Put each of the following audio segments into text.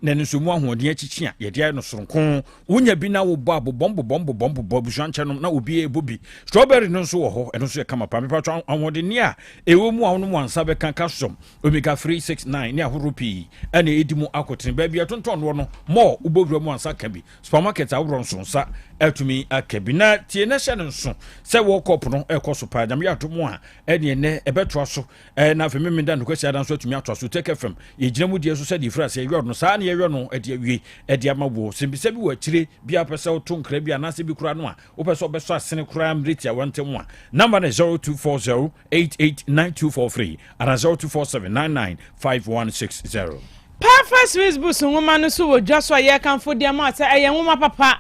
na nso mu ahoɔden akyikyia yɛde no soronko wonya bi na wo bombo busanche no na obi ebobi strawberry no nso wɔ hɔ ɛno nso yɛ kama pa mepa twa ahoɔden ni a ɛwɔ mu a wono mu ansa bɛka kasom omega 369 ne ahoro pii ɛna ɛdi mu akɔtene baabi ɛtontɔn no mo ubowura mu ansa ka bi supermarket aworo nso nsa atumi akabi na tie na hyɛ no nso sɛ wɔ kɔp no ɛkɔ so pa nyame ato mu a ɛne ɛnɛ ɛbɛtoa so na afei memenda no kwasi adan so atumi atoa so Otec FM yɛgyina mu die so sɛ di frase yɛwɔ no saa ne yɛwɔ no ɛde awie ɛde ama wo sembisa bi wɔ akyire bia pɛ sɛ woto nkra bi anase bi kura no a wopɛ sɛ wobɛsɔ asene kura mreti a wɔntɛm a number no 0240889243 ana 0247995160 Perfect Facebook woman no so wo dwa so ye kanfo dia ma sɛ ɛyɛ nwoma papa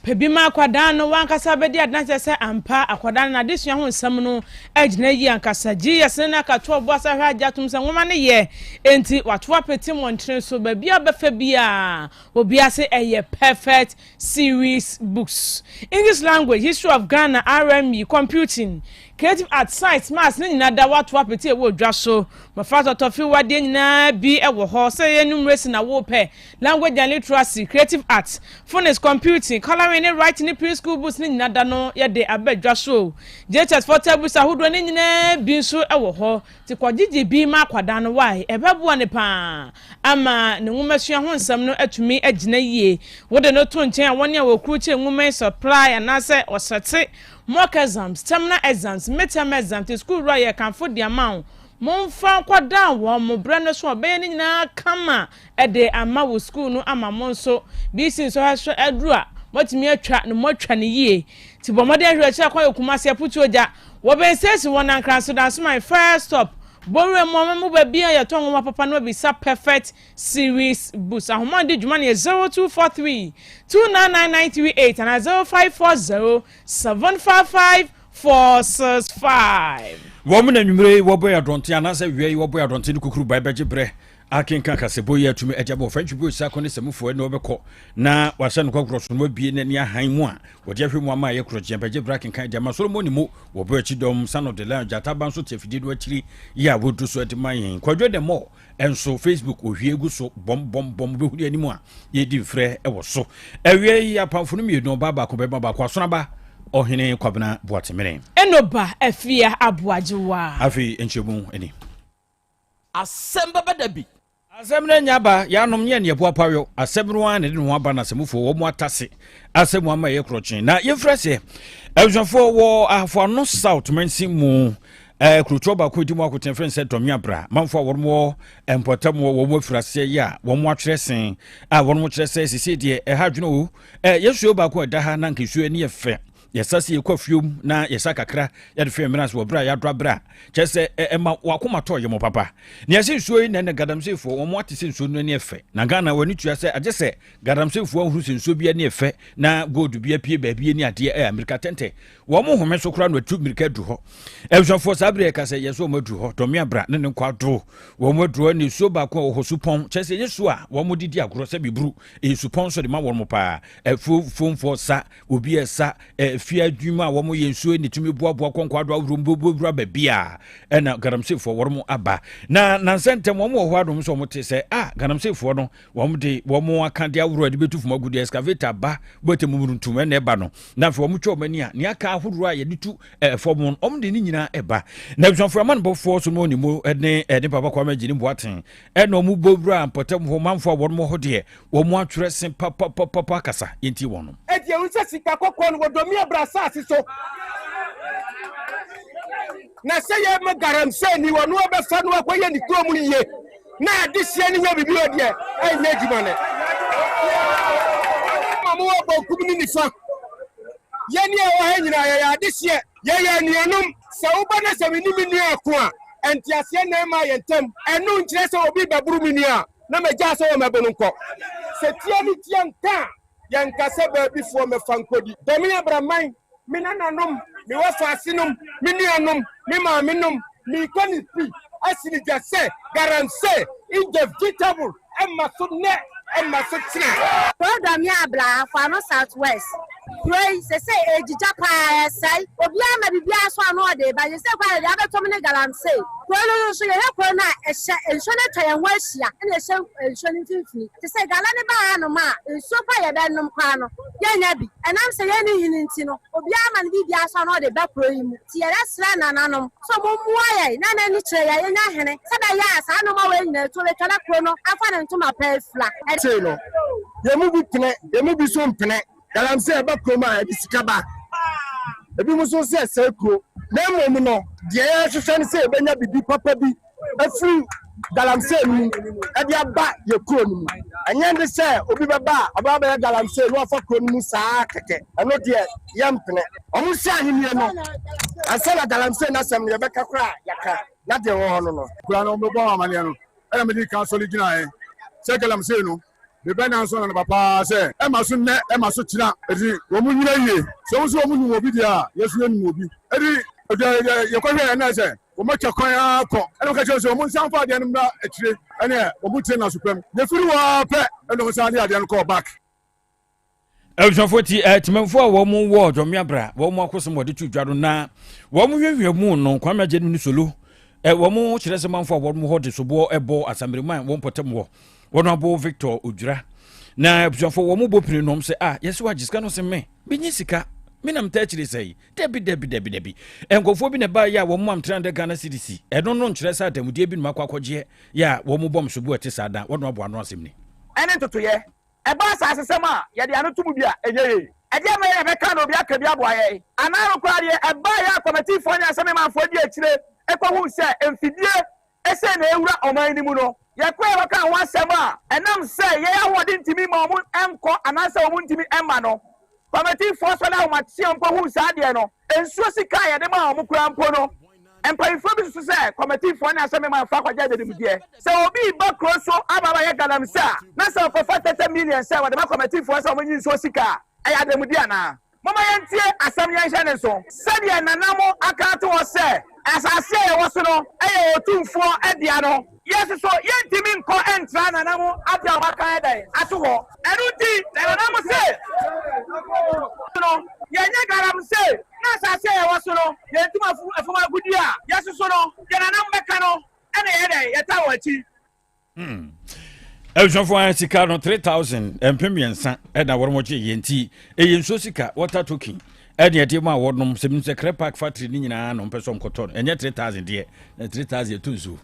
pebima akwadaa no wankasa bedi adanse sɛ ampa akwadaa na desua ho nsɛm no agina yi ankasa gi yɛsene na kato obo asa hwa agyatom sɛ nwoma ne yɛ enti wato apeti montre so ba bia befa bia obi ase ɛyɛ perfect series books English language, history of Ghana, RME, computing, creative art, science, maths ne nyina da wato apeti e wo dwa so mafato tofi wade nyina bi e wo ho sɛ ye numeracy na wo pɛ language and literacy, creative art, phonics, computing, coloring ne writing ne preschool books ne nyina da no ye de abadwa so JHS for tables ahodo ne nyina bi nso e wo ho ti kwagye bi ma kwada no wai e bɛboa ne pa ama ne nwumasua ho nsɛm no atumi agina yie wode no to nkyɛn a wɔne a wɔkuru kye nwuma supply anase ɔsɛte mock exams, terminal exams, midterm exams, the school right can for the amount. Monfa kwada wo mo bre no so be ni nyina kama e de ama wo school no ama mon so bi sin so ha so adura motimi atwa no motwa ne yie ti bomode ahwe cha kwa yokumase aputu oja wo be sesi won ankran so that's my first stop Borre mo ba bia ya to nwoma papa no bi sa perfect series books ahoma de dwuma ne 0243 299938 and 0540 755 Woman and Mure, Woboy Adonti, and as a way, Woboy Adonti, Kukuru by Bejibre. Akin kaka seboya tumi ejabo French boy sakone semufo no beko na wasan ko cross no bi na nia han mu a wode ahwe mu ama ye kroje beje brakin kan jama solomoni mu wo bo achi dom son of the land jata ban so tefidi do achiri ya wodu so ade man kwadwo de mo enso Facebook ohwie gu so bom be hudi ani mu a ye di frɛ ɛwɔ so awie ya pamfo no mienu baba ko beba ba ko asona ba ohene kwabena boatemene enoba afia aboajewa afi enchemu ani Asem Beba Dabi Asem na nyaba ya nom nye ne boa pawo asem no an ne no aba na semufo wo mu atase asem ama ye krochen na ye frase awuafo wo afo no south mensi mu krutoba ko di mu akoten friend say domia bra manfo wo mo empotam wo mo frase ya wo mo atweresen a wo mo kyerese sisi de ha dwene wo yesuo ba ko da ha na nkesuo ani efe yesase ekwafiom na yesakakra ya de feminaz wo bra ya dra bra kyese ema wakoma to ye mo papa ne yese nsuo na ne gadamsefo wo mo atese nsuo no ani efe na Ghana wani tua se agese gadamsefo ahuru se nsuo bia ne efe na gold bia pie baabie ni ade America tente wo mo home so kra no atu America du ho ehwafo sabre ka se yeso mo du ho domia bra ne nkwa do wo mo du ne nsuo ba ko ho supon kyese yeso a wo mo didi agoro se bibru supon so de ma wo mo pa fo sa obi esa fia adwuma wo mo yensuo ni tumi boaboa konkwado awurumbobo ba bia na garamsefo wo mo aba na nansente mo mo ho adom so mo te se garamsefo no wo mo de wo mo aka de awuro de betufuma gudu excavator ba botemumuruntum na eba no na fe wo mo twa mani a ne aka ahuro a ye de tu fom om de ni nyina eba na bisonfo aman bofo so mo ni mo ne papa kwa magini boaten no mo bobura ampotem ho manfo wo mo ho de wo mo atweresen papa kasa yenti wo no e unsa sika kokon wo domi abrasasi so na seye me garamse ni wo no be fa no akoye ni kurom ni ye na adesia ni nya bibi odie ai nya jumane mamu wo bo kumni ni fa ye ni e wo ha nyina ye adesia ye nuanum se wo ba na se ni mini ako a entiase na ma ye ntem enu nkyere se obi baburu mini a na megya se wo mabonu nko se tie ni tie nka yankase baby fo me fankodi domi abraman mi nananom mi wafasinum mi nuanom mi maaminum mi koni pi asini jase garanse inevitable emma so ne emma so tina program ya abla for no southwest Pray, say, Japa, say, Obiama, Bibia, so I know they, but you say, why the other Tommy Galan say, well, so you have one and Shonata and Westia, and a show and Shonin Tiffany. To say Galani Banama, and so far than Nomcano, Yanabi, and I'm saying any Intino, Obiama and Bibia, so I know the back room, Sierra Slan and Anum, so Mumway, Nana Nitre, and Yahane, Sadayas, I know my way to the Calacono, I found into my pay flat. I say no. You move be so pene. Galamsey about Kroma, Bisikaba. The people so say, Circle. Name no, the air should say, when you be papa be a free Galamsey, and your back your croon. And then they say, Obiba, about Galamsey, what for Kromusa, and not yet, young pene. Almost say him, you know. I said that Galamsey, not some Rebecca cry, not the one. Grano Maniano, Emily Council, say Galamsey, no. The Benanson and Papa say, Emerson, Emerson, Eddie, woman, so woman will be there. Yes, you will be. Eddie, your career and I say, for much a choir, I don't catch us, woman, some for the enemy, actually, and yeah, Obutin Supreme. The few are pet, and no Sunday, I didn't call back. Elson 48 men for one more word on Miabra, one more question what did you Jaruna, one more your moon, no, Kwame Jenny Sulu, one more, she has a man for one more horse to bore a ball as somebody mind, one pot more. Honorable Victor Ujra. Na for one more nom say, yes, what just cannot say me. Binisika, Minam Tetchy say, Debbie. And go for being a buyer, one mom turned the Ghana CDC. I don't know, Tressa, and would you be Makwaje? Ya, one more bomb should go at Tisada, one more one was him. And into 2 years, a bus as a summer, Yadiano Tumubia, a day. A dear man, a can of Yakabia boy. And I require a buyer committee for some man for the Chile, a who said, and Fidia, SN or my Nimuno. Yakwe can one summer, and I'm say, yeah, what didn't me, Mamma, and call an answer won't me, Emano. Committee for so much, who's Adiano, and Susica, the Mamma Crampono, and pay for this to say, committee for an answer, my father, so be back close so Abaya Galamsa. That's all for 5 million, sir, what the committee for someone in Susica. I had the Mudiana. Mama Yanti, Asem Beba Dabi, Sadia Nanamo, Akato say, as I say, I was no, I 2 4 Ediano. Yes, so Yanti mean co and Tranamo at your Wakada, at all. I don't think I say. No, Yanagaram say, as I say, I was no, Yantuma for my good year. Yes, so no, Yanam Mecano, and a Yatawachi. Elson for Sicano 3,000 and premium san, and I want to yenti, a Yensosica, water talking. And yet, my wardroom seems a crepak factory in an on person cotton, and yet 3,000 dear, and 3,000 too.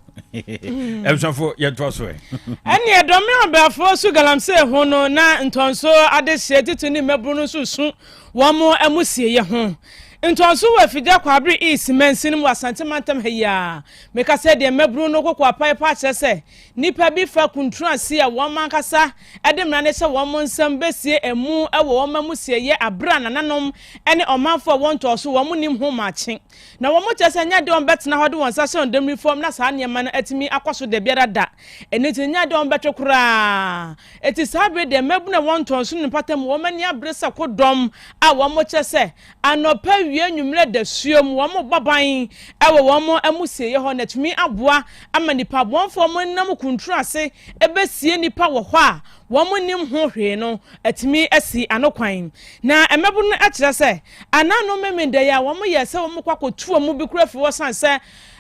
Elson for yet was way. And yet, Domino Belfort Sugalam say, Hono, na and Tonso, I decided to name a Bruno soon, one more and we see your home. Into also if you kwabri is men cinema sentimentum here. Make us say the mebruno ko kwa patch say. Nipa bi fa kuntra see a woman kasa. Edem na ne se woman nsam besie emu e wo woman musie ye abra na nanom ene omanfo won to so woman nim ho machi. Na woman chese nya de on bet na hode won sa se on dem reform na sa niam na atimi akwaso de biara da. Ene ti nya de on betwe kura. Eti sabe de mebu na won to so ni patam woman nya bresa ko dom a woman chese anopa wie nwumre da suom wo mo baban ewo wo mo amusie ye ho na tumi aboa ama nipa bonfo mo nam kuntru ase ebesie nipa wo ho a wo mo nim ho hwe no atumi asi anokwan na emebu no akire se anano memende ya wo mo ye se wo mo kwakotu mo bi kura fi wo san se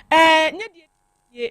nye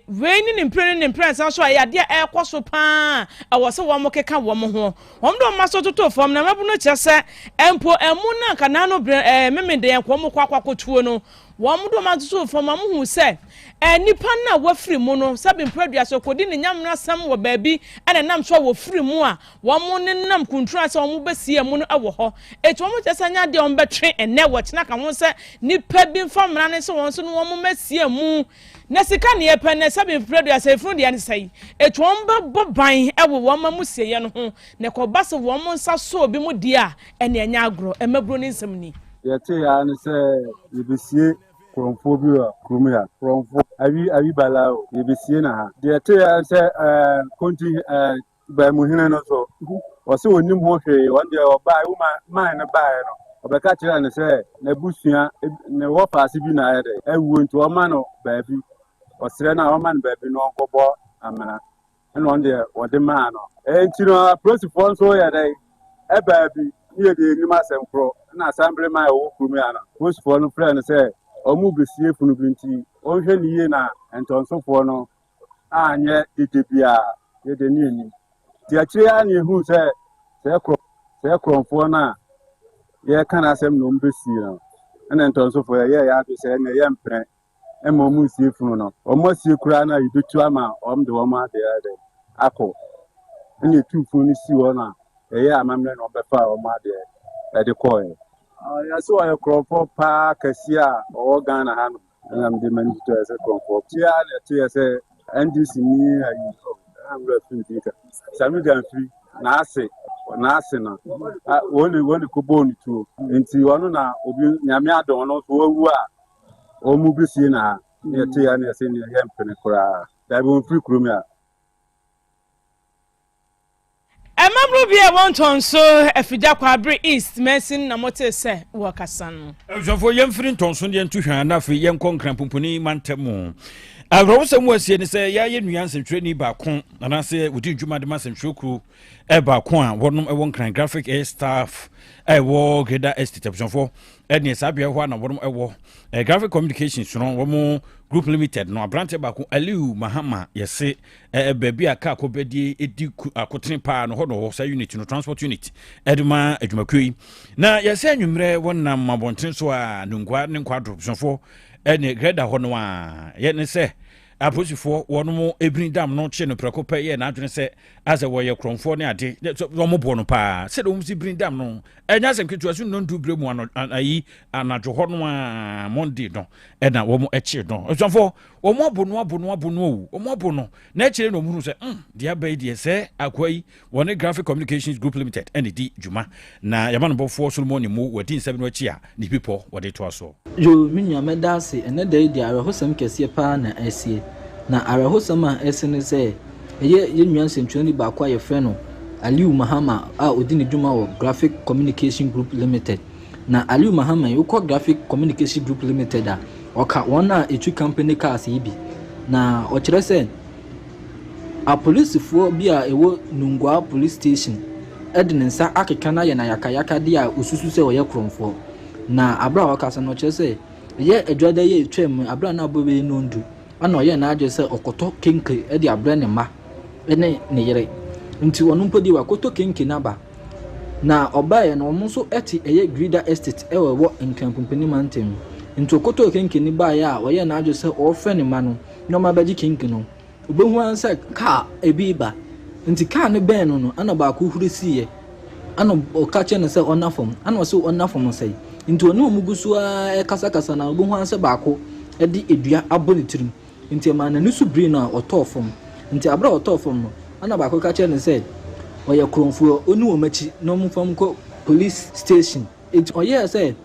Rainy in print in press, so I had dear air quasso pan. I was a woman keka woman home. Do master to form the Mabuno Chessa, and poor Muna Canano, Memende and Quamo Quaco Tuono. One do master for Mamma who said, and Nipana were free mono, subbing previous or codin in Yamna some were baby, and a nam show free more. One morning nam contrast on Mubesi and Mono Awaho. It's almost as I de on battery and never snack and once Nipper being from running so on some woman Messi and moon. Nesika ne pen sabe mfredo ya se frodi ya sai etwomba boban ewo woma musie ye no ho ne kobase womo nsa so obi mu dia ene anya agro emabro ni nsem ni ye te ya ne se yebesie kromfo bi wa krum ya kromfo abi balao yebesie na ha de te ya se konti ba mu hina no so o se onim ho hwe wonde oba wuma man na ba no obeka kire ne se na busua ne wo paase bi na ayede ewu nti o ma no ba bi osire na o man ba bi no nkobo amana eno onde wode ma no enti no prosifo nso ye dai e ba bi near the Nimas and Pro, and assembly my own Kumiana, who's for no friend say, or move the sea from Binti, or Heniana, and Tonson Forno, and yet it be a yet the new. The Achiani who said, Sacro for now, yeah, can I send no Bissino, and then Tonson for a year to say, and a young print, and Momu see Funo, or more see Crana, you do Chama, the woman the other. Apple. Any 2 funny see one. Yeah, I'm not on the fire of my dear at the coin. I saw a crop for Park, Cassia, or Ghana, and I'm demanded to as a crop for TSA, and this me, I'm refusing. Samidan free, Nasi, or Nasina. Only one could bone to into one now, Yamia don't know who are or Mubisina, near Tiana, senior Hempen, that won't free Kromea. Emabro bia wonton so afida kwabre east mesin na mote se wakasan so for yemfiri ntonso de ntuhwa na fe yenkonkran pumpuni mantemu agrawosem wasie ne se ya ye nuanse twani ba ko na se wodi dwuma de masen twokru e ba ko a wonom e wonkran graphic air staff e wo greda estate option for ene sabia ho na wonom e wo graphic communications no wo group limited no abrante ba ko Aliu Mahama yese baby aka akobedi edi akotene pa no ho no sa unit no transport unit eduma adwumakui na yese anwumre wonnam mabonten so a nungwa ne nkwa option for ene greda ho no a ye ne se aposifo wono ebrin dam no che no prekopa ye na adwene se ase wo ye kromfo ne ade wo mo bo no pa se do mo si brin dam no enya sem ketu asu no ndu bremu ano ayi anadwo ho no a monday no e na wo mo eche no osofo wo mo bo no na eche no mu se dia bai die se akwai woni graphic communications group limited ene di juma na yama no bofo solomon mu wadi 7 no chi a ni people wode to aso yo minya medase ene dai dia rehosam kese pa na asie na arahosama esene se ye nuanse ntwani ba kwa ye frɛ no Aliu Mahama a odini dwuma wo Graphic Communication Group Limited na Aliu Mahama yoko Graphic Communication Group Limited a oka wona etu company cars yi bi na o kyerɛ sɛ a police fo bi a ewo Nungwa police station edine nsa akeka na ye na yakayaka de a osusu sɛ oyɛ kromfo na abra wakasa no kyerɛ sɛ ye adwada ye etwam abra na abobe no ndu ana oyɛ na agye sɛ okoto kenke e de abra ne ma ene ne yere nti wonu mpodi wakoto kenke na ba na obaye na omo so eti eye Grida Estate e wo nkanpumpani mantem nti okoto kenke ni ba ya oyɛ na agye sɛ ofe ne ma no no ma baji kenke no obehu ansa ka ebi ba nti ka ne ben no ana ba ko hurisiye ana okache ne sɛ onafom ana so onafom sɛ nti onu omugusu a kasa na obehu ansa ba ko e di edua abonitirim nti ma na nusu bri na otofom nti abra otofom no ana ba ko ka che ne said oye kromfuo onu omachi no mfam ko police station it oye said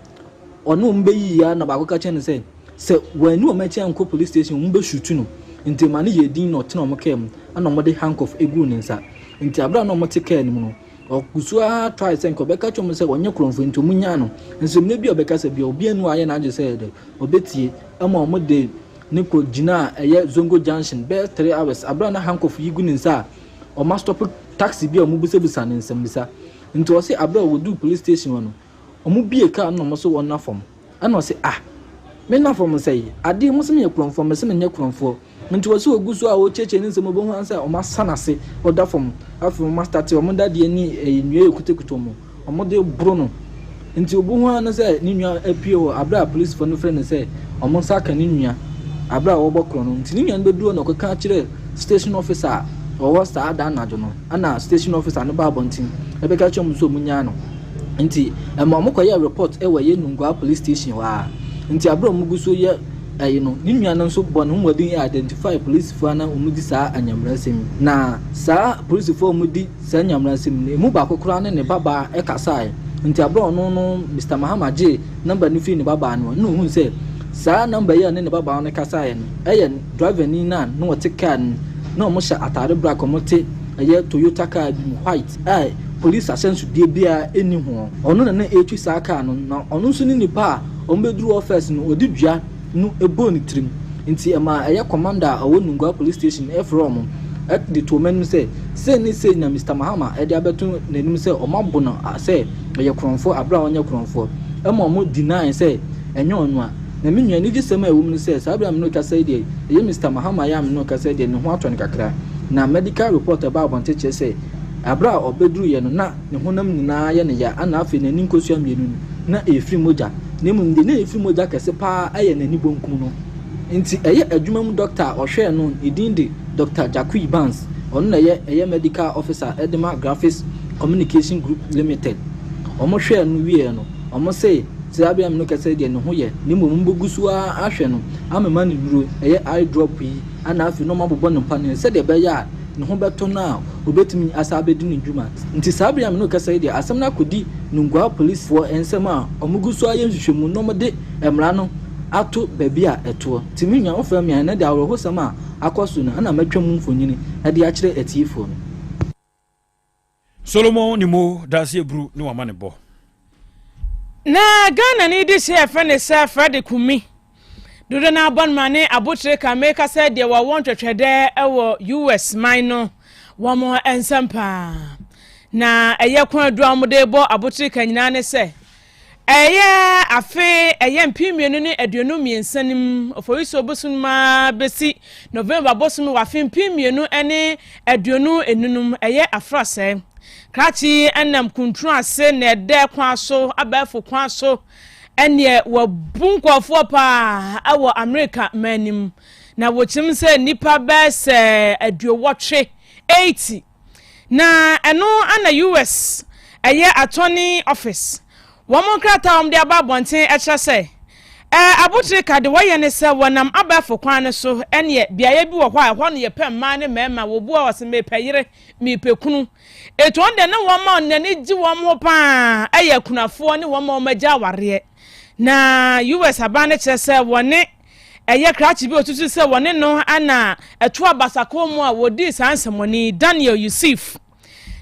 onu mbe yi ya na ba ko ka che ne said se wanu omachi anko police station mbe shutu no nti ma ne ye din no tena mo kem ana mo de handcuff egu ne nsa nti abra no mo te care ni mu no okusua try say ko be ka chom se onye kromfuo nti munya no nso me bi obeka se bi obi anu aye na age said obetie ama mo de Niko Jina eye Zongo Junction be 3 hours abra na handcuff yigu ninsa o ma stop taxi bi o mu busebusa nsem bisa nti o se abra wo do police station no o mu bie ka no mo so wona form ana o se me na form say ade mo se me kromfo me se me kromfo nti o se ogusu a o cheche nsem obo hu ansa o ma sanase o da form afu ma start o mo da de ni enue ekutekuto mo o mo de bro no nti obo hu an say ni nua apie o abra police for no friend say o mo saka ni nua abra wo bokro no ntini nyan beduo no ka kire station officer o sta da najo no ana station officer no ba bontin e be ka chom so munya no nti e ma mo koye report e waye Nungwa police station wa nti abra mo guso ye ayi no ni nyan no so bo no modin identify police fo na umudi sa anyamrasem na sa police fo umudi sa anyamrasem ne mu ba kokora ne baba e kasai nti abra no Mr. Mahama J number ni fi ni baba no hu se sa number ya ne baba ne kasa ya no driver ni na no wote car no mo sha atare bra komote Toyota car white police assensu die bia eni ho ono na etwi sa car no na ono so ni nipa o mbeduru office no odi dua no ebo ni trim nti commander awo Nungwa police station from at the to men say say ni say na Mr. Mahama e de abeto nanim say omabo no say ye kronfo abra onye kronfo e mo mo deny say enye onu a na me nua ni gisem a wo mu say sabra me no ka say de ye Mr. Mahama ya me no ka say de ne ho atone kakra na medical report about bonte che say abra obedru ye no na ne honam nyina ye ne ya ana afi na ni nkosua mienu na efri moja na mu de na efri moja kese pa aye na ni bonkum no nti eye adwuma mu doctor ohwe no edin de Dr. Jakui Bans on na ye medical officer Edema Graphics Communication Group Limited omo hwe no wie no omo say abia me no kese de ne ho ye ni mo mbogusu ahwe no amema ne duro eye eye drop yi ana afi no mabobɔ no pane se de be ya ne ho beto na obetumi asabedi ne dwuma nti sabia me no kese de asem na kodi nungwa police for ensem a omugusu aye nhwehwemu no mo de emra no ato baby a eto timi nwa ofam ya na de awro hosam a akoso no ana matwam mfonyini na de akire atiefo no Solomon ni mo dase ebru ni wa mane bo na Ghana ni di se afane sa Fred Kumi dodo na abon mane abotre ka make say de wa won twetwede ewo US mine wo mo ensampa na eye kwa adu amode bo abotre ka nyina ne se eye afe eye mpimienu ne aduonu miensanim ofoyiso bosun ma besi November bosun wa afe mpimienu ene aduonu enunum eye afrase krachi enam kuntru ase na ede kwa so abafo kwa so ene wa bunkofo pa awo America manim na wochim se nipa bese aduowotwe 80 na eno ana US eye attorney office womo krata om de ababonten eche se abotre ka de waye ne se wonam abafo kwan ne so ene biaye bi wo hɔ no ye pem ma ne mema wo bu a wose me peyire me pekunu eto onde ne woma onne gi wom ho pa aye kunafo ne woma omagya ware na US abane che se wone eye krachi bi otutu se wone no ana eto abasako mu a wodi sansemoni Daniel Yusuf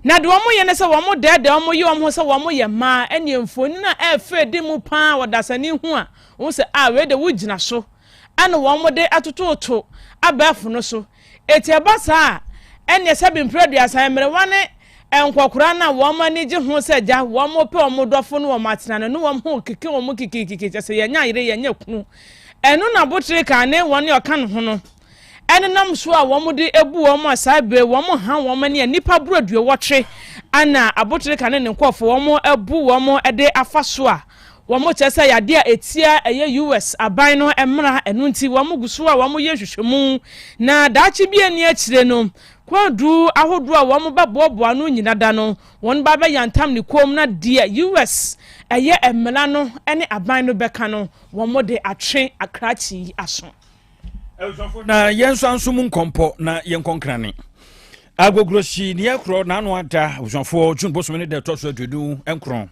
na de womo ye ne se womo de womo ye womo se womo ye ma ene mfoni na efe de mu pa wodasani hu a wo se we de wugina so ana womo de atototo abafo no so eti abasa ene se bi mpradu asan mere wane enkokora na womo ni gi ho se ja womo pe womo dofo no womo atena no womo ho keke womo keke se ye nya yire ye nya kunu enu na botre ka ne wone okan ho no enenam so a womo de ebu womo asabe womo ha womo ne nipa broduo wotwe ana abotre ka ne nkofo womo ebu womo ede afaso a womo chese yade a etia eye US aban no emra enu nti womo guso a womo ye hwehwemu na daachi bi ani akire no kwadu ahodo a womo babobo anu nyina da no won ba yantam ne kom na de US eye emla no ene aban no beka no womo de atwe akrachi aso na yenso ansum nkompo na yenkonkrane agogroshi ne yakro na anu ada usonfo June bosomene de toso adudu enkron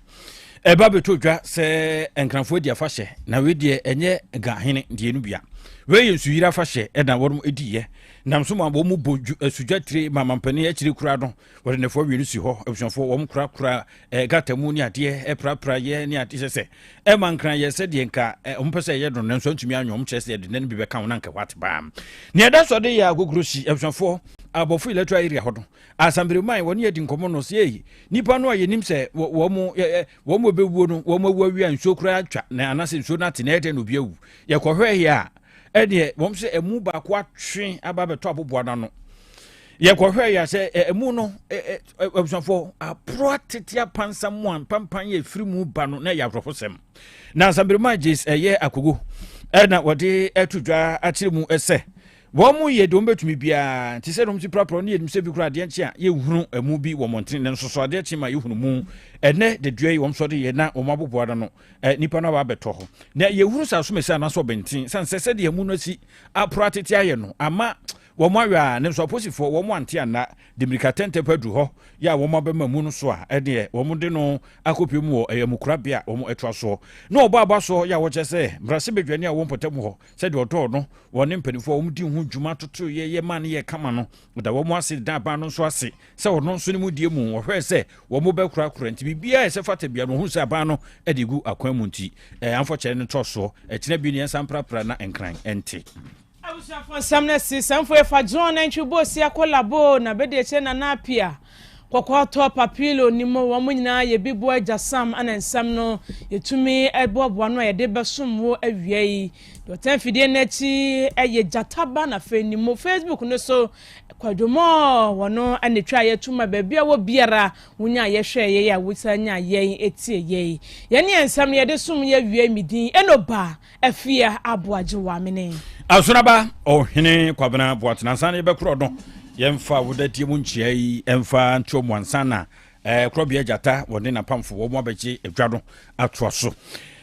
eba betodwa se enkranfo dia fahye na we die enye gahene die no bia we yensuhira fahye e na worum ediye namso ma bo mu boju asudwatire mamampane akire kura do wore ne fo wienu si ho usonfo wom kura gatamu ni ade prapra ye ni ade se e mankran ye se die nka ompese ye do nanso ntumi anwom chese de ne bi beka wona nka watba ne eda so de ya agogroshi usonfo abofu electoral area hodo asambere man woni yedi nkomo no se yi nipa no ayenim se wo bewuo no wo mawuawia nso kura atwa na anase nso na tenete no biawu ye kohwe ya ede wom se emu ba kwa twen ababeto aboboa na no ye kohwe ya se emu no abusafo apro tetia pansam wan pampan ye firimu ba no na ya profosem na asambere man jis ye akogo na wode etudwa akiremu ese womu ye do mbetumi bia ti se dom ti propro ne yedum se bi kura de nchi a ye hunu emu bi wo monten ne nso so de chi ma ye hunu mu ene de due wom so de ye na wo mabobo ada no nipa na ba beto ho na ye hunu sa so me se na so bentin san se de emu no si apratete aye no ama wo mo awa ne so posifo wo mo ante ana de mirika tente padu ho ya wo mo bema mu no so a ede wo mo de no akopie mu wo emukura bia wo mo etwa so na oba aba so ya wo chese brase bedwani a wo potem ho se de odo no wo ne mpanifo wo di hu dwuma toto ye man ye kama no da wo mo ase da ba no so ase se wo no nso ne mu die mu wo hwe se wo mo bekura kura nti bibia e se fata bia no hu se aba no edigu akwan mu nti amfo chere ne to so ekine bi ne ensamprapra na enkran ente abusafo samna si samfo e fa John na ntwibo si akolabo na bede che na napia kwakwato papilo nimo wo nyina ye bibo agya sam anansam no yetumi eboboa no ye de besomwo awiei do tan fidie nachi eye jataba na fe nimo Facebook no so kwadomo wono anetwa yetuma babia wo biara wonya ye hwe ye ya wutanya ye etie ye ye ne ensam ye de som ye awiei midin enoba afia aboaje wa mene asunaba ohene kwabena boatena sane be krodon yemfa wodati mu nchia yi emfa ntwo ansana Krobea jata wode na pamfo wo mo abeji edwado atwo so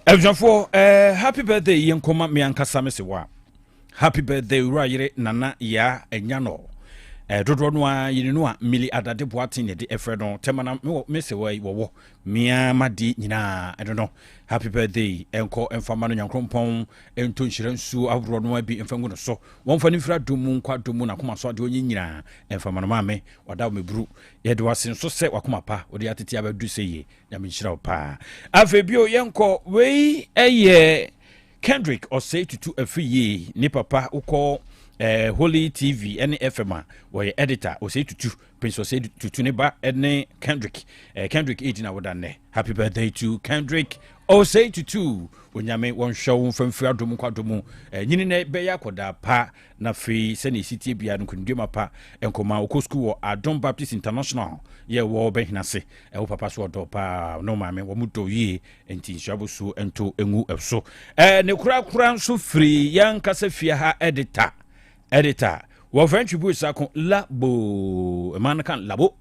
eljanfo happy birthday yenkoma me ankasa mesewa happy birthday urayire nana ya enyano dodo no a yinu a mili adade boatin ne de efredo temana mesewa yi wo mia madi nyina I don't know happy birthday enko emfama no nyankrompon ento nhyiransu awro no abi emfangu no so wonfa ni fira domu kwa domu na koma so ade onyi nyina emfama no mame wada mebru ye de wasen so se wakoma pa ode atete abadu seye nyame nhyira pa afebio yenko wei eye Kendrick or say to afiye ni papa uko Holy TV any FM where editor or say to Prince or say to neba any Kendrick Kendrick 18 awodane happy birthday to Kendrick or say to onyame won show from fiadomu kwadomu nyini na be yakoda pa na fi sene city bia no kunduma pa enkoma okosku wo Adon Baptist International ye wo be hinase wo papa so do pa no mame wo mudo yi enti shabusu ento engu eso ne kura so free yankasa fia ha editor wo french bu sakon labo man kan labo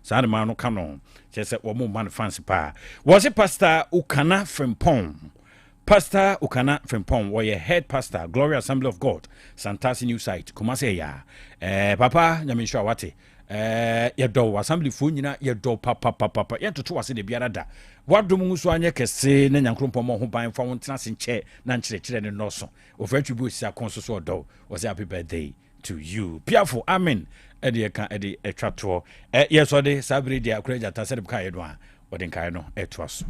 sare manu kanon chese wo mo man fancy pa was it pastor Ukana Frimpong wo ye head pastor Glory Assembly of God Santasi new site kumase ya papa nyame sure wate ye do assembly fo nyina ye do papa ye toto wase de biara da wadom nso anye kese na nyankrompom ho ban fa won tena se nche na nkyerɛkyerɛ ne noso ofrantwi bu sia konso so do was happy birthday to you piafo amen ede ka ede etwato yeso de sabre dia akuraja ta sede ka yedo a wode kan no etwaso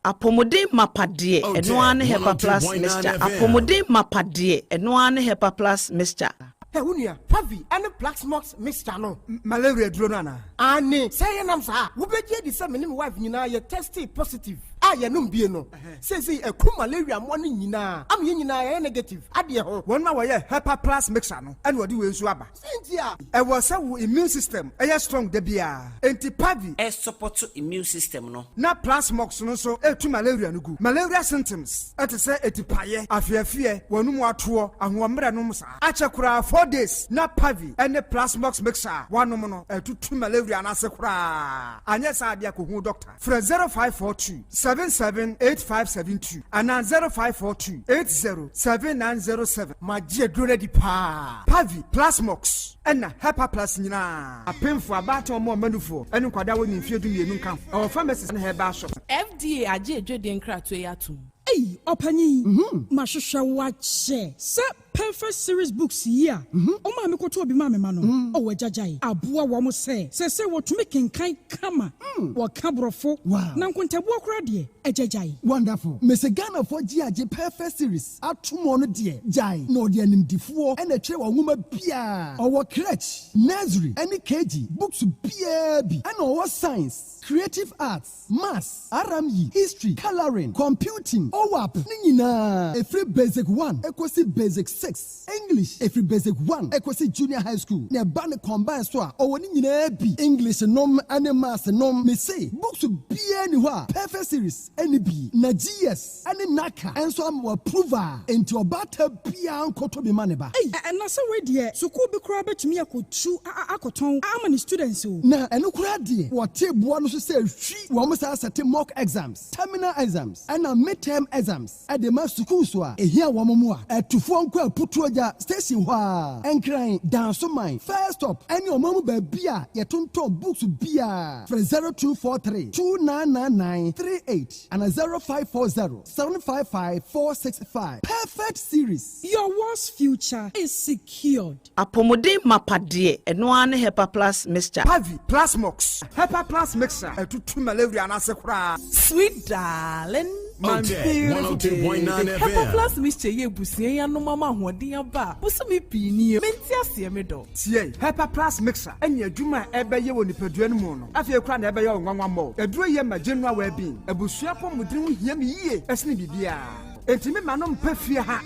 apomode mapade eno ane hepa plus mixture apomode mapade eno ane hepa plus mixture Unia, Pavi, and a black smokes mixture no malaria dronana. Ani, say nam sa, wo be je di se me wife nyina ye tested positive. Ya no bie no. Say a ku malaria mo ni nyina. Am ye nyina ye negative. Ade ho. Won ma wo ye Hepa Plus mixture no. And wo di we nsu aba. Sentia. E wo say wo immune system e strong da bia. Enti Pavi e support immune system no. Na plus mox no so e tu malaria no gu. Malaria symptoms. E te say etipaye, afiafie, wonu mu ato, ahomre no msa. Achekura 4 days na Pavi and the plasmox mixer one no to malaria na sekura anya sa dia ko hu doctor fra 0542 778572 and 0542 807907 magie drone di pa Pavi plasmox and Hepa Plus nyina apemfo abato mo manufo enu kwada woni mfie du mienu kan our pharmacies na herbal shop FDA age edwede nkrato yatum Hey, Opani, Mashusha wache. Se perfect series books here. Oma me koto obi mame mano. Owe jajai. Abua wamo se wotumi kenkai kama. Wa kabrofo. Wow. Na nkontabu akura die ejajai. Wonderful. Mese Ghana for GAJ perfect series. Atumo no die. Jai. No die nimdifuo. Ene tre wa nguma bia. Owo crèche, nursery, any KG. Books bia bi. Ene owo science, creative arts, maths, RME, history, coloring, computing. OWAP nina every basic 1 equals basic 6 English every basic 1 equals junior high school ne ban combine so a o woni nyina bi English nom and maths nom me say books be any wa perfect series any bi na GS any naka enso am approval into obata bia nkoto be maneba na say we de school bi kura betumi akotu akoton amani students o na eno kura de wo tebo no so say hwi wo mo sa set mock exams terminal exams and midterm exams at the mass schools wa ehia wo momo a etufo nko aputuoja station wa enkran danso man first stop any omomu ba bia yetonton books bia for 0243 299938 and 0540 755 465 perfect series your world's future is secured apomode mapade eno ane Hepa Plus mixture Pavi Plasmox Hepa Plus mixture etutu malaria na sekura sweet darling Otec 1029Fm. Pepper Plus mixture ye busie ya no mama hoden aba. Busumi pi ni menti ase me do. Tie Pepper Plus mixer enya adwuma ebeye wo nipadua no mu no. Afie kura na ebeye onwanwa mo. Aduro ye ma general well-being. Abusua pomudin ho hia me yie. Esne bibia. Enti me ma no mpafie ha.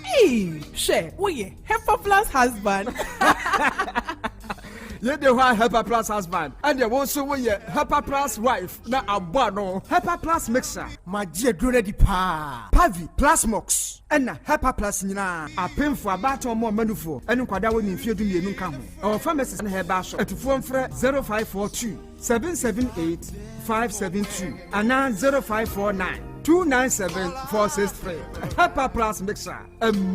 She wo ye Pepper Plus husband. Ye de wa Pepper Plus husband and ye wo so wo ye Pepper Plus wife na abba no. Pepper Plus mixer ma je duro di pa. Pavi Plus Mox and Pepper Plus nyina apemfo abato mo manufo enu kwada wo ni mfie du mienu nka ho. Our pharmacies na heba shop etufo mfre 0542 778 572 and 0549 297-463. Pepper Plus mixer.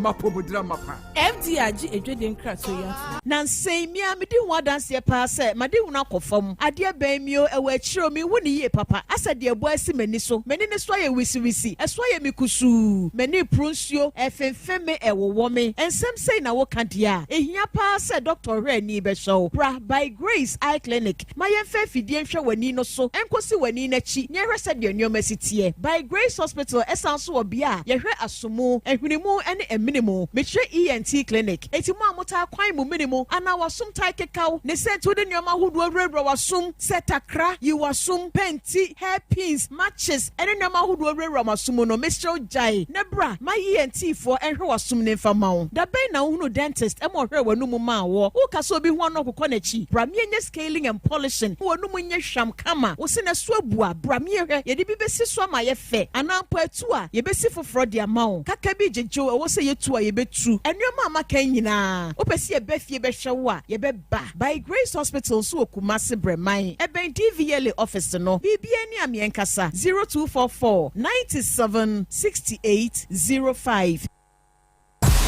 Mapobudra mapa. FDRG ejweden krato ya. Nansei mia me di ho adanse pa se made hu na kofam. Ade ban mio ewa chiro mi hu ni ye papa. Asa de ebo asi mani so. Mani ne so ye wisi. Eso ye mikusu. Mani prunsuo efemfeme ewowo me. Ensem sei na wo kadia. Ehia pa se Dr. Reni be show. Bra by Grace Eye Clinic. Ma yemfa fidie nhwe wani no so. Enkosi wani na chi. Nyehwe se de nyoma sitie. By Grace Hospital esanso obia yehwe asomo ehwinimu ene eminimo mehwe ENT clinic etimo amota kwan mu minimo ana wasum tai kekau ne se to de nyoma hodo awrewra wasum setakra yi wasum penti hairpins matches ene nyoma hodo awrewra masum no Mr. Jai ne bra ma ENT for ehwe wasum ne mfama da ben na hunu dentist e mo hwe wanu mu ma wo wo kaso bi ho no kokọ na chi bra me nye scaling and polishing wanu mu nye hwam kama wo se na so abua bra me hwe ye de bi besi so ma ye fe anampo etu a yebesi foforo de amawo kaka bi jejo ewo se yetu a yebetu enwema amaka nyina opesi ebefie behwe wo a yebeba by Grace Hospital so okumase breman eben DVL office no bibia ni amienkasa 0244 97 6805.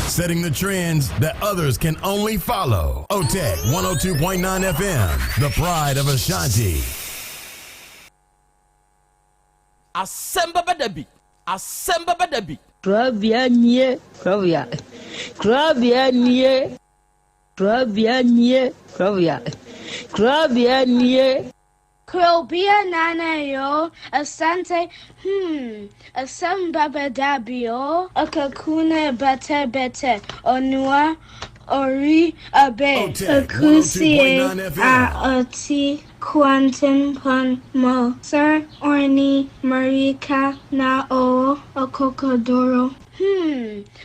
Setting the trends that others can only follow. Otec 1029 FM, the pride of Ashanti. Asem Beba Dabi. Asem Beba Dabi. Krobea nie. Krobea nie. Krobea nana yo. Asante. Asem Beba Dabi yo. Akakune bete. Onua. Ori abe. Akusie. Oti. Quantum pun mo. Sir Orni Marika na o Okokodoro.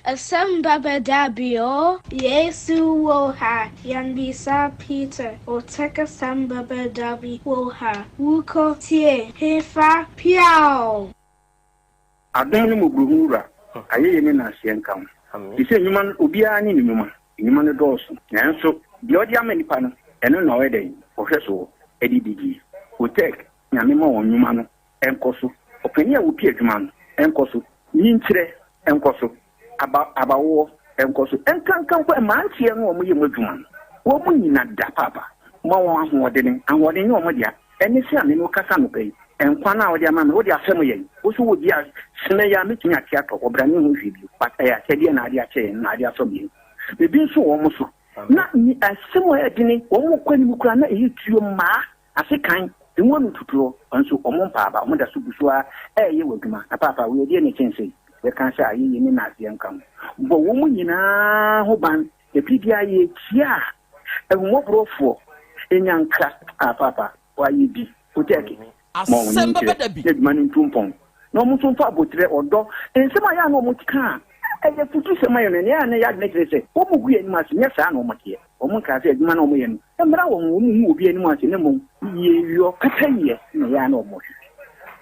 Asem Beba Dabi o. Yesu woha. Yanbisa Peter. Otec Asem Beba Dabi woha. Wuko tie. Hefa piao. Adonu mugurura. Aye yemi na sienkam. Ise nyuma obia ni nyuma. Nyuma ne dosu. Nanso di odi amanipa no. Eno na wede. Ohweso edidigi Otec nyame ma won nyuma no enkoso opani a wo pie adwuma no enkoso nyinkyire enkoso abawo enkoso enkankan ko mantie no wo ye madwuma no wo mu nyina da papa ma won ahoɔden ahoɔden ne wo dia ene se ame no kasa no pai enkwa na wo dia ma me wo dia asɛm ye wo so wo dia sene ya metumi ate atɔ obrane ho hwibio pata ya sɛde na ade akyɛ na ade asɔm ye bebi nso wo mo so na ni asɛm wo adini wo mo kwani mu kura na eyi tuo ma asekan enwo no tuturo nso omo mpaaba omo da so busua eye waduma na papa we de ne chense we kan sha ayi ni na ase nkam bo wo mu nyina ho ban e bibia ye tia enwo brofo enyanka papa wa yi bi Otec Asem Beba Dabi e manu tumpon no mo tumfa abotre odo ensema ya no mo tika eye futu sema yo ne ya ne ya ne krese wo mu gu anim ase nya sa no mo tie o mo ka se adwuma na o mo ye no emra wo mu obi anim ase ne mo ye yo kataye ne ya na o mo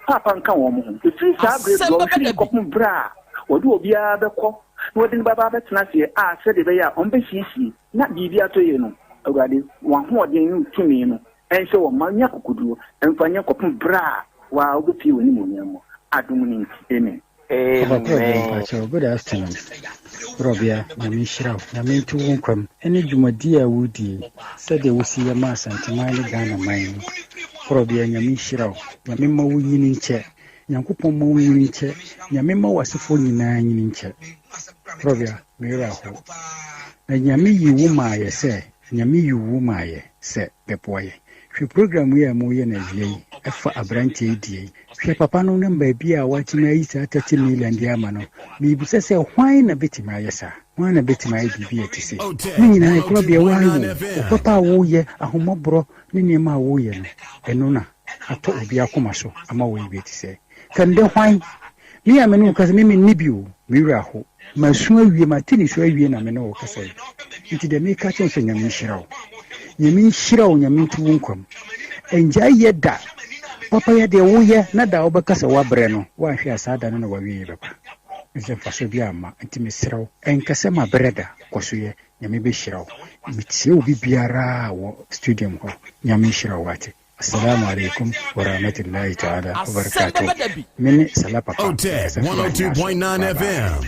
papa nka wo mo ho fi sa bre do fi ko bra wo do obi a be ko no de baba be tena se a se de be ya on be sisi na bibia to ye no awurade wa ho odin no tumi no ense wo ma nya kokoduo emfanya ko bra wa obi fi woni mo nyamo adum ni amen. Good afternoon. Krobea, Namishra, Namintu Wunkum, any Jumadia Woody, said they will see a mass and Tamale Ghana mine. Krobea, Namishra, Yamima winning chair, Yankupo winning chair, Yamima was a 49 chair. Krobea, Miraho. And Yami, you woman, I say, nyame yiwu maaye se bepoye hwe program yi mo ye na wie efa abrantie die hwe papa no namba bia watima yi sa 30 million dia ma no mi bi se hwan na betima yesa hwan na betima yi bibia tise ni na Krobea wa wo papa wo ye ahomobro ni ne ma wo ye no eno na ato obi akoma so ama wo yi tise kan de hwan mi amenu kase mi nibio mi raho masu awie matini so awie na me no wo kase nti de me ka chen so nyame hirawo nyame hirawo nyame tuwo nkom enja yeda papa ya de wo ye na da obekasa wa bre no wa hwe asada no na wa wie baba nse faso bi ama nti me sirawo enkase ma breda kwaso ye nyame be hirawo mitie obi biara wo studium ho nyame hirawo ate Assalamu alaikum wa rahmatullahi ta'ala wa barakatuh. Mene sala papa. Otec 1029 FM.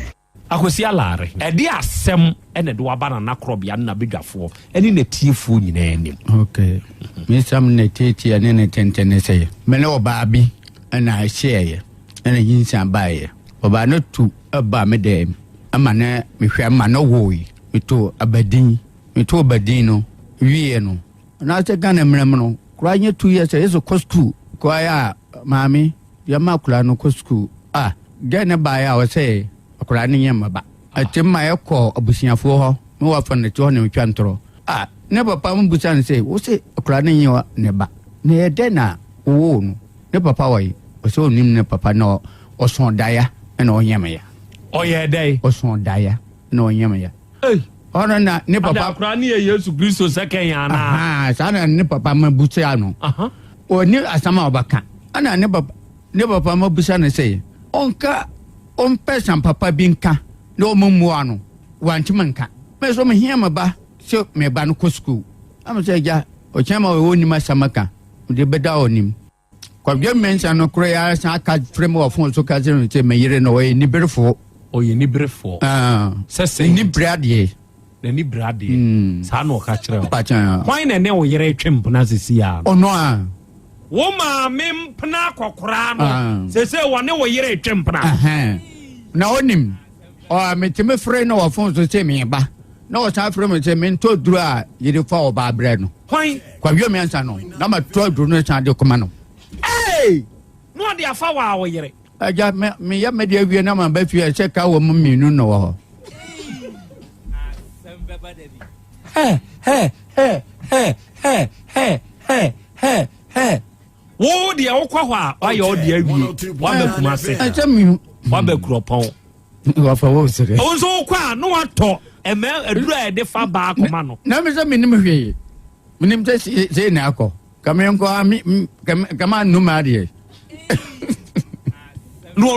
Akosi alare. Edi asem ene do aba na Krobea na bedwafo. Eni ne tiefo nyina enim. Okay. Me sam ne tete ane ne tentene sey. Mene oba bi na share ene yinsan bae. Oba no tu aba me dem. Ama ne me hwe ama no woyi. Me to abadin. Me to abadin no wie no. Na se gana mrem no. Kwanye 2 years yeso ko school kwaya mami ya makula no ko school gene ba ya wo say akura ne yema ba atimma yekọ abusiafo ho no wa fa ne to ne twantro ne papa mu busa ne say wo say akura ne yewa ne ba ne yede na wo no ne papa wai wo say onim ne papa no oson daya na onyema ya oyede oson daya na onyema ya Ona na ne papa akura ne Yesu Kristo second yana sana ne papa mabusa ano oni asama obaka ana ne papa mabusa ne say onka person papa binka no mumu ano wantimanka me so me hiama ba so me ba no school am say ja o chama o ni masamaka de beda onim kwa bia mensa no kro ya sa aka frame of phone so ka zero te me yire no ni berefo o ye ni berefo se ni brade ni brade sa no ka kire why na ne o yire twem na sisi ya ono a wo ma mempna kokora no se wo ne wo yire twempna na onim o metime frɛ no phone so se me ba na o sa frɛ me se me to duru a yire fa o ba brɛ no why kwa wi me ansa no na ma to duru no sa de koma no no de afa wa wo yire aja me ya me de awie na ma ba fi se ka wo mu minu no wo wo de wo kwa hwa wa ye o de awie wa ba kuma se wa ba kuropon wa fa wo se o so kwa no wato eme adura e de fa ba akoma no na me se minim hwe minim se na akọ kama nko kama no ma de no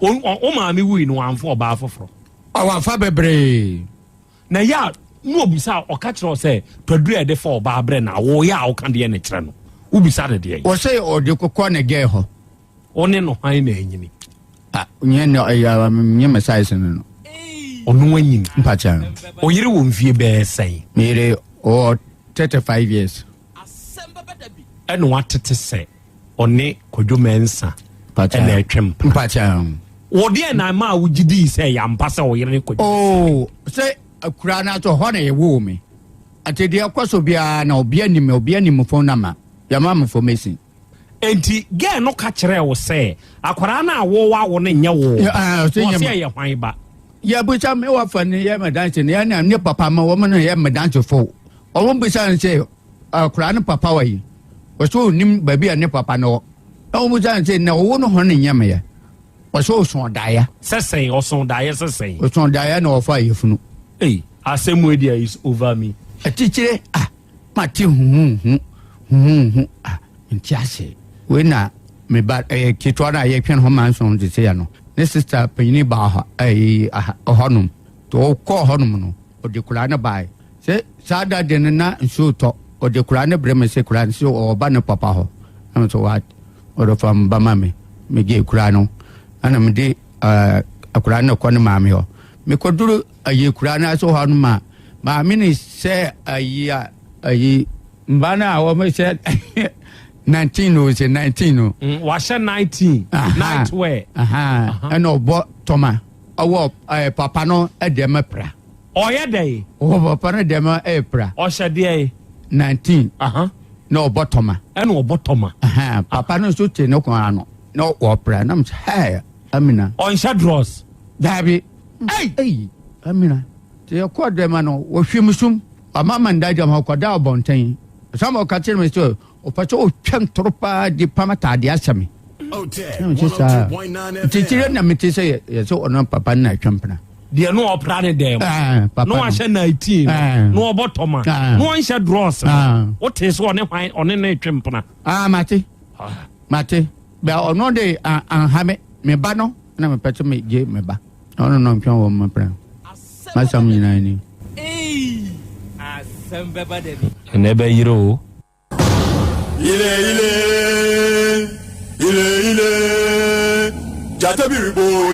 o ma mi wi no anfo ba afoforo wa fa bebre na ya no obisa o ka kire se twadura e de fa ba abre na wo ya o kan de ne kire no ubisa de de wo say o de kokọ na ge ho one no han na enyini nye no ya nye message no onu anyini mpacha o yire wo mfie be sei mere o 35 years eno watete se one kodwomensa na etwem mpacha wo de na ma wugidi se ya mpasa o yire kodwo se akura na to ho na ye wo me ate de akwaso bia na obi anim phone number ya ma information enti ge no ka kire wo se akwara na wo wa wo ne nye wo se ye hwan ba ya bucha me wa fa ne ya madanche ne ya ne papa ma wo me ya madanche fo o wo bucha ne se akwara na papa wa yi o so nim ba bia ne papa no o bucha ne se na wo no ho ne nyama ya o so daya sesen o so daya sesen o so daya na o fa yefunu Asem Beba is over me atichire mati ntiase we na me ba kitwa na ye twen ho manson de se ya no ne sister panyini ba ha honum to ko honum no o de kula na bai se sada de na nso to o de kula na breme se kula nso o ba na papa ho na so what o do fam ba mame me ge kula no ana me de akula na ko na mame ho me ko duru ayi kula na so honum ma me se ayi mbana wo me se 19 washa 19 night wear and obo toma owo papa no e de mepra Oya day. Oh, papa dema April. Osha day 19. No botoma. No botoma. Papa no suit no kwano. No opera. Nam hey, Amina. On Shadros. Dabi. Hey, Amina. Te yakwa dema no wo hwemusum. Amama ndaja ma kwada obonten. Some of catching me so. Opacho o twam tropa di pamata de asami. Otec 1029Fm. Titire na meti say so ono papa na twampna. De no opera ne dem. No ahye 19. No botoma. No ahye draws. What is one on ne twampna? Mate. Mate. Be ono de anhame me ba no na me peto me je me ba. Ono no mpon wo me pra. Masam nyina ni. Asem Beba Dabi. Nebe yiro. Ile Jata biribo.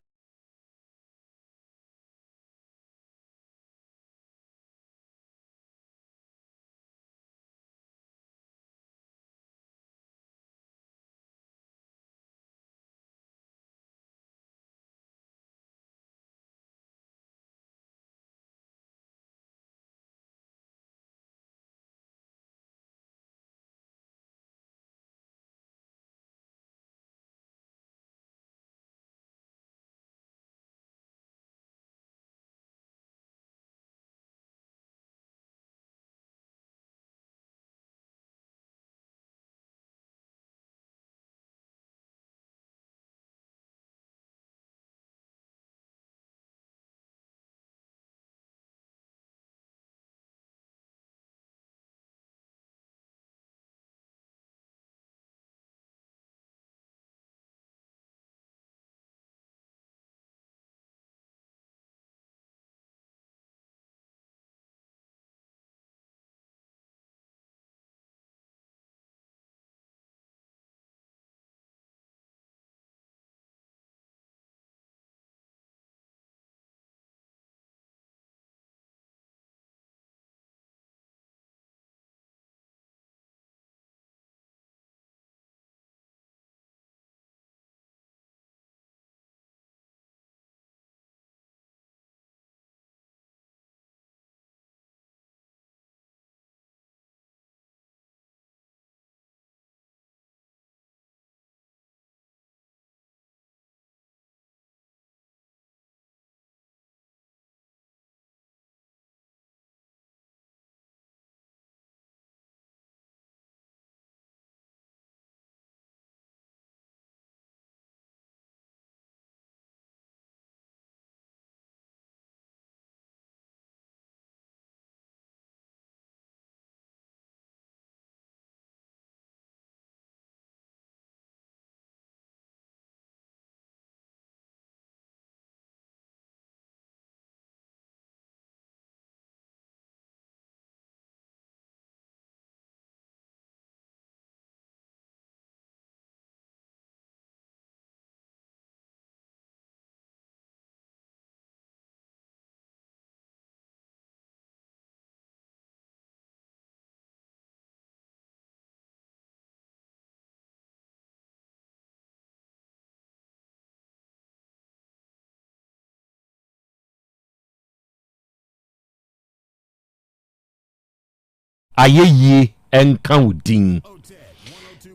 Ayeye enka udin.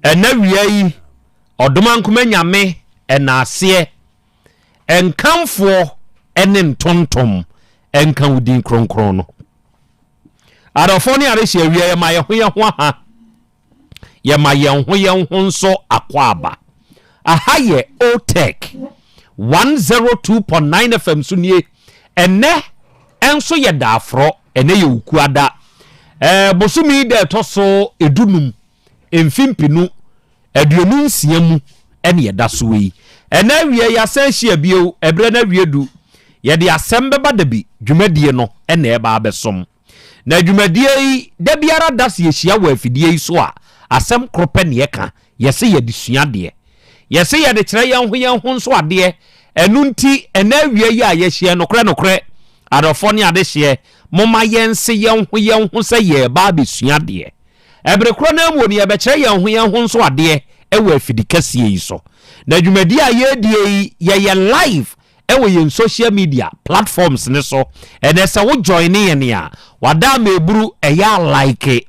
Enawie yi odoma nkoma nyame enase enkamfo ene ntontom enka udin kronkron no. Adofo ne are hye awie ye ma ye ho ha. Ye ma ye ho nso akwaba. Aha ye Otec 102.9 FM sunie ene enso ye dafro ene ye ukuada. Bosumi de toso edunum emfimpinu aduonu nsiamu ene yeda so yi ena wie ya san hia bio ebre na wie du ye de Asem Beba Dabi dwumadie no ene e ba abesom na dwumadie yi da biara das ye hia wa afidie yi so a asem krope ne ye ka ye se ye de suade ye se ye de kire ye ho nso ade enu nti ena wie ya ye hia nokre adofo ne ade hie moma yense ye ho se ye ba besua de ebre kro na mu ne ye be kire ye ho nso ade e wa afidikasie yi so na dwumadi a ye die ye live ewo yen social media platforms ne so ene se wo join ye ne a wada meburu eya like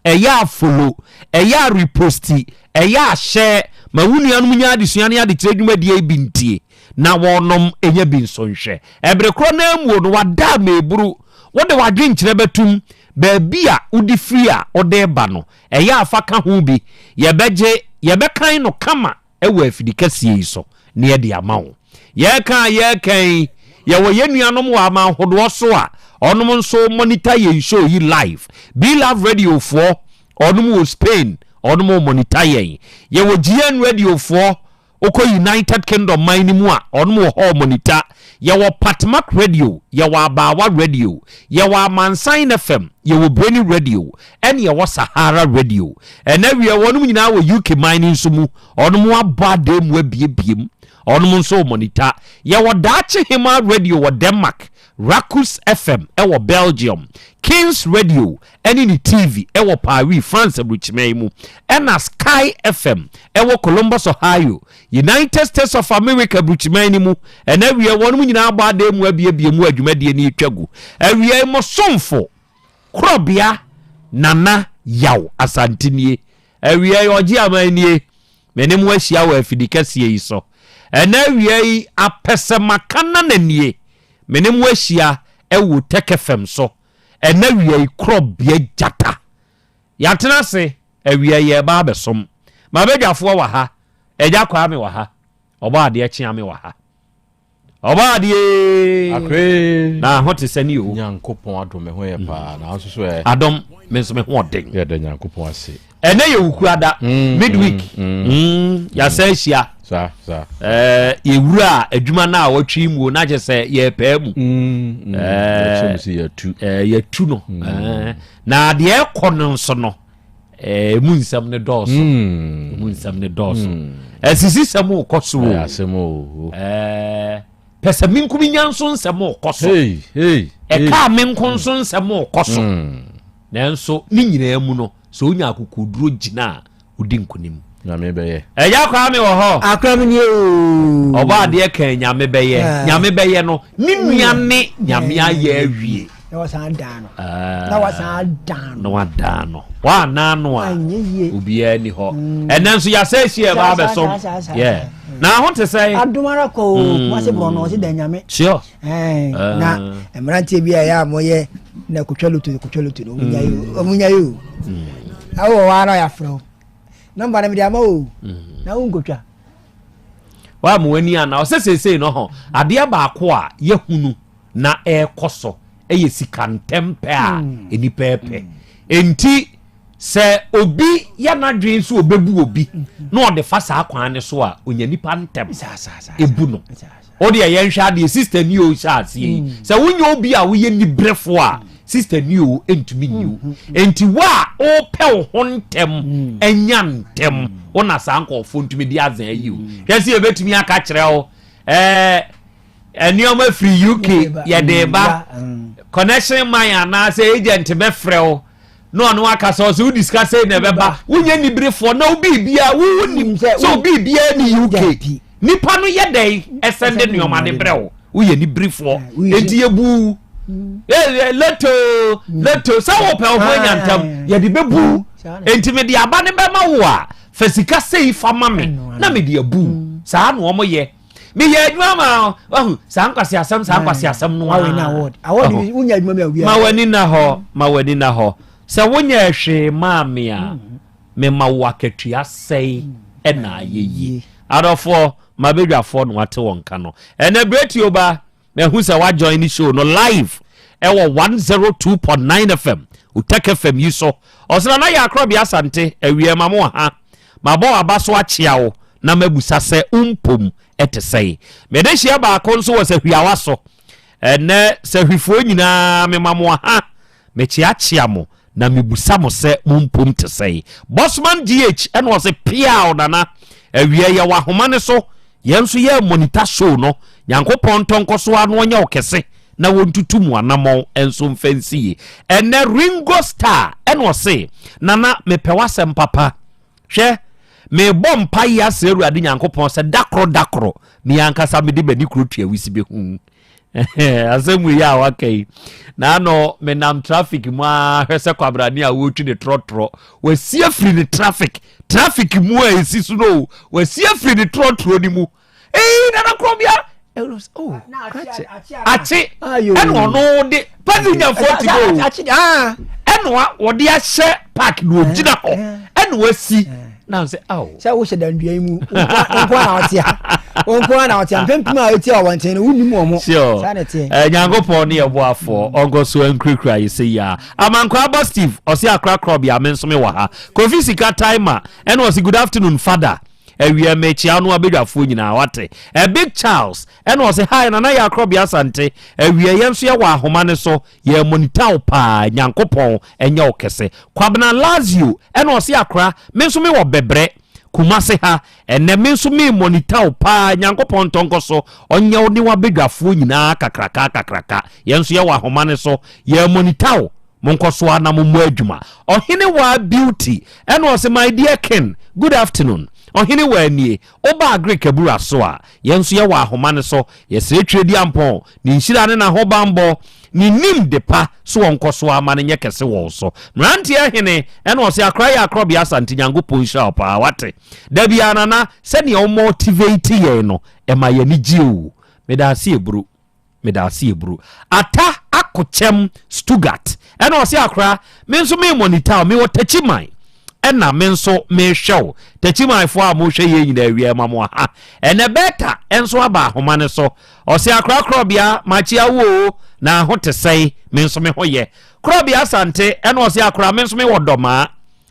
eya follow eya repost eya share ma wunu anu nya adesua ne ade tiredwuma die bintie na wonom enya binsonhwe ebre kro na amuo no wada meburu wode wadwen kire betum baabi a udi free a ode ba no eya afaka ho bi yebekan no kama ewo afidikasie iso ne ye de amawo yekan ye wo yenuanom wa ma hodo so a onom nso monitor ye show yi live be love radio for onom wo Spain onom monitor ye wo GN radio for oko United Kingdom mine mu a onom wo monitor ye wo Patmak radio ye wo Abawa radio ye wo Mansan FM ye wo Breni radio and ye wo Sahara radio and every onom nyina wo UK mine nso mu onom abade mu abiebiem onom nso monitor ye wo Dachi Hima radio wo Denmark Rakus FM ewo Belgium Kings Radio any TV ewo Paris France Richmond and Sky FM ewo Columbus Ohio United States of America Richmond mu and every one mu nyina abade mu abiebie mu adwumade ni twagu every mo somfo Krobea nana Yaw Asante nie every oji amanie menem wa hia wa afidikasie yi so and every apesemakana nanie menem wa hia ewo Otec FM so ena wiye Krobea jata yatena se awiye ye ba besom ma bedwafo wa ha eja kwa me wa ha oba ade akye me wa ha oba ade na hote sani o Nyankopon adom ho ye pa na so so adom me so me ho den ye de Nyankopon ase ena ye wukuada midweek ya se hia sa ewura adwuma na watwi mu na je se ye pa mu so si ye tu no na de e kono nso no mu nsam ne dos asisi sam ukoso asem o pesa minkumi nyanso nsam ukoso ka minkun so nsam ukoso nanso ni nyina mu no so onya akukuduro gina odi nkunim nyame beye eya kwa me wo ho akram ni o oba de kan nyame beye no ni nuane nyame aye awie na wasan dan no wa nano a obi ani ho enanso ya se hie ba besom na ho te say adomara ko kwase bro no se dan nyame sure na emrante bia ya moye na kutwalutu no munyayo awo wara ya fro number na me dia ma o na ungotwa wa mo ani ana o se no ho ade ba ko a yehunu na ekoso eye sikantempe a eni pepe enti se obi ya na dwen so obebu obi na ode fa sa akwan ne so a onya nipa ntem ebu no ode ye nhwa de sister ni o sha asie se wonya obi a wo ye ni brefo a sister ni o entumi ni o enti wa o pe ho ntem enya ntem ona sa ankofo ntumi di azan ayi o hwese ebetumi aka kire o enioma free UK ye de ba connection man na say agent be frɛ no anu aka so discuss na be ba wonye ni brefo na obi bia wo ni so obi bia ni UK nipa no ye dey esende nioma de brɛ wo ye ni brefo enti ye bu leto sa wo pe ho nyantam ye de bebu enti me de aba ne be ma wo a fasika sei fa ma me na me de abu sa no omo ye me ye adwuma ma sankwase asam no award unya adwuma me awia ma wani na ho se wonya hwe ma me a me ma wakatua sei na yeyi adofo ma bedwafo no wate wonka no ene breti oba me hu se wa join the show no live ewo 102.9 FM Otec FM yiso osra na ya Krobea Asante awie ma mo ha ma bo abaso achia wo na mabusa se umpom etesei medehia ba konso wo se hwiawa so ene se hwifo nyina me mamo ha me chiachia mo na mebusa mo se umpom tesei Bossman GH ene wo se pia na awie ya wa homa ne so yenso ye monitor show no Nyankopon tonkoso anu onya okese na wontutum anamo enso mfansi ene Ringo Star ene wo se nana mepewasem papa hwe me bom pa ya se Awurade Nyankopɔn sɛ dakro me ankasa me de bani kuro tua wisi be hu asɛm ya wakai na no me nam traffic mu a hwese kwabrani a wotu de trotro wasie free the traffic mu a esi so no wasie free the trotro ni mu na Krobea oh achi eno no de passenger 40 go achi eno wo de ahye park no ogina ho eno wasi na say say wo shedan dua mu onko na otia mpempim a eti a wonten no wunnim omo sanete Nyankopɔn ne yeboafo ongo so ankrikra yesi ya amankwa aba Steve osi akra Krobea menso me wa ha Kofi Sika timer eno osi good afternoon father ewia mechia no abedwafo nyina wate Big Charles eno osi hi na ya Krobea Asante ewia yenso ye wa ahoma ne so ye monitor pa Nyankopɔn enya okese Kwabena Lazio eno osi akra menso me wo bebre Kumase ha ene menso me monitor pa Nyankopɔn tonko so onye oni wa bedwafo nyina kakraka yenso ye wa ahoma ne so ye monitor monkoso na mo adwuma ohene wa beauty eno osi my dear king good afternoon ohene wa nie oba agri kabura so a yenso ye wa ahoma ne so ye sere twedi ampon ni nhira ne na ho bambo ni nim de pa so onkoso ama ne nyekese wo so mrantie hene eno se akra ya Krobea Asante Nyankopɔn sha pa wate da bia nana se ne o motivate ye no e ma ye ni giu medase ebru ata akochem Stuttgart eno se akra menso me monitor me wo tachiman ena menso me hwew tachiman fo a mo hwe ye nyina awie ma mo ha ene beta enso aba ahoma ne so o se akra Krobea machia wo na ho te sei menso me hoye Krobea Asante eno se akra menso me wodoma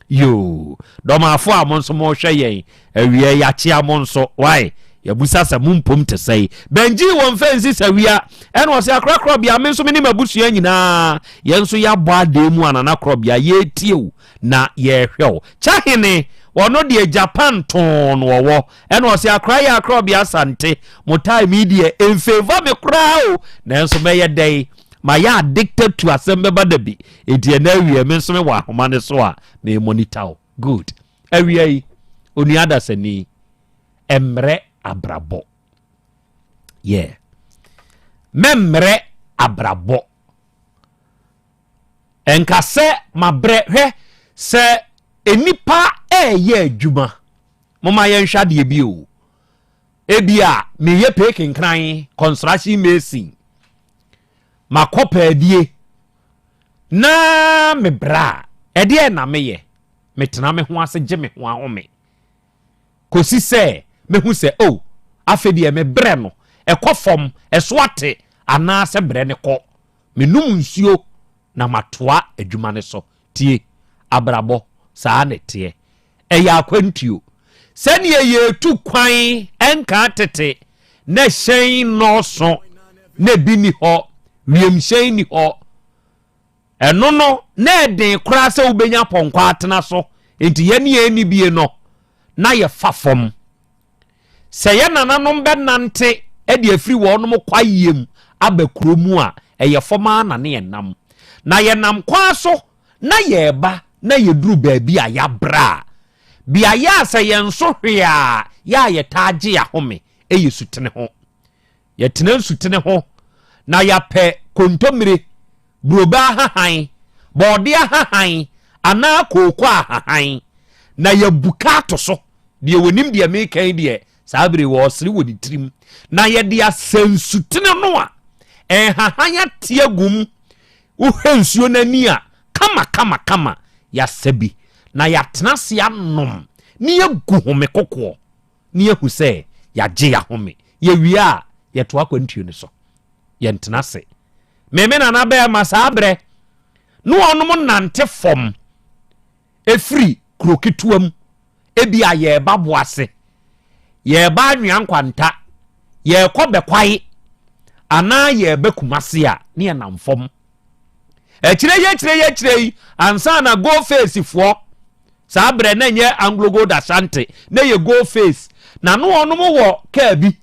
yo doma fo a mo nso mo hwe ye awie ya chia mo nso why yabusa sa mumpom te sei benji won fancy sawia eno se akra Krobea menso me ni mabusua nyina yenso ya bɔ ademu anana Krobea ye tiew na ye hwew chahene wono de Japan ton wo eno se akra ya Krobea Asante motai media in favor me crowd na enso me ye dai ma ya addicted to Asem Beba Dabi enti na awie menso me wa homa ne so a me monitor good awie oni adasani emre abrabo yeah memre abrabo enkase mabre hwe se enipa eye adwuma moma ye nhwa de bi o ebia me ye pekin kran construction mason makopa die na me bra ede na me ye metena me ho ase gye me ho ahome kosi se mehu se oh afedi me bre no ekofom esoate ana se bre ne ko menum nsuo na matoa adwuma ne so tie abrabo saa ne tie eya akwantuo sene ye tu kwan enka tete na hyen no so na bi ni ho wiem hyen ni ho eno no na eden kura se ubenya ponkwa atena so enti ye ne eni bie no na ye fafom se ye nananom benante e de afiri wo no kwayem abakromu a eye foma na ne nam na ye nam kwa so na ye ba na ye duru baabi a ya bra bia ya se ye nso hwe a ya ye taage ya home e ye sutene ho ye tena sutene ho na ya pe kontomire broba hahan bode hahan ana kokwa hahan na ye bukato so de wonim de me kan de sabre wo sri wodi trim na ye de asensutene no a hahanya tiagum uhensuo nani a kama ya sabi na ya tenase anom ni egu home kokko ni ehu se ya gye ya home ye wia ye to akwantuo ne so ye ntenase meme na ba ma sabre no onom nante fom efri krokituam ebi a ye baboase ye ba anwan kwanta ye kobe kwai ana ye bekumase a ne ye namfom echire ansa na go face fo sabre na nye Anglo Gold Asante na ye go face na no onom wo ka bi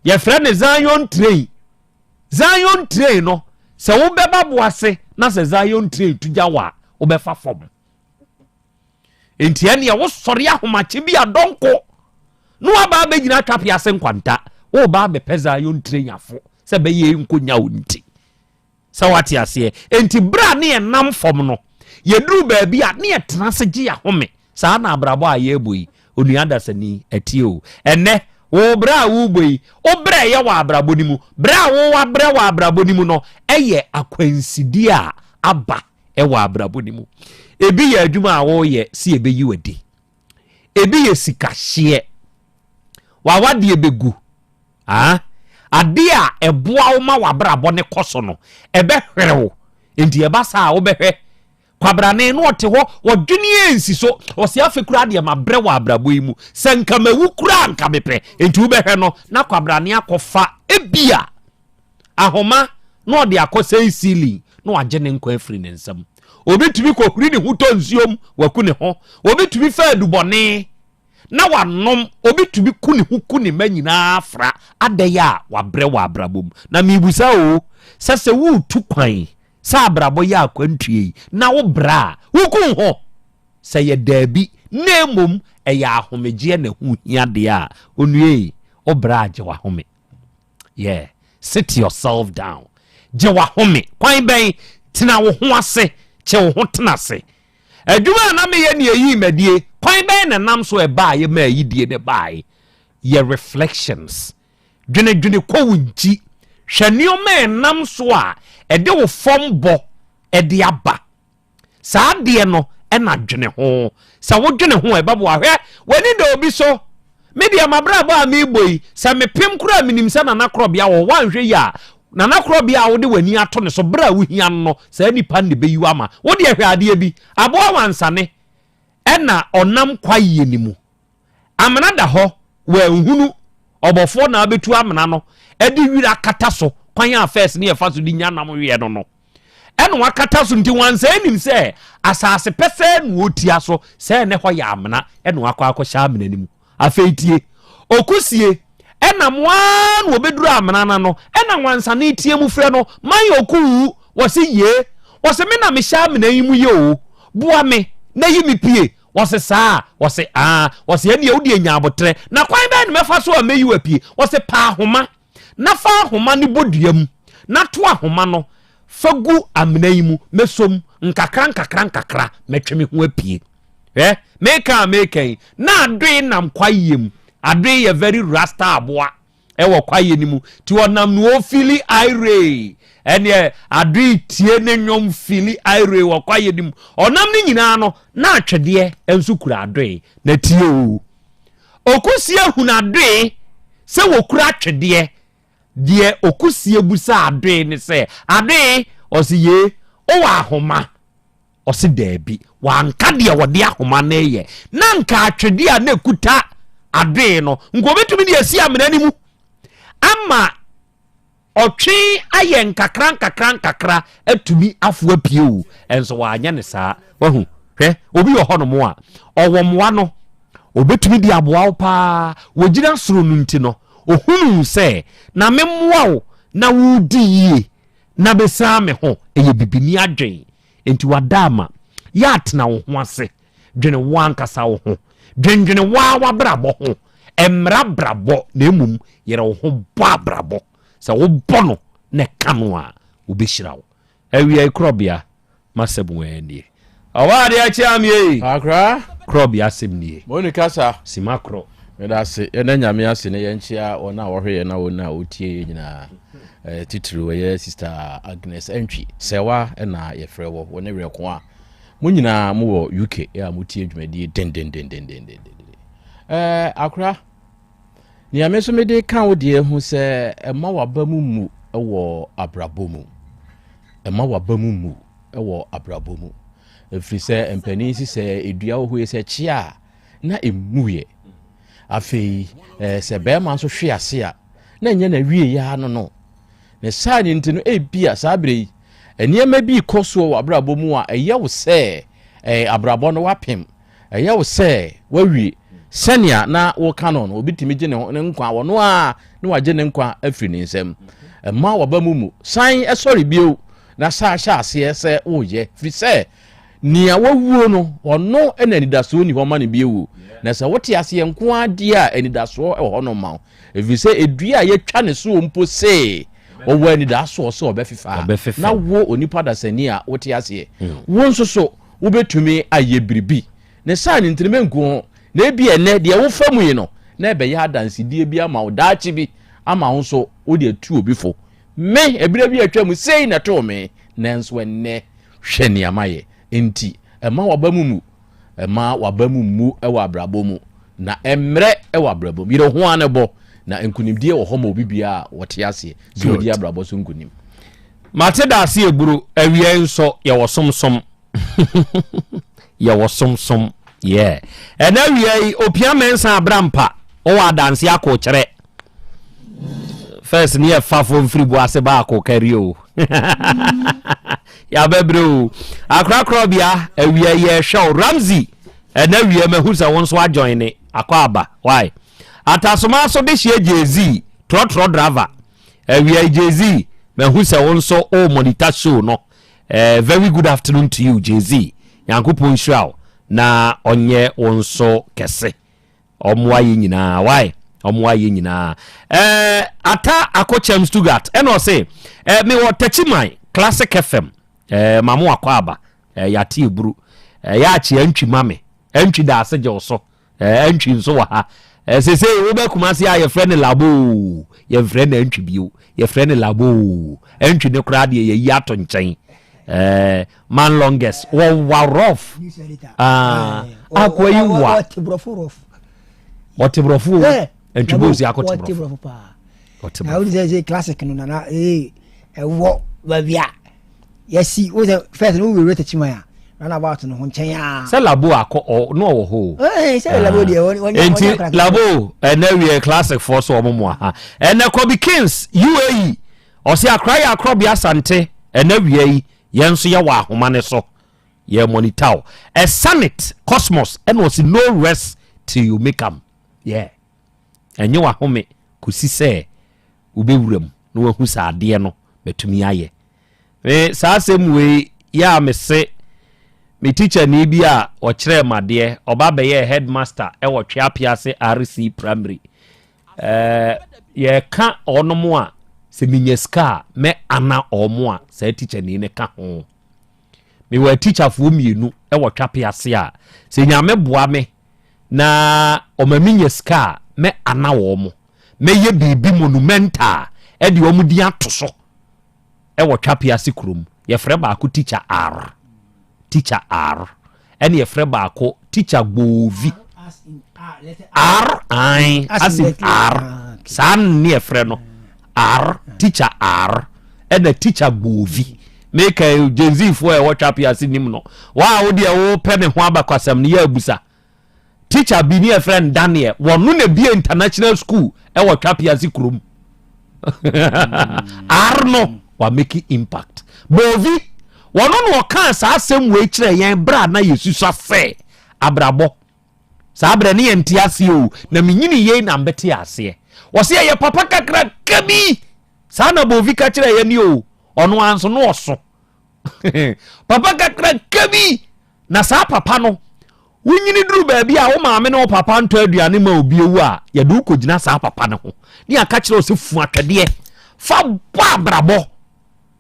ye frɛ ne Zion train no se wo beba boase na se Zion train tuja wa wo befa fom enti ene wo sori ahomache bi adonko no aba be nyina twape ase nkwanta wo ba be peza yo ntrenyafo se be ye nkonya wonti sa wati ase enti bra ne enam fom no ye duru ba bi a ne etena se gye ahome sa na abrabo a ye boyi onuada sani atio ene wo bra wo boyi o bra ye wa abrabo ni mu bra wo wa bra wa abrabo ni mu no eye akwansidi a aba e wa abrabo ni mu ebi ye adwuma a wo ye si ebeyi wadi ebi ye sikahye wa wade ebegu ade a eboa wo ma wa abrabo ne koso no ebe hwerewo enti eba sa wo behwe kwabrane no ote ho wodwene ensi so osi afekura de ma bre wa abrabo yi mu senka mawu kura nka mepe enti wo behwe no na kwabrane akofa ebia ahoma no ode akose nsili no agene nkwa afri ne nsam obi tumi kokuri ne huto nsiom waku ne ho obi tumi fa adubone na wanom obi tumi ku ne huku ne manyina afra adeya wa bre wa abrabom na mibusa o sese wu tu kwan sa abrabo ya akwantue na wo bra wuku ho se ye dabi nemom eya ahomeje na hu hia de a onue o bra age wa home yeah sit yourself down je wa home kwan ben tina wo ho ase che wo ho tena ase adwuma na me ye ne yi madie kwan ben na nam so e ba ye ma yi die ne bae ye reflections dwene ko wunchi hwanio me nam so a e de wo fombo e de aba saa de no e na dwene ho sa wo dwene ho e babo ahwe wani da obi so media mabra ba me boyi sa me pem kura minim sa na Krobea wo wanhwe ya na Krobea wo de wani ato ne so bra wo hia no sa nipa ne be yiwa ma wo de ahwe ade bi abo wansane ena onam kwaye ni mu amana da ho wa nhunu obofo na abetu amana no edi wira kata so kwan affairs ne yefa so di nya nam we no ena wakata so nti wansa enim se asase pese no otia so se ne ho ya amana ena wakwa sha amana ni mu afeitie okusie ena mwan wo beduru amana na no ena wansa ne tie mu frɛ no man oku wo se ye wo se me na me sha amana yi mu ye o bua me na yi mi pie wose saa wose wose ene yewudi enya abotre na kwan ba ne mefa so ameyi wa pie wose pa ahoma na fa ahoma ne boduam na to ahoma no fagu amena yi mu mesom nkakra metweme ho apie meka na adwe nam kwayem adwe ye very rasta aboa wo kwaye ni mu ti wonam no fili ire ene adwe tie ne nyom fili ire wo kwaye ni mu onam ni nyina no na atwede enso kura adwe na tie o okusie hu na adwe se wo kura atwede die okusie busa adwe ni se adwe osiye o wa ahoma osi dabi wa nka de wode ahoma na ye na nka atwede a na kuta adwe no ngobetumi de asi amena ni mu ama otwe aye nkakra atumi afu apie o enso wa anya ne saa wahu hwe obi wo hono mo a owo moa no obetumi di aboa pa wogina soro nu nti no ohunu se na memmoa wo na wudi yie na besa me ho eye bibini adwen enti wadama ya atena wo ho ase dwene wankasa wo ho dwendwene wa brabo ho emra brabo na emum yere wo ho bo brabo sa wo bono ne kanu a obehira wo awia Krobea masebu enie awade achiamie akra Krobea semnie monica sa simakro medase ena nyame ase ne yenchia ona wohwe na wona otie nyina titru we sister Agnes Entry sewa na yefrɛ wo wona wereko a mo nyina mo wo UK ya motie dwumadi den akra ni ameso me de kan wo de hu se ema wabamu mu wo abrabomu ema wabamu mu wo abrabomu efri se empani si se edua wo hu se chia na emuye afei se be ma so hwe ase a na nya na wie ya no ne saa ni ntino ebia saa bre eniema bi koso wo abrabomu a eye wo se abrabo no wapem eye wo se wawie senia na wo canon obitimi gye ne nkwa wono a ne wagye ne nkwa afiri ne nsam ma wabamu mu san sorry bio na sa sha ase se woye fi se nia wawuo no ono ena nidaso ni ho ma ne biewu na sɛ wote ase nko ade a enidaso ɛwɔ no ma efi sɛ edua ye twa ne so mpo se owo enidaso so obefifa na wo onipa dasani a wote ase wo nso so wobetumi aye biribi ne sa ne ntreme nko na ebi ene de wo famu yi no na ebe ya danse die bi ama wo daachi bi ama wo so wo de atu obi fo me ebire bi atwa mu sei na to me nanso enne hwe ne amaye enti ema wabamumu ema wabamumu ewa abrabomu na emre ewa abrabomu yire ho anebo na enkunimdie wo ho ma obibia wote ase ze odi abrabo so nkunim mate da ase egburu awie nso ye wosomsom ye wosomsom yeah ena awie opia mensa abrampa o wa danse akokere first ne fafo mfiri bo ase ba akokari ya bebro Krobea awie ye show Ramsey ena awie mahusa won so ajoin ne akwa why atasoma so de hie Jay-Z trotro driver awie Jay-Z mahusa won so o monitor show no very good afternoon to you Jay-Z yankopon hwao na onye won so kese omwaye nyina why omwaye nyina ata akochem Stuttgart eno say me wo Techimai Classic FM mamu akwaba ya tie buru ya chi antwi mame antwi da ase je so antwi nso wa ha sese wo be kumase ya friend labo ye friend antwi bio ye friend labo antwi ne kra de ye yato nchen man longest wa rough akwa yiwa otibrofu antwi bozi akotibrofu na wo say classic no na wo bavia yesi wo the first no we rate Techimai run about no ho nchen ya say labo akọ no wo ho say labo de won enti labo na we classic force omomo ha na Kobe Kings UAE o say akra Krobea Asante na we yi yenso ye wa ahoma ne so ye monitor a summit Cosmos and was no rest till you make am yeah enye wa home kusi se ubewuram no wa hu sa ade no betumi aye saa asem we ya me se me teacher ni bi a o kire made oba be ye headmaster e wo twa piase RC primary ye ka onomo a se minyeska me ana omo a sa teacher ni ne ka ho me wa teacher fo mienu e wo twa piase a se nyame boa me na o ma minyeska me ana wo mo me ye bibi monumental e de o mu di atoso e wo twa piase krom ye frɛ baako teacher R ene ye frɛ baako teacher Gbovi R I as in R san ne ye frɛ no R teacher R ene teacher Gbovi make Gen-Z fo e wo twa piase nim no wa wo de wo pɛ ne ho abakwasam ne ya abusa teacher bi ne ye frɛ Daniel wonu na bi international school e wo twa piase krom R no wa make impact Gbovi wono no kan sa asem we kire yen bra na Yesu so fe abrabo sa bra ne yenti ase o na menyini ye na mbete ase wo se ye papa kakra kabi sa na Gbovi ka kire ye ni o ono anso no oso papa kakra kabi na sa papa no wunyini duru ba bia wo maame no papa nto aduane ma obi ewu a ye du kogina sa papa ne ho ni aka kire o se fu atwede fa ba brabo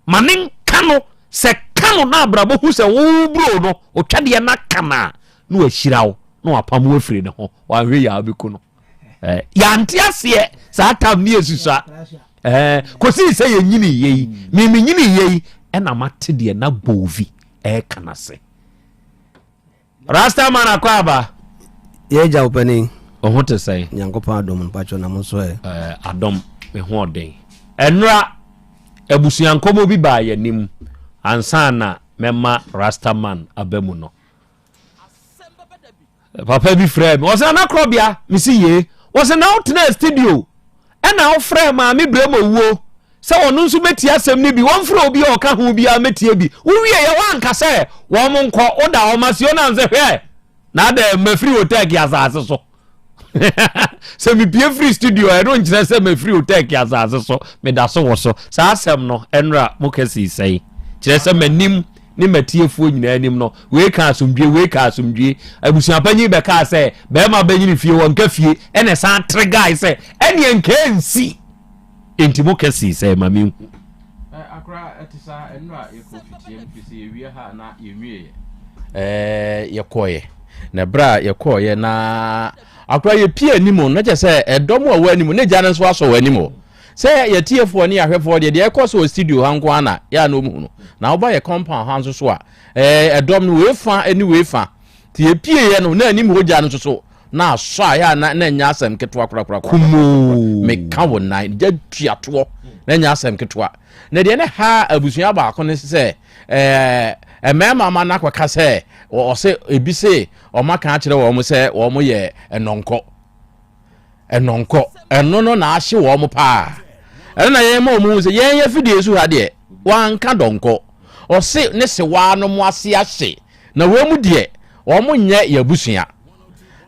manin kano se kano na brabo hu se wo bro no o twade na kana no ahirawo no apam wo afiri ne ho wa hwe ya abeku no ya ntiase sa tam ni esusa kosi se ye nyini yei mi nyini yei na mate de na Gbovi kana se Rasta man akwaba ye ja openi o hote sai nyankopa adom pacho na monso adom me ho oden enra ebusuankomo bi ba yanim ansana mema Rastaman abamu no papa bi frame was na Krobea mi si ye was na out na studio e na o frame ma mi bremo wuo se wonu nso meti asem ni bi won frɛ obi o ka ho bi a metie bi wo wie ye wan ka se wo mo nkɔ oda o masio na nze hwe na da mafiri Otec asase so se mi pie free studio e don kire se mafiri Otec asase so me da so wo so sa asem no enra mo kesi sei kire se manim ne matiefoɔ nyinaa anim no wei ka asomdwe abusuapanyin bɛka sɛ bɛrima bɛnyini fie wɔ nka fie ɛna san tregae sɛ ɛne nka nsi enti mo kɛsi sɛ ma me akra etisa enra yekofitie mfisi ewie ha na yewie yekoye na bra yekoye na akra ye pie animo na kyɛ sɛ ɛdɔm a wɔ animo ne gya ne so aso wɔ animo sɛ yɛtiefo ne ahwɛfo de ɛkɔ so studio hanko ana ya no mu no na wo ba ye compound hanso so a ɛdɔm no wefa ani wefa ti ye pie ye no na anim ho gya no so na so a ya na nya asɛm ketwa kora kumu me ka wɔ nan gya tuato na nya asɛm ketwa na de ne ha abusua ba ko ne sɛ mema ma na kwaka sɛ o se ebi se o maka a kyerɛ wo mo sɛ wo mo yɛ enonko eno no na ahye wo mo pa ɛno na yɛn ma mo sɛ yɛn yɛ fidie su ha de wanka donko o se ne se wa no mo ase ahye na wo mu de wo mo nyɛ yɛ abusua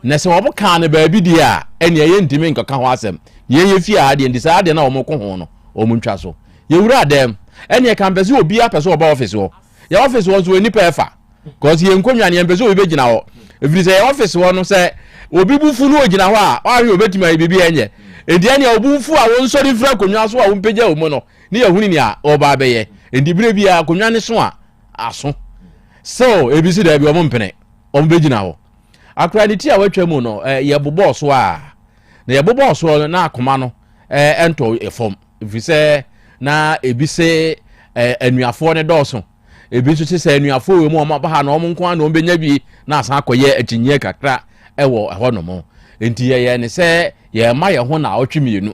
na sɛ wo mo ka ne baabi de a ɛne yɛ ntimi nkaka ho asɛm yɛn yɛ fie ha de ndi saa de na wo mo ko ho no wo mo ntwa so yewura dem ene kan pese obi a pese oba office ho ya office ho so ni pefa cause ye nkonwa ne pese obi begina ho efiri se ya office ho no se obi bufu no ogina ho a ahwe obetima bibi enye edi ene obufu a won sori fra konwa so a won pegya omo no ne yahuni ni a oba beye edi bire bia konwa ne so a aso so ebi si da bi omo mpene omo begina ho akraditi a watwa mu no ye bobọ so a na ye bobọ so na akoma no ento efom efiri se na ebi se anuafo ne dɔɔso ebi so se anuafo we mu ɔma ba ha na ɔmo nko ana ɔmbenya bi na asan akɔyɛ akyinye kakra ɛwɔ ɛhɔ no mo enti yɛ ne sɛ yɛ ma yɛ ho na ɔtwemienu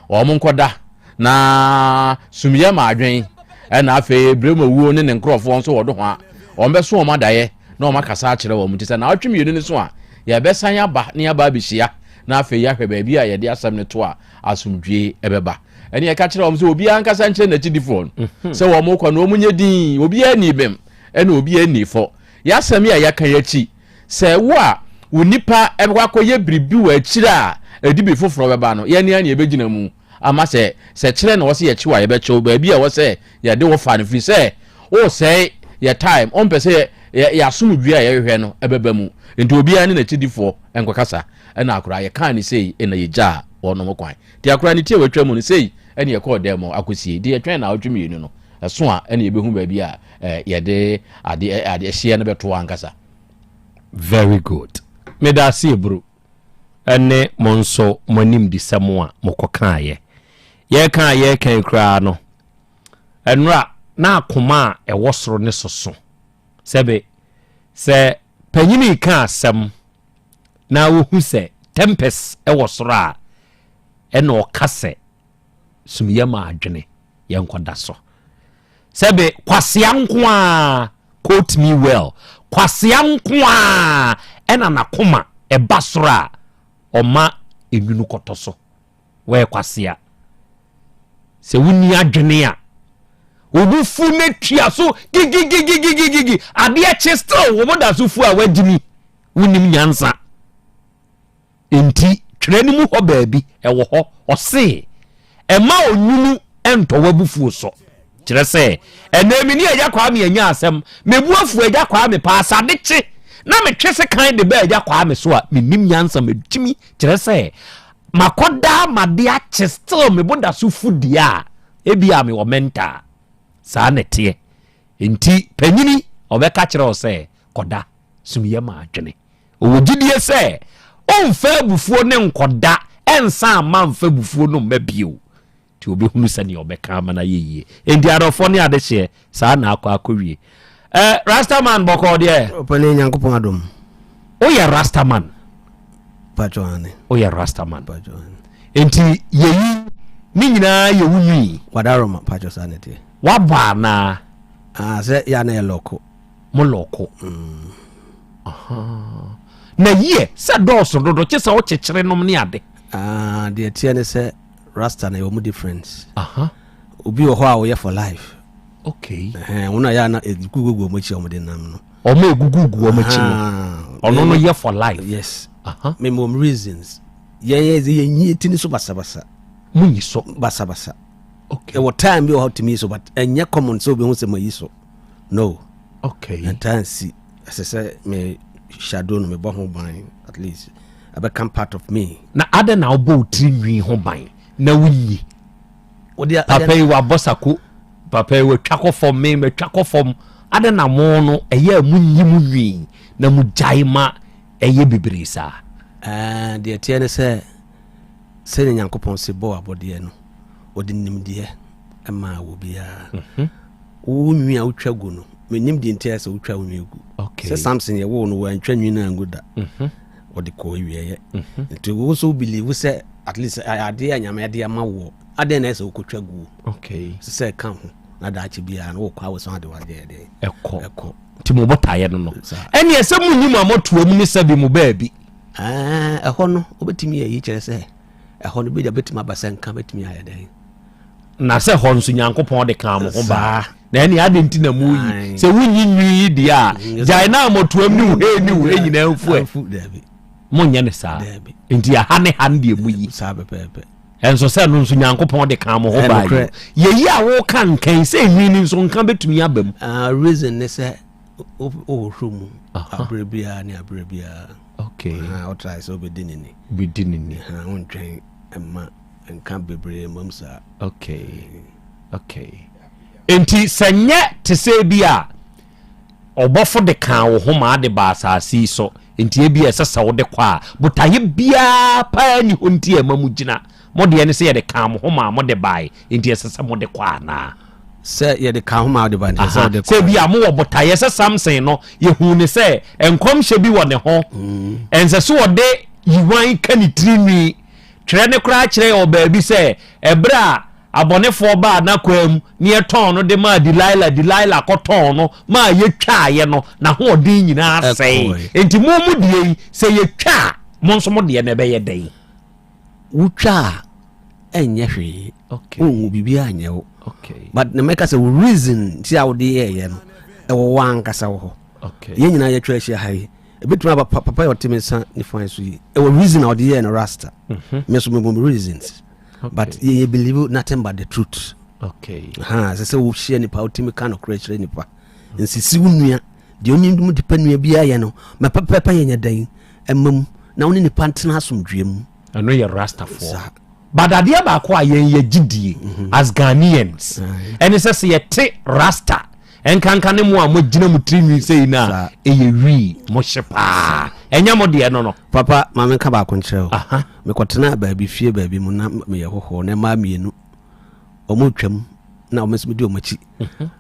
ɔmo nkɔda na sumye ma adwen ɛna afei brema wuo ne nkrɔfo nso wɔ do ho a ɔmo bɛso ɔmo adaye na ɔmo akasa akyerɛ wɔn ti sɛ na ɔtwemienu ne so a yɛ bɛsan aba ne aba abɛhyia na afei yɛhwɛ baabi a yɛde asɛm ne to a asomdwe ɛbɛba eni e ka kire om se obi ankasa nche na chidifo se wo mo kwa no munye din obi ani bem ena obi ani fo ya sami ya kan ya chi se wo a unipa ebekwa koye biribi wa achira edibi foforo beba no ye ne ani ebegina mu ama se kire na wo se ye chi wa ye be chew ba bi a wo se ye de wo fa no fi se o se ye time on pese ya sumdwe a ye hwe no ebeba mu enti obi ani na chidifo enkokasa ena akura ye kan ni sei ena ye ja ono mo kwan ti akura ni tie watwa mu ni sei ene ye call dem akosie di etwen na awdwemienu no eso a ene ye behu ba bi a ye de ade hye ne beto ankasa very good me da see bro ene monso monim di samo a mokoka ye kan kra no enra na akoma a ewo soro ne soso sebe se panyini ka asem na wo hu se tempest ewo soro a ene okase sumye ma adwene yenkoda so sebe kwasea nko a quote me well kwasea nko a ena nakoma eba soro a oma enwunu kotoso we kwasea se wuni adwene a obufu ne tua so gigi ade a chestel wo moda so fu a wadimi wunim nyansa enti twreni mu ho baabi ewo ho ose ema onwunu ento wabufu so kire se enemi eja kwa me anya asem mebuafu eja kwa me pa asade chi na me twese kan de ba eja kwa me so a menim nyansa medimi kire se makoda made a chestel me boda so fu dia ebia me wo menta saa netie enti panyini obeka kire o se koda sumye ma adwene owogidie se onfa bufuo ne nkoda ensa manfa bufuo no mabio ti obi hunu sani obeka mana yeye enti arofo ne adehye saa na akwawie rastaman boko de opane nyankopon adom oya rastaman pajoane oya rastaman pajoane enti yeyi ni nyina yewunwi wadaroma pajo sanete waba na se ya na loko mo loko na ye se doso dodo chesa o chechire nom ne ade de tie ne se rasta na yo mu difference obi wo ho a wo ye for life okay wona ya na egugugu mo chi o mo de nam no o ma egugugu o mo chi no ono no ye for life yes me mom reasons ye nyi tini so basabasa munyi so basabasa okay what time be how to me so but enye common so be hu se mayi so no Okay. And tansi as I say me shadow no me bo ho ban at least I become part of me. Na ada na obo trinwi ho ban na wunyi. Papa yi wa bosako papa yi wa twako fom me twako fom ada na mo no eye munyi munwi na mu jaima eye bibirisa. De tie ne say ne Nyankopon se bo abode no odi nimde ma wo bia. Wo nwi a wotwa gu no menim di ntia se wotwa wo nwi gu. Okay. Se Samson ye wo no wantwa nwi na nguda. Odi ko wiye. Nti wo so believe say at least ade anyame ade ama wo. Ade na se wokotwa gu. Okay. Se ka ho na da achi bia na wo kwa wo so ade wa de. Eko. Ti mo botaye no. Eni ese munnim amoto am ni sabi mo baabi. Eho no obetimi yi kire se eho no bi da betimi abasa nka betimi aye den. Na se ho nso Nyankopon de ka mo ho ba. Na eni ade nti na mu yi. Se wunyi nwi di a jai na amoto am ni wo nyina afu Dabi. Mo nya ne sa. Nti ya hane de mu yi. Sa pepe. Enso se no nso Nyankopon de ka mo ho ba. Ye yi a wo kan kan se nwi ni nso nka betumi abam. Reason ne se o hrumu abrebia ni abrebia. Okay. O try so be dinini. Be dinini. On train emma nka bebre mamsa. Okay. Enti senye te se bia obofo de kan wo ho ma de ba asasi so enti e bia sesa wo de kwa botaye bia pa ni honti e mamugina mo de ne se ye de kan ho ma mo de bai enti sesa mo de kwa na se ye de kan ho ma de bai se bia mo wo botaye se Samson no ye hu ne se enkom hye bi wo ne ho ense so wo de yiwan kanitrini twere ne kura kire o ba bi se ebra abonefo ba na kwam ne eton no de ma Delilah ko ton no ma ye twa no na ho odin nyina asai enti mo mu die se ye twa mo nso mo de ne be ye den wutwa enye hwe o bibia anye wo but ne make us a reason ti awde ye no e wo wan kasa wo ye nyina ye twa hye hai ebetuma papa yo timisa ni fan so yi e wo reason awde ye no rasta me so me reasons. But you believe nothing but the truth. So we share nipa ultimate kind of creature nipa. And si unua the only mu depend we bia ye no. My papa ye dan emam na woni nipa ntena asomdwem. I know you're Rasta for. But adia ba ko ye gidie as Ghanaians. And it says ye te Rasta. En kankane mu amogina mutrinwi sei na eye wi mo hyepa enya mo de no papa ma me ka ba ko nkyerɛ me kɔtena baabi fie baabi mu na me ye hoho na ma mienu omo twam na omo simi di omachi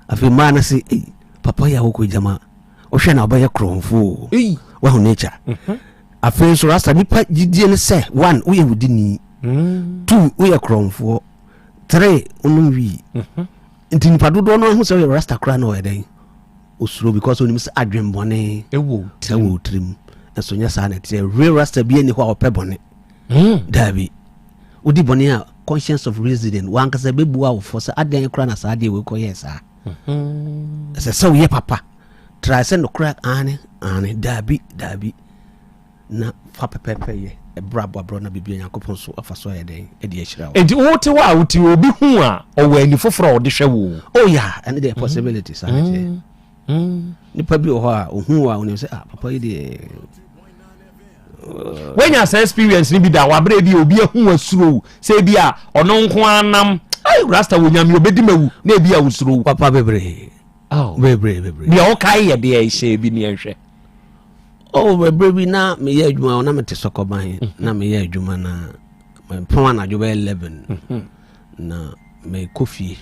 afi ma na se papa ya hoko jama o hwɛ na obɛyɛ kronfo wa hu nature afi so Rasta nipa gidie ne sɛ 1 wo ye wudini 2 wo ye kronfo 3 onu wi nti nipa dodo no hu se Rasta kra na o den osuro because onim se adwembone ewo trim so nya sa na te real Rasta bi ani ho a opebone dabi odi bone a conscience of resident wan kasa bebu a wo se aden kra na sa de we ko yesa se so ye papa try send no crack ane dabi na fa pepepe ye brabo bro na bibia Yakopon so afaso ye den e de ahira enti wote wa wote obi hu a o wa ani foforo o de hwe wo oh yeah and there possibilities nipa bi o ho a ohu a oni say papa ye de when you say experience ni bi da wa bra bi obi hu asuro say bi a ono nko anam ai Rasta wonyam obedi mawu na bi a usuro papa bebre bebre bi o kai ye de e hye bi ni ehwe bebre na me ye adwuma na me te sokoban na me ye adwuma na me pon na jobe 11 na me kofi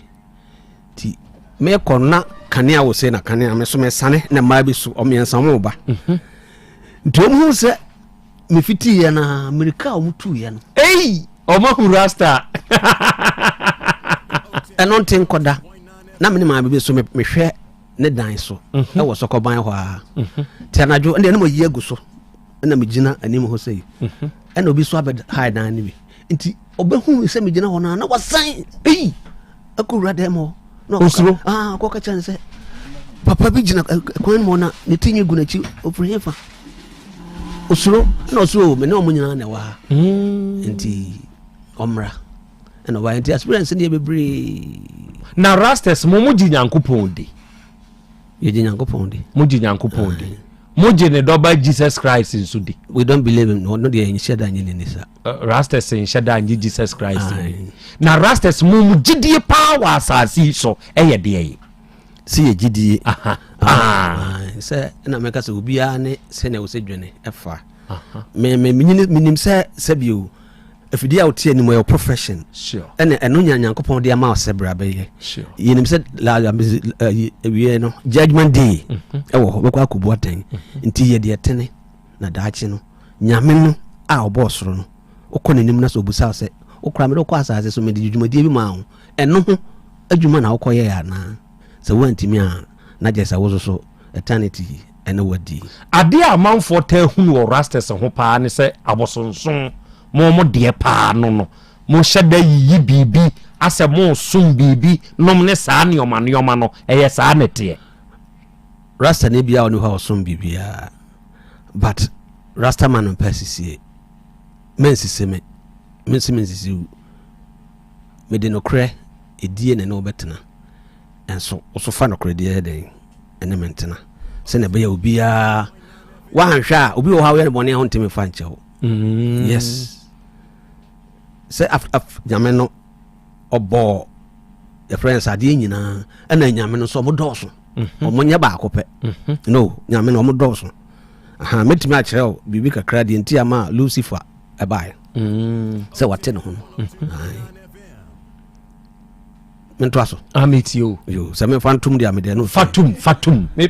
ti me konna kanea wo se na kanea me so me sane na ma bi so o me nsa mo ba ntom hu se me fiti ya na America o mutu ya no o ma hu Rasta eno ntin koda na me ma bi so me hwe ne dan so e wo sokoban ho a ti anajo ende na mo yiegu so na me gina anim ho sei ena obi so abed high dan ni bi nti obehu se me gina ho na wasan akura demo no osuro ko ka chance papa bi gina kwan mo na ne tinye gu na chi ofrefa osuro na osuro me na omo nyina na wa nti omra ena wa nti experience ne bebre na Rastas mo mo gi Nyankopon di Ye Nyankopon di. Moji Nyankopon di. Moji ne doba Jesus Christ nso di. We don't believe him. No dey nhyeda anyi ni sa. Rastas nhyeda anyi Jesus Christ. Na Rastas mu gidie power asasi so eye de yi. Si ye gidie. Se na meka se obi a ne se na wo se dwene efa. Me minim se bio. Afidi a wotie ni mo profession. Sure. Eno Nyankopon de ama osebra be ye. Sure. Yenim se la ewie no judgment day. Ewo ho bekwa akubu aten. Nti ye de tene na daachi no. Nyame no a obosoro no. Okọ nanim na so obusa se okra me do kwa asase so me de dwumadi bi ma ho. Eno ho adwuma na wokoye ya na. Se wantimi a na jesa wo so eternity ene wadi. Ade amanfo ta hu wo Rastas ho pa ne se abosonson mo de pa no mo hyeda yi bibi ase mo sum bibi nom ne saa ne oma no eye saa ne te Rasta ne bia onu ha sum bibia but Rasta man persisi mensisi me de no kre edie ne no betena enso so fa no kre de den ene mentena se ne be ya obia wa hanhwa obi wo ha we ne bone ho ntimi fa nchewo. Yes. Say after nyame no obo your friends ade nyina ana nyame no so mo doso omo nya ba akopɛ no nyame no mo doso aha metimi a kyerɛ o bibi kakra de nti ama Lucifer ebae say wate no ho ai mento aso ametio yo say me fantum de amede no fatum me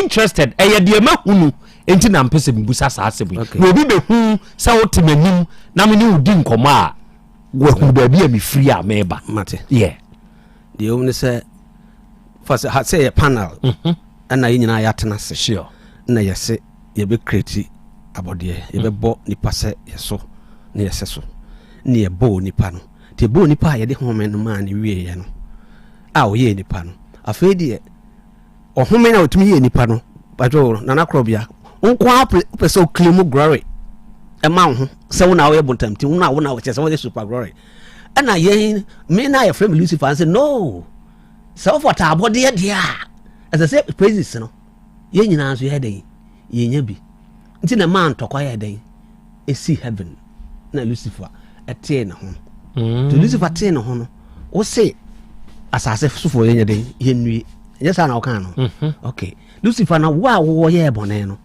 interested de mahunu enti na mpese bibusa saase bi na obi be hu sa wotemanim na me ne udi nkomo a wo hu ba bi a me free a meba mate yeah the only say first say a panel and na nyina ya tena se sure na yese ye be create abode ye be bo nipa se yeso na yese so na ye bo nipa no te bo nipa ye de home no ma ne wie ye no a o ye nipa no afei de o home na otumi ye nipa no bajo na Krobea unkwa peso claim glory e ma ho se wo na wo ye bontam ti wo na wo chese wo super glory ana ye me na ye frame Lucifer and say no so for ta abode ye dia as I say praises no ye nyina so ye den ye nya bi nti na man tokwa ye den e see heaven na Lucifer ete na ho to Lucifer te na ho no wo say asase sufo ye nya den ye nwie ye sa na wo kan no okay Lucifer na wo ye bone no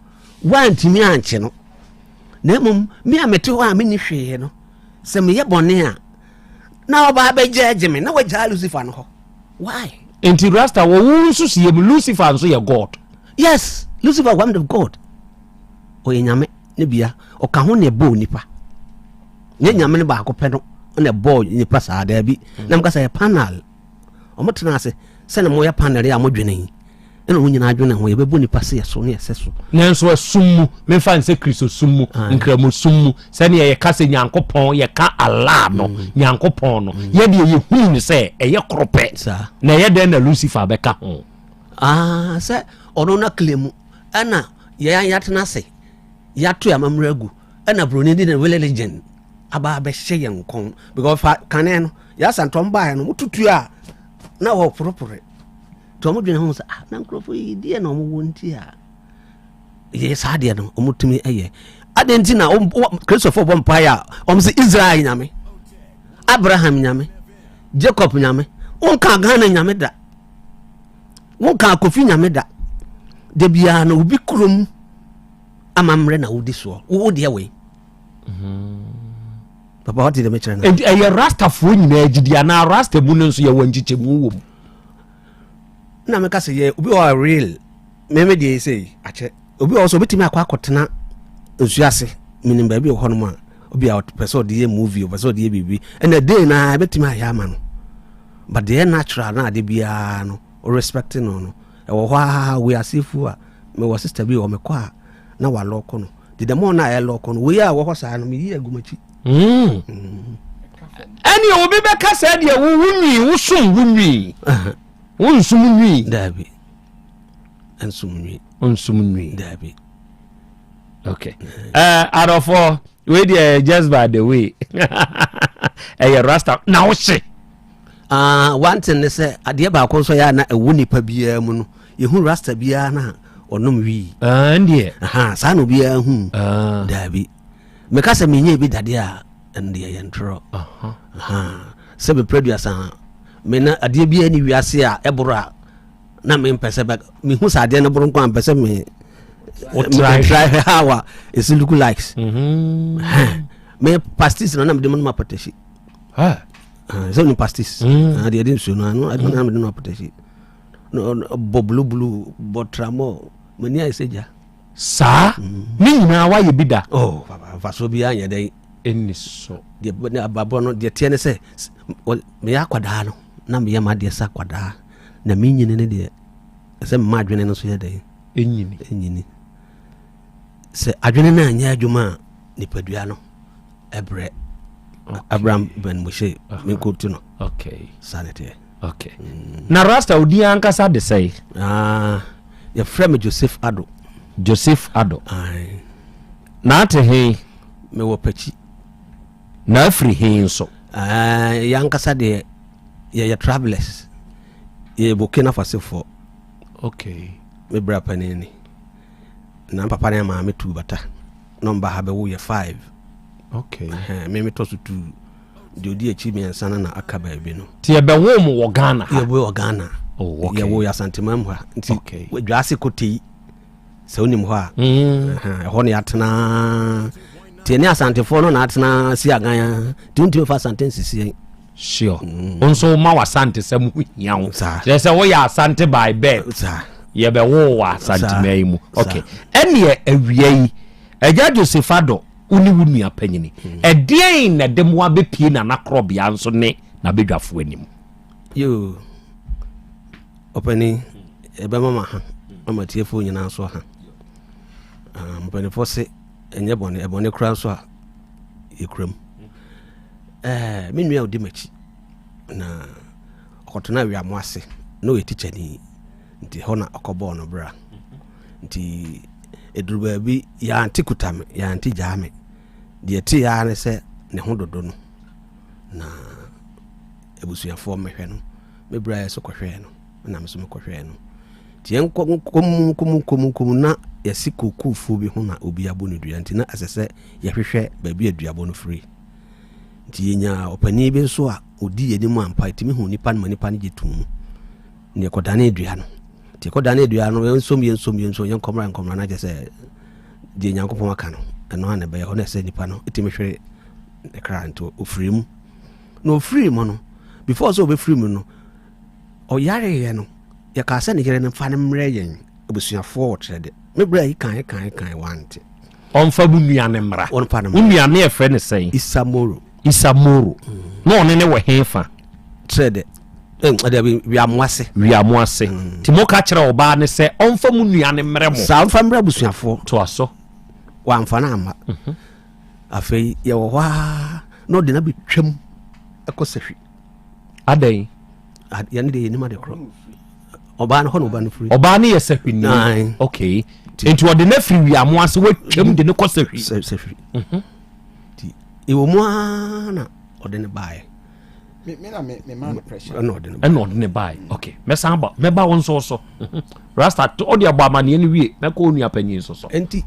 wantimi anche no na mum me amete ho a me ni hwe no se me ye bone a na oba be judge me na waja Lucifer no ho why enti Rasta wo wunsu sie Lucifer nso ye God. Yes, Lucifer one of God o nyame ne bia o ka ho ne bo nipa ne nyame ne ba akopɛ no ne bo nipa saa da bi na mka say panel o motena ase se ne mo ya panel ya mo dwene eno ho nyina adwene ho ye bebo nipa se so ne ese so nenso asummu me fa nse Kristo summu nkramu summu se ne ye ka se Nyankopɔn ye ka Allah no Nyankopɔn no ye de ye hu ni se eye kropɛ sa na ye de na Lucifer be ka ho se ono na klemu ana ye ya tena se ya to ya mamragu ana broni di na religion aba be hye ye nkon because kane no ya santom ba no mututu a na wo poropore to mo dwene ho sa na nkrofo yi die na mo wonti a ye sa de no mo tumi eye adenti na Christopher Bompaya se Israel nyame Abraham nyame Jacob nyame onka Ghana nyame da onka Kofi nyame da de bia na obi krom amamre na wodi so wo de we papa what did me chana and a Rasta fo nyina agidi na Rasta mu nso ye wanchiche mu wo na me ka se ye obi o real me dey say ache obi also betimi akotena nsuase minim ba bi ho no ma obi a person de ye movie o person de ye bibi and the day na betimi ayama no but the natural na de bia no o respecting no e wo ha we asifu a me wo sister bi o me kwa na wa loko no the more na e loko no we a wo ho sa no me yi agumachi eni obi be ka sa de wo wunwi wo sum wunwi won sum nwi dabi en sum nwi dabi okay out of all we dey just by the way Rasta na wo she one thing they say ade ba ko so ya na ewu nipa bia mu no yehu rasta biara na onom wi ndie saa no biara hu dabi meka se menye bi dade a ndie yentro se be producer me na ade biara ni wiase a eboro na me mpese ba me hu sa ade no boro nko ampese me try how is look likes me pastis no na me dem no pateshi so ni pastis ade ade so no ade na me dem no pateshi no blue botramo mani aiseja sa ni na wa ye bida papa fa so bia anya dai eni so de ababo no de tie ne se me yakwada no na me yama de sa kwada na me nyine ne de se ma adwene no so ye dai enyini se adwene na anya adwuma ni padua no ebre Abraham Ben Moshe me kotu no sanity na rasta odi ankasa de say your friend Joseph Ado na te he me wo pachi na afri he nso yankasa de ye travelers ye Burkina Faso for me bra panini na papa na ma me tu bata number habe wo ye 5 me to so tu de odi achi me ansana na akaba bi no ti e be wo mo wo Ghana ye wo Ghana ye wo ya santima mwa nti wadwase kotei se onim ho a ho ne atena ti ne asante fo no na atena si aganya ti fa sentence si sure onso ma wa sante sam hu hiawo se wo ya asante by bed ye be wo wa asante mai mu ene awia yi eja Josefado uni wunu apanyini edien na demo abepie na Krobea nso ne na bedwafo anim yo opani ebe mama ha mama tiefo nyina so ha mpani fose enye bone ebone kura so a ekram menua odi machi na okotona wi amwase no we teacher ni nti hona okobo no bra nti edruba bi ya antikutame ya antijame de ti ya ne se ne ho dodo no na ebusuafo mehwe no me bra ya so kohwe no na me so me kohwe no ti en kom na yasi kokufu bi ho na obi abo ne dua nti na asese ya hwehwe ba bi aduabo no free nti nya opani bi so a odi yedi mu ampa ti me hu nipa no manipa ne gitum ne kodane dua no ti kodane dua no ensom yen komra na je se je nyankopon aka no eno na be ho na se nipa no ti me hwere e kra nto ofiri mu no ofiri mu no before so be free mu no o yare ye no ya ka se ne yere ne fa ne mre yen obusuafo o trede me bra yi kan want on fa bu nuane mra on pa ne nuane e fre ne sen Isamoro no ne we hefa trede ade wi amwase ti mo ka kire oba ne se on fa mu nuane mre mo sa on fa mre busuafo to aso wa mfa na ama afei ye wo wa no de na bi twam ekosahwi adai ya ne de ni ma de kro oba na ho no oba no free oba ne yesahwi ni okay enti wo de na free wi amwase wo twam de ne kosahwi ti e wo mu ana o de ne bae me man pressure no de ne bae okay me san ba me ba won so rasta to odi aba mane ne wie me ko onu apanyin so enti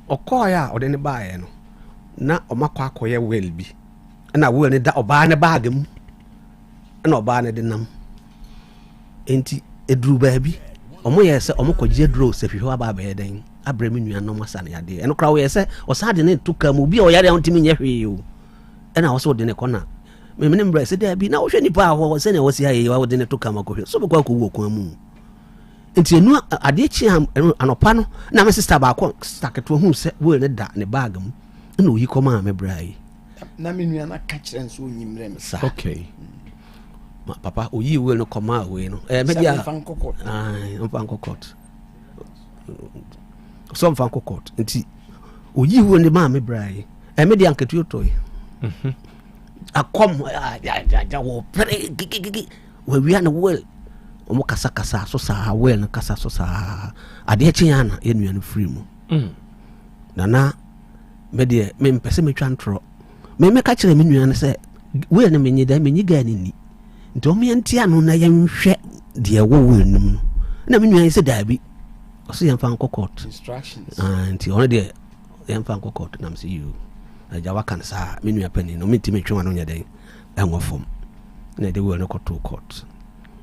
okọ ya o de ne bae no na o makọ akoye well bi na well ne da oba ne bag mu na oba ne de nam enti eduru ba bi omo ye se omo ko je dro se hwehwa ba ba den abrami nua no masane yade eno kra wo ye se o sa de ne tuka mu bi o yare on timi nye hwe o na wo so de ne kona me ne mbra se da bi na wo hwe nipa ho se ne wo si aye wo de ne tuka makohwe so be kwa ko wo kwa mu enti enu ade chi anopa no na me sister ba ko staketo hu se wo ne da ne bag mu na oyi koma me bra yi na me nua na ka kire nso onyimre me sa okay ma papa oyi wo no koma we no me dia fankokot so fankokot enti oyi wo ne ma me bra yi me dia nketu otoy akom ya wo pre gigi we wi na well omo kasa so sa well na kasa so sa ade chiana ye nua no free mu na me de me mpese me twantro me ka kire me nua no se we na menyi da menyi ga ni nti omo yentia no na yenhwe de wo wo num na me nua say dabi o say yɛmfa nkɔ court instructions nti ɔno de yɛmfa nkɔ court na me say you agya waka sa me nua pani no me ntimi twema no nya den ɛnwɔ fam na de will no kɔto court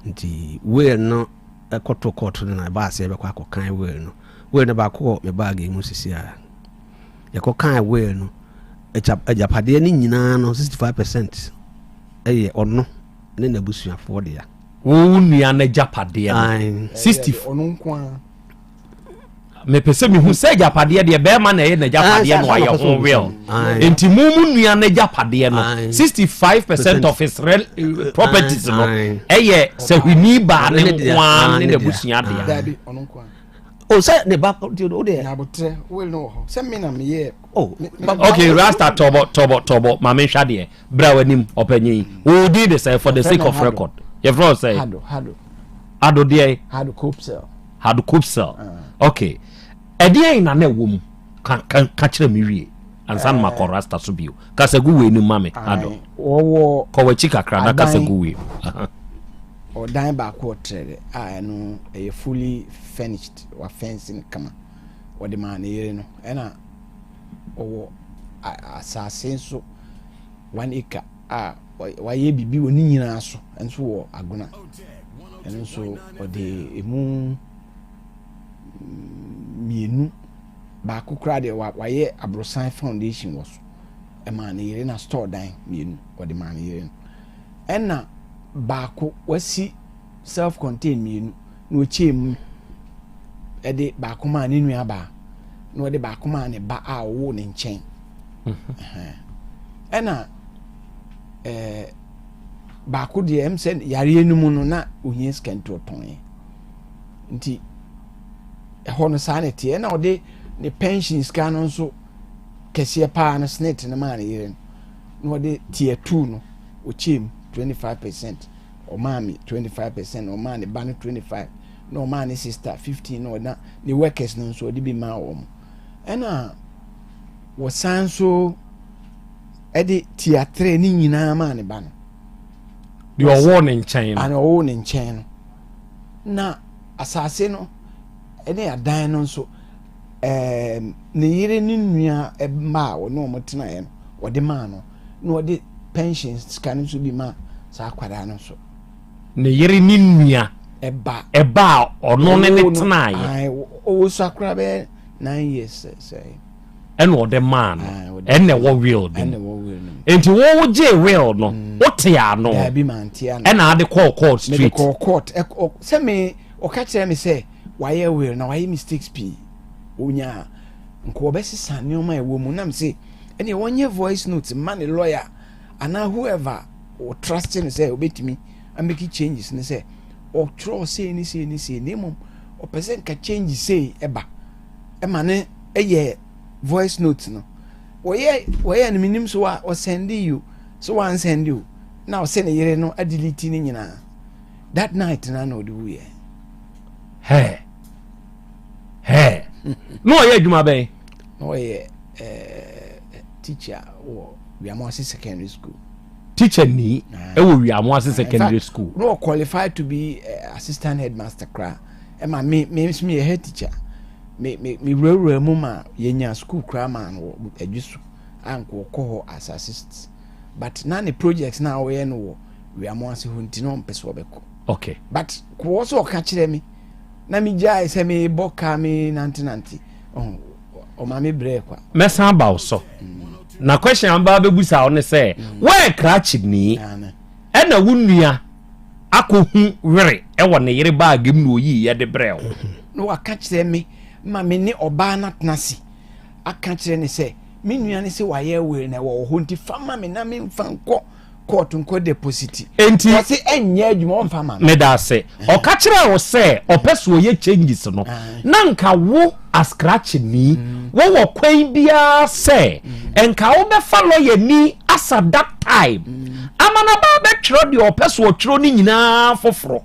nti will no ɛkɔto court na ba ase bɛkɔ akɔkan will no ba kɔ me bag mu sisi a yɛkɔkan will no agyapade ne nyinaa no 65% ɛyɛ ɔno ne nabusuafoɔ de ya wo nua na japade no 60 ɔno nko a me pese me hu sɛ japade de be ma na ɛyɛ na japade no ayɛ ho real enti mu nua na japade no 65% of his real properties no ɛyɛ sɛ hwini ba ne nko ne nabusua de ya dabi ɔno nko a o sɛ ne ba o de abotre will no ho sɛ me na me ye okay rasta tobo ma me hwa de bra wanim opanyin wo di the say for the sake of record you from say hado de hado kopsel okay ɛdeɛ na na ɛwɔ mu ka kyerɛ me wie ansan ma kɔ rasta so bio kasagu we ni mame hado wo kɔwachi kakra na kasagu we ɔdan ba ko trade a no ɛyɛ fully furnished wa fencing kama wɔde ma na yere no ɛna ɔwɔ asase nso 1 acre a wayɛ bibi wɔ ni nyinaa so nso wɔ agona ɛno nso ɔde emu mienu baako kura de wayɛ abrosan foundation wɔ so ɛma na yere na store dan mienu ɔde ma na yere no ɛna baako wasi self contained mienu na ɔkyɛ mu ɛde baako ma ne nua ba na ɔde baako ma ne ba a ɔwɔ ne nkyɛn ɛna baako deɛ ɛm sɛ yareɛ no mu no na ohia skanto tɔn nti ɛhɔ no saa ne teɛ na ɔde ne pension sika no nso kɛseɛ paa no snit no ma ne yere no na ɔde tier 2 no ɔkyɛ mu 25%, or mommy 25%, or man the banner 25, no man is sister 15, or not the workers no so they be my home. And was sound so Eddie theatre ni na man the banner. You are warning chain and warning chain. Na assassino any a dine so ne yere ni nua e ma wo no motina ye wo de ma no no de pensions can so be ma sa kwada no so ne yere ni nua eba ono ne tena ye o so akra be 9 years say and wo de ma no and ne wo will enti wo je will no wo te ya no ya bi man te ya and na de court street me court say me o ka kire me say why will na why mistakes p onya nko obesisa neoma ewo mu nam say ene wonye voice note man lawyer and whoever or trusting say obetimi and make changes ne say or throw say ni name or person ka change say eba e mane eye voice note no woye no minim so or send you so one send you now send yere no a delete ni nyina that night na no do we hey no ye adwuma ben no ye teacher or we are more secondary school teacher ni e wo wi amwase secondary school no qualified to be assistant headmaster kra e ma me a head teacher me rewura mu ma yenya school kra man wo adwisu anko ko ho as assist but na the projects na wo ye no wo wi amwase ho ntino mpese obeko okay but ko so ka kire me na mi jai se me boka me nanti o ma me break kwa mesan ba so na question amba bebusa on say where crash ni e na wunua akohu were e wo ne yere bag mu no yi ye de brel no aka kire me ma me ni oba na tenasi aka kire ne say me nua ne se waye we na wo ho nti fama me na me mfa nko court nko deposit enti wo se enye adwuma on fama me da se o ka kire wo say opeso ye changes no na nka wo ascratch ni wo kwan bia say enka wo be follow ye ni asa that time amana ba be twro de opeso twro ni nyina foforo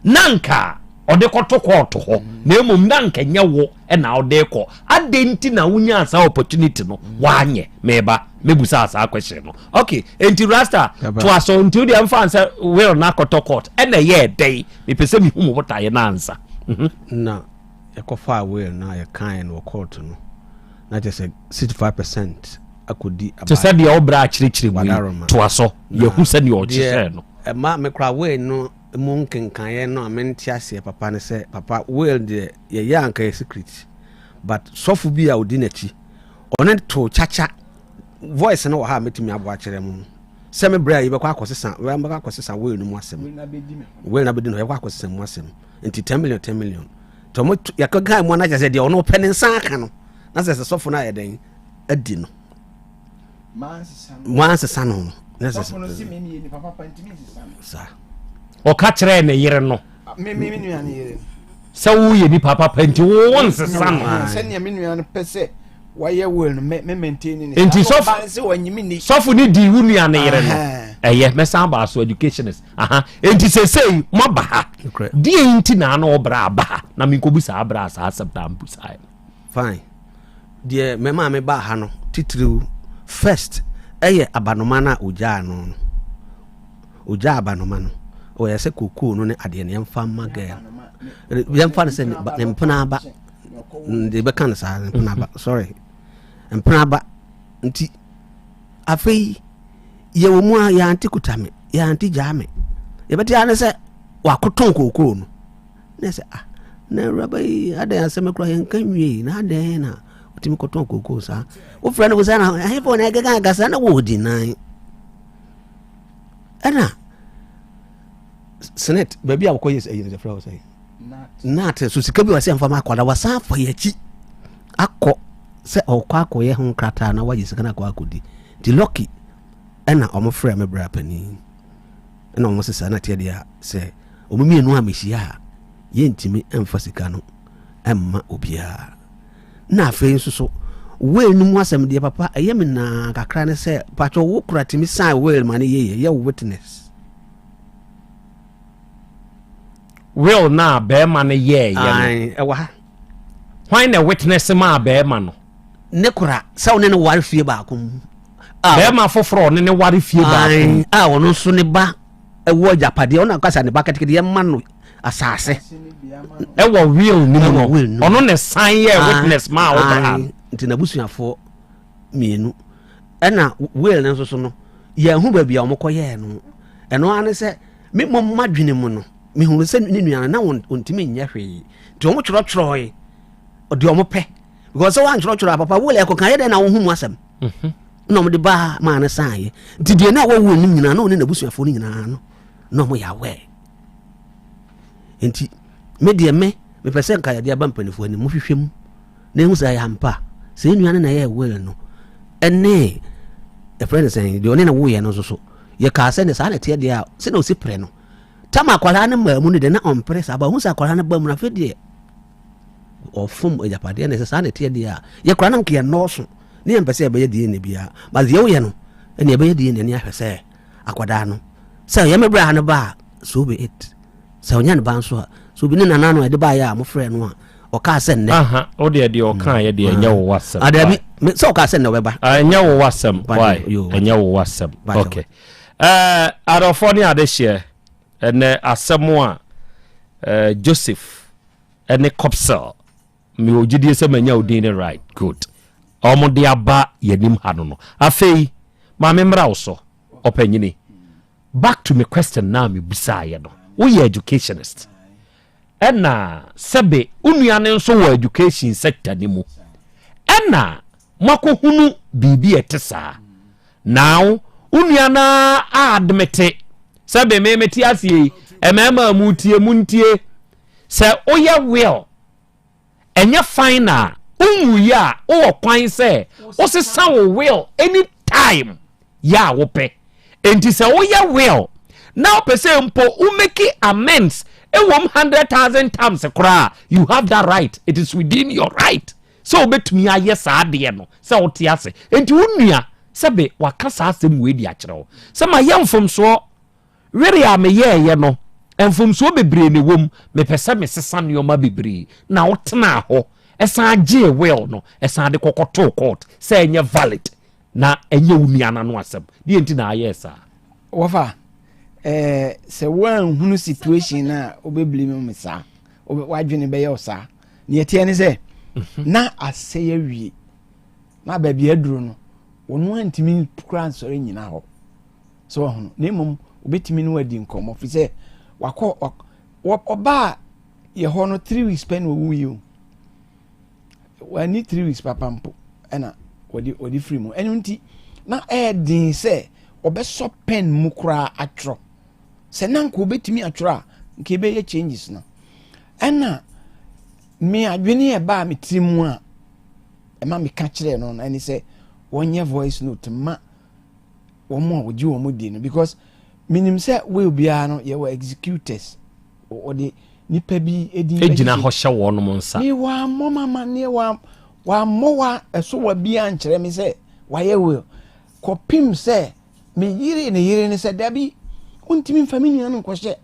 na nka ode koto court ho na emom na nka nye wo e na ode ko adenti na wunya asa opportunity no wanye meba mebusa asa question no okay enti rasta to aso until the am fan say we na koto court e na ye dey me pese me hu mo botaye na ansa na yɛkɔfa will na yɛkan no wɔ court no na kyɛ sɛ 65% akɔdi te sɛ deɛ wobra akyerɛkyerɛ mu toa so yɛhu sɛdeɛ ɔkyehyɛ no ɛma mekora will no mu nkenkaeɛ no a mente aseɛ papa ne sɛ papa will deɛ yɛyɛ anka yɛ secret but sɔfo bi a ɔdi n'akyi ɔne to chacha voice no wɔ ha a mɛtumi aboa kyerɛ mu sɛ me brɛ a yɛbɛkɔ akɔsesa will no mu asɛm will na bɛdi no yɛbɛkɔ akɔsesa mu asɛm nti 10 million tɔmo yɛkɔka mu na kyɛ sɛ deɛ ɔno pɛ ne nsa aka no na sɛ sɔfo no ayɛ dɛn adi no mansesa no na sɛ sa ɔka kyerɛ ne yere no sɛ woyɛ nipa papa nti wo nsesa no sɛnea me nua no pɛ sɛ wayɛ will no me maintain ne nti sɔfo ne di wo nua ne yere no ɛyɛ mɛsan ba so educationist nti sɛsɛi moaba ha deɛ nti na ana ɔbra aba ha na menkɔbu saa bra saa asɛm na mbu saa fine deɛ mɛma me ba ha no titiriw first ɛyɛ abanoma no a ogyaa no no ogyaa abanoma no ɔyɛ sɛ kokoo no ne adeɛ ne yɛmfa ma gɛɛ yɛmfa no sɛ ne mpena aba de bɛka no saa ne mpena aba sorry mpena aba nti afei yɛwɔ mu a yɛante kuta me yɛante gyaa me yɛbɛte a ne sɛ wakoton kokoo no ne sɛ na awuraba yi adɛn asɛm kora yɛnka nwie na adɛn na wotumi kɔtɔn kokoo saa wofrɛ no wo saa na ahefo na ɛkeka kasa na wɔdi nan ɛna senate baabi a wokɔyɛ ɛyɛ frɛ wo sɛ nat so sika bi wɔsɛ mfama akɔda wasan fa yɛkyi akɔ sɛ ɔkɔ akɔyɛ ho krataa na wagye sika no akɔ akɔdi nti lɔki ɛna ɔmo frɛ me bra pani ɛna ɔmo sɛ saa na teɛ deɛ a sɛ ɔmo mmienu a mehyia a yɛntimi ɛmfa sika no ɛmma obiara na afei nso so wei no mu asɛm deɛ papa ɛyɛ me naa kakra ne sɛ patwɔ wo kora timi sign will ma ne yɛ witness will na bɛrima no yɛɛyɛ no ɛwɔ ha hwan na witness ma bɛrima no ne kora sɛ wo ne ne ware fie baako mu bɛrima foforɔ ne ne ware fie baako mu a ɔno nso ne ba ɛwɔ agyapadeɛ ɔna kasa ne ba ketekete yɛma no asase ɛwɔ will ni mu no ɔno ne san yɛ witness ma wo bra nti na busuafoɔ mienu ɛna will ne nso so no yɛhu baabi a ɔmokɔ yɛɛ no ɛno ane sɛ me mma dwene mu no mehunu sɛ ne nuana na wɔntimi nyɛ hwee nti ɔmo kyerɛkyerɛe ɔde ɔmo pɛ because sɛ woankyerɛkyerɛ papa will ɛkɔka yɛ dɛn na wohu mu asɛm na ɔmode baa maa ne saeɛ nti deɛ na wɔwu nim nyinaa na ɔne nabusuafoɔ no nyinaa no na ɔmo yɛ awɛ nti me deɛ mepɛ sɛ nka yɛde aba mpanifoɔ anim mohwehwɛ mu na ɛhu sɛ ɛyɛ ampa sɛ nuane na ɛyɛ will no ɛne ɛfrɛ ne sɛn deɛ ɔne na woyɛ no nso so yɛkaa sɛ ne saa na ɛteɛ deɛ a sɛ na ɔsi prɛ no tama akwadaa no maa mu no de na ɔmpere saa ba hu sɛ akwadaa no ba mu no afei deɛ ɔfom agyapadeɛ ne sɛ saa na ɛteɛ deɛ a yɛkora no nkeyɛ nnɔɔso ne yɛmpɛ sɛ yɛbɛyɛ deɛ ne biara but deɛ woyɛ no ɛne yɛbɛyɛ deɛ ne ani ahwɛ sɛ akwadaa no sɛ yɛmɛbrɛ ha no ba a so be it sɛ ɔnya ne ba nso a so bi ne nana no ɛde baayɛ a mofrɛ no a ɔkaa sɛ nnɛ wodeɛ deɛ ɔkaa yɛ deɛ ɛnyɛ wo wasɛm adabi sɛ ɔkaa sɛ nnɛ wɔbɛba ɛnyɛ wo wasɛm ɛnyɛ wo wasɛm okay adɔfoɔ ne adehyeɛ ɛnɛ asɛm a Joseph ɛne Copsel me ogyidie sɛ manya odin ne right good ɔmo de aba yɛnim ha no afei ma me mmra wo so ɔpanyini back to me question na me busaayɛ no woyɛ educationist ɛna sɛbe unuane nso wɔ education sector ne mu ɛna makɔhunu biribi ɛte saa now unuana admete sɛbe memeti asie ɛmɛma mu tie muntie sɛ oyɛ will ɛnyɛ fine na unwuyi a wowɔ kwan sɛ wosesa wo will anytime ya wopɛ enti sɛ woyɛ will na wopɛ sɛ mpo womeki amends ewom 100,000 times kora you have that right it is within your right so obetumi ayɛ saa de no sɛ wote ase enti wonua sɛbe waka saa asɛm we di akyerɛ wo sɛ ma yɛ mfomsoɔ were a me yɛ no mfomsoɔ bebree ne wom mepɛ sɛ me sesa nneɔma bebree na wotena hɔ ɛsan agye will no ɛsan de kɔkɔto court sɛ ɛnyɛ valid na ɛnyɛ wonua na no asɛm deɛ enti na ayɛ saa wɔfa sɛ woanhunu situation na wobɛblame me saa wadwene bɛyɛ osa ne yɛtie ne sɛ na asɛe awie na baabi aduro no wɔno antimi kura nsɔre nyina hɔ so ɔhono na mmom obɛtumi no wadi nkɔmmɔ fi sɛ wakɔ ɔbaa yɛ hɔ no 3 weeks pɛ na ɔwu yi o wani 3 weeks papa mpo ɛna wɔde firi mu ɛno nti na ɛɛden sɛ ɔbɛsɔ pen mu koraa atwerɛ sɛ na nka obɛtumi atwerɛ a nka ɛbɛyɛ changes no ɛna me adwene yɛ baa me tiri mu a ɛma me ka kyerɛ no ɛne sɛ wɔnyɛ voice note ma wɔn a wɔgye wɔn di no because minim sɛ wɔyɛ obiara no yɛwɔ executors wɔde nipa bi edin egyina hɔ hyɛ wɔn mo nsa ne wa mmɔ mama ne wa mmɔ wa ɛso wa bi ankyerɛ me sɛ wayɛ wɔ kɔpem sɛ me yiri ne sɛ dabi wontimi mfa me nua no nkɔhyɛ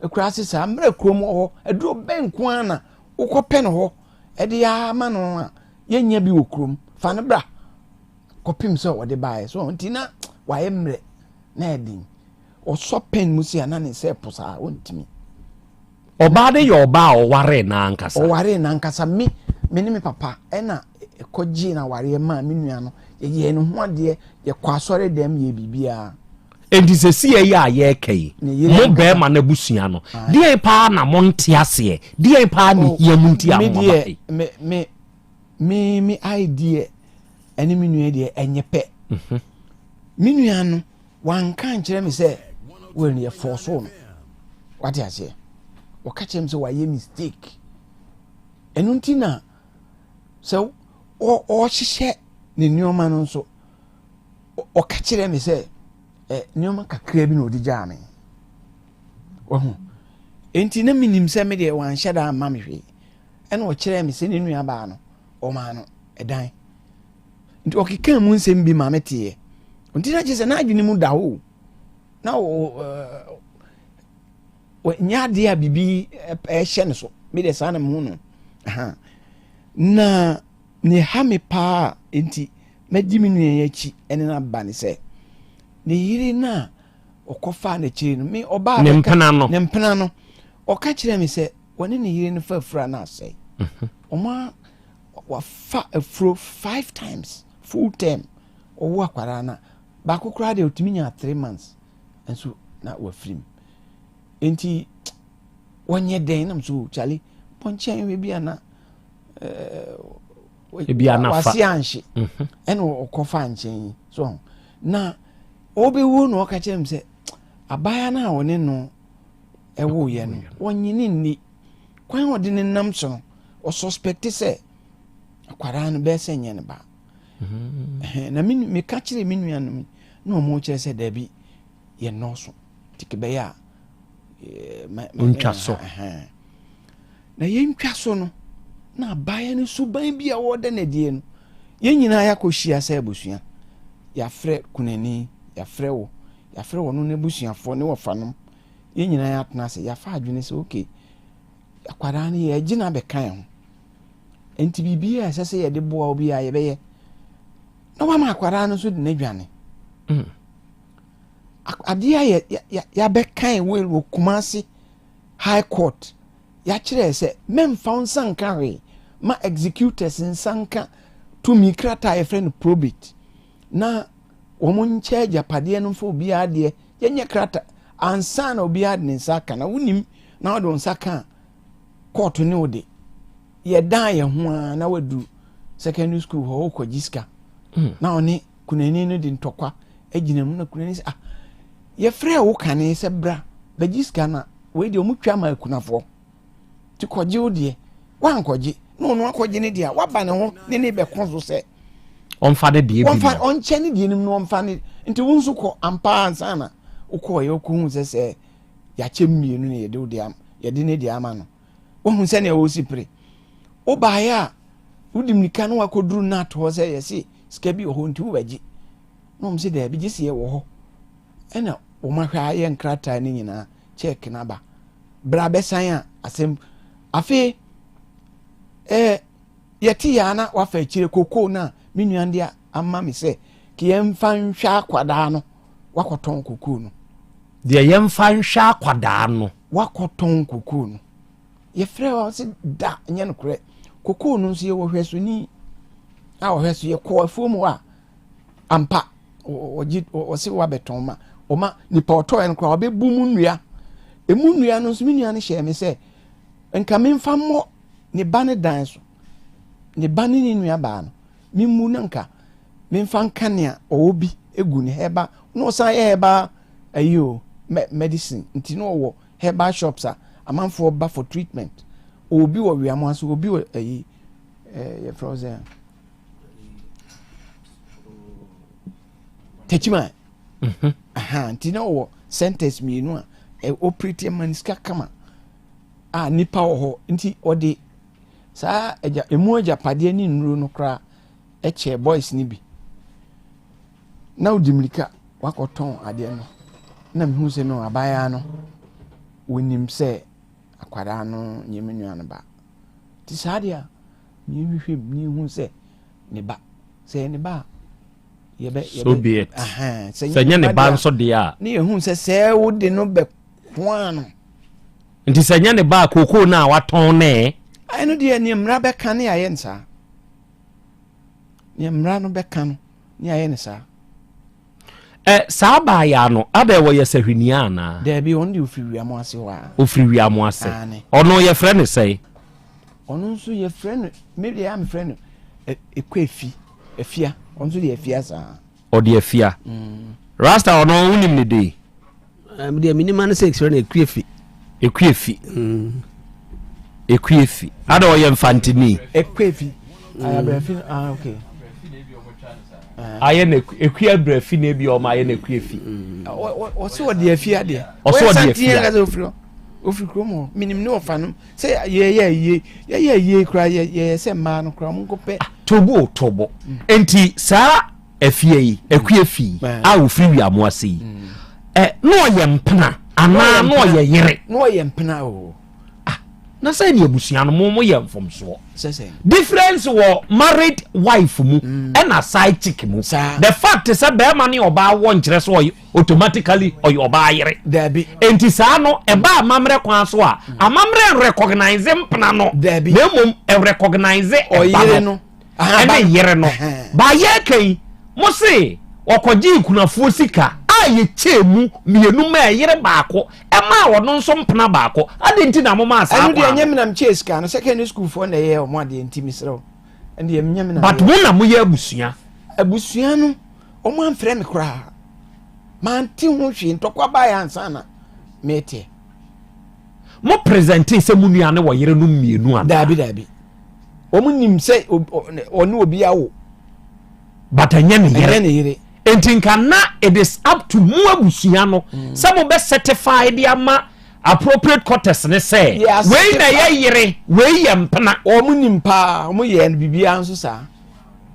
akura se saa mmerɛ kurom hɔ aduro bɛnko ana wokɔpɛ no hɔ ɛde ya ama no a yɛnya bi wɔ kurom fa no bra kɔpem sɛ wɔde baeɛ so nti na wayɛ mmerɛ na ɛdin ɔsɔ pen mu si ana ne sɛ po saa wontimi ɔbaa de yɛ ɔbaa ɔware na ankasa me ne me papa ɛna kɔgye na ware ma me nua no yɛyɛ no ho adeɛ yɛkɔ asɔre dɛm yɛ biribiara enti sɛ si yɛ a yɛka yi mo bɛrima na busua no deɛ paa na mo nte aseɛ deɛ paa ne hia mu nti amoma me idea ɛne me nua deɛ ɛnyɛ pɛ me nua no wanka nkyerɛ me sɛ wɔn yɛ forso no wate aseɛ wɔka kyerɛ me sɛ wayɛ mistake ɛno nti na sɛ ɔhyehyɛ ne nneɔma no nso ɔka kyerɛ me sɛ nneɔma kakra bi na ɔde gyaa me wɔho enti na menim sɛ me deɛ wanhyɛ da amma me hwee ɛna ɔkyerɛ me sɛ ne nua baa no ɔmaa no ɛdan nti ɔkeka mu nsɛm bi ma meteɛ nti na kyerɛ sɛ na adwene mu da hɔ na nya adeɛ a bibi ɛhyɛ ne so mede saa na mu no na ne ha me paa nti madi me nua akyi ɛne na ba ne sɛ ne yiri na ɔkɔfa na kyiri no me ɔba ne mpena no ɔka kyerɛ me sɛ wɔne ne yiri no fa afura na asɛe ɔma wafa afuro 5 times full term ɔwo akwara na baako koraa de otumi nya 3 months nso na wafirim enti wonye den nam so chale ponchen we bia na bia na fa wasi anhye eno okofa nchen so na obewu no ka kyerem se abaya na woni no ewo ye no wonye ni kwan wode ne nam so o suspect se akwara no be se nye ne ba na me ka kyere me nua no na o mo kyere se da bi ye no so tikebe ya untwa so na yɛntwa so no na abaya no suban bi a wɔda na die no yɛn nyinaa yɛakɔhyia sɛ abusua yɛafrɛ kunani yɛafrɛ wo no na abusuafoɔ ne wɔfanom yɛn nyinaa yɛatena ase yɛafa adwene sɛ okay akwadaa no yɛagye no abɛka ho enti biribiaa ɛsɛ sɛ yɛde boa wo bi a yɛbɛyɛ na wama akwadaa no so de n'adwane adeɛ yɛabɛkan wɔ Kumasi High Court yɛakyerɛ sɛ memfa nsanka hwee ma executors nsanka tumi krata yɛfrɛ no probate na wɔn nkyɛ agyapadeɛ no mfa obiara deɛ yɛnyɛ krata ansa na obiara de ne nsa ka na wonim na wɔde nsa ka court ne wode yɛdan yɛn ho a na wadu secondary school hɔ wokɔ giska na ɔne kunani no de ntɔkwa agyina mu na kunani sɛ yɛfrɛ wo kane sɛ bra bagiska na wei deɛ ɔmu twa ma akunafoɔ ti kɔgye wo deɛ wankɔgye na ɔno akɔgye ne deɛ waba ne ho ne bɛko so sɛ ɔmfa de deɛ bi ɔnkyɛ ne deɛ nim no ɔmfa ne nti wo nso kɔ ampa ansa na wokɔɔ yɛ wokɔhu sɛ yɛakyɛ mmienu ne yɛde ne deɛ ama no wohu sɛ ne ɛwɔ si pere wobaeɛ a wodi mmirika no wakɔduru no ato hɔ sɛ yɛse sika bi wɔ hɔ nti wobɛgye na ɔm sɛ daabi gye sɛ yɛwɔ hɔ ɛna wɔmahwɛ ayɛ nkrataa no nyinaa check na ba bra bɛsan a asɛm afei yɛte yɛ na wafa akyire kokoo no a me nuan de ama me sɛ ke yɛmfa nhwɛ akwadaa no wakɔtɔn kokoo no deɛ yɛmfa nhwɛ akwadaa no wakɔtɔn kokoo no ye frɛ wa se da nya no korɛ kokoo no nso ye wo hwɛ so ni a wo hwɛ so ye kɔ afuo mu a ampa o se wa beton ma o ma nipa ɔtɔ en kra obebu mu nnua emu nnua no nso mi nnua no hyɛ me sɛ nka me mfa mmɔ ne ba ne dan so ne ba ne ne nnua ba no mi mu na nka me mfa nkanea ɔwɔ bi egu ne heba no san ye heba ayo medicine nti no wo herbal shops a amanfo ba for treatment obi wo wiamo aso obi wo ayi ye frozen techima aha nti no wo centers mi no a operate maniska kama a nipa wo ho nti odi saa emu aja pade ni nuru no kra eche boys ni bi na udimlika wakoton ade no na me hu se no abaya no wonim se akwara no nyemenu an ba ti sadia ni hwehwem ni hu se ne ba se ne ba yebe so be it aha se nya ne ba nso de a ni hu se wo de no be kwa no nti se nya ne ba kokoo na waton ne ai no de ni mra be kan ya ye nsa ni mra no be kan ni aye ne sa saa ba ya no ada wo ye sahwini ana da bi on di ofiri amo ase wa ofiri amo ase ono ye frɛ ne sɛ ono nso ye frɛ no me de am frɛ no ekwafi afia ono nso de afia sa o de afia rasta ono unim ne de me de minima no 6 frɛ no ekwafi ada wo ye mfantini ekwafi ayabrafi okay aye na ekua brafi na bi o ma aye na ekua fi o se o de afia de o se o de afia ofri kromo minim ne ofanu se ye kra ye se ma no kra mo kopɛ tobo enti saa afia yi ekua fi a ofri wi amo ase yi no ye mpena ana no ye yere no ye mpena o na say ni abusua no mo ye mfomso sese difference wo married wife mu and a side chick mu the fact is that be man oba won kire so automatically oba yere dabi enti saa no e ba amamre kwan so a amamre recognize mpena no dabi na mum e recognize yere no ene yere no ba ye kan mo se okoji kunafo sika ye chemu mienu ma yere baako e ma wono nso mpena baako ade nti na moma asa anu de anyam nam chase ka no secondary school for na ye o mo ade nti misro ande ye nyam na but mo na mo ye abusua no o mo amfrɛ me kra man ti ho hwe ntokwa ba ya ansa na mete mo presenting se mu nua ne wo yere no mienu ana dabi o mo nim se oni obi awo but anya ne yere entinka na it is up to mu abusua no some be certified ama appropriate quarters ne say we na ye yere we ye mpena o mu nimpa o mu ye bibia nso sa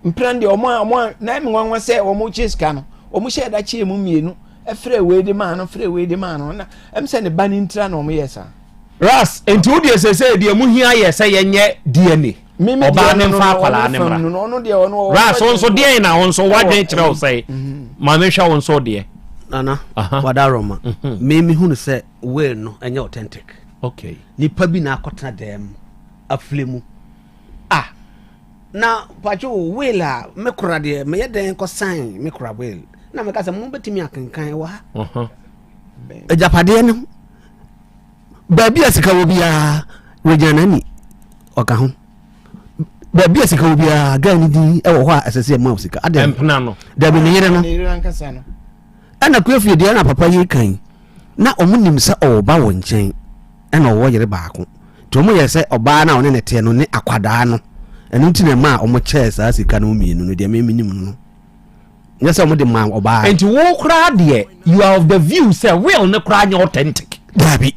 mpena de o mo na me nwanwa say o mu chiska no o mu share da chi mu mienu efre we de ma no na em say ne ba ni ntra na o mu ye sa ras enti wo de say de mu hia ye say ye nye DNA oba ne mfa akwala ne mra ras onso de na onso wadwe kire o say ma me hwa onso de nana wadaroma me hu no say we no enye authentic okay nipa bi na akotena dem aflemu na pacho wela me kura de me ye den ko sign me kura wel na me ka say mo betimi akenkan wa ejapade no ba bia sika wo bia rejanani oka ho ba bia sika wo bia ga ni din e wo ho asese ma sika adem mpena no da bi ne yere no ana kuafie de na papa yi kan na omunim sa oba wo nchen ana wo yere baako to mo ye se oba na one ne te no ne akwada no enu ntine ma omo chair sa sika no mienu no de me minim no nyesa omo de ma oba enti wo kra de you are of the view say will ne kra nya authentic dabi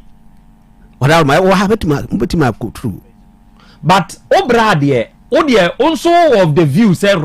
wada ma wo have to ma go through but obra de o de also of the view say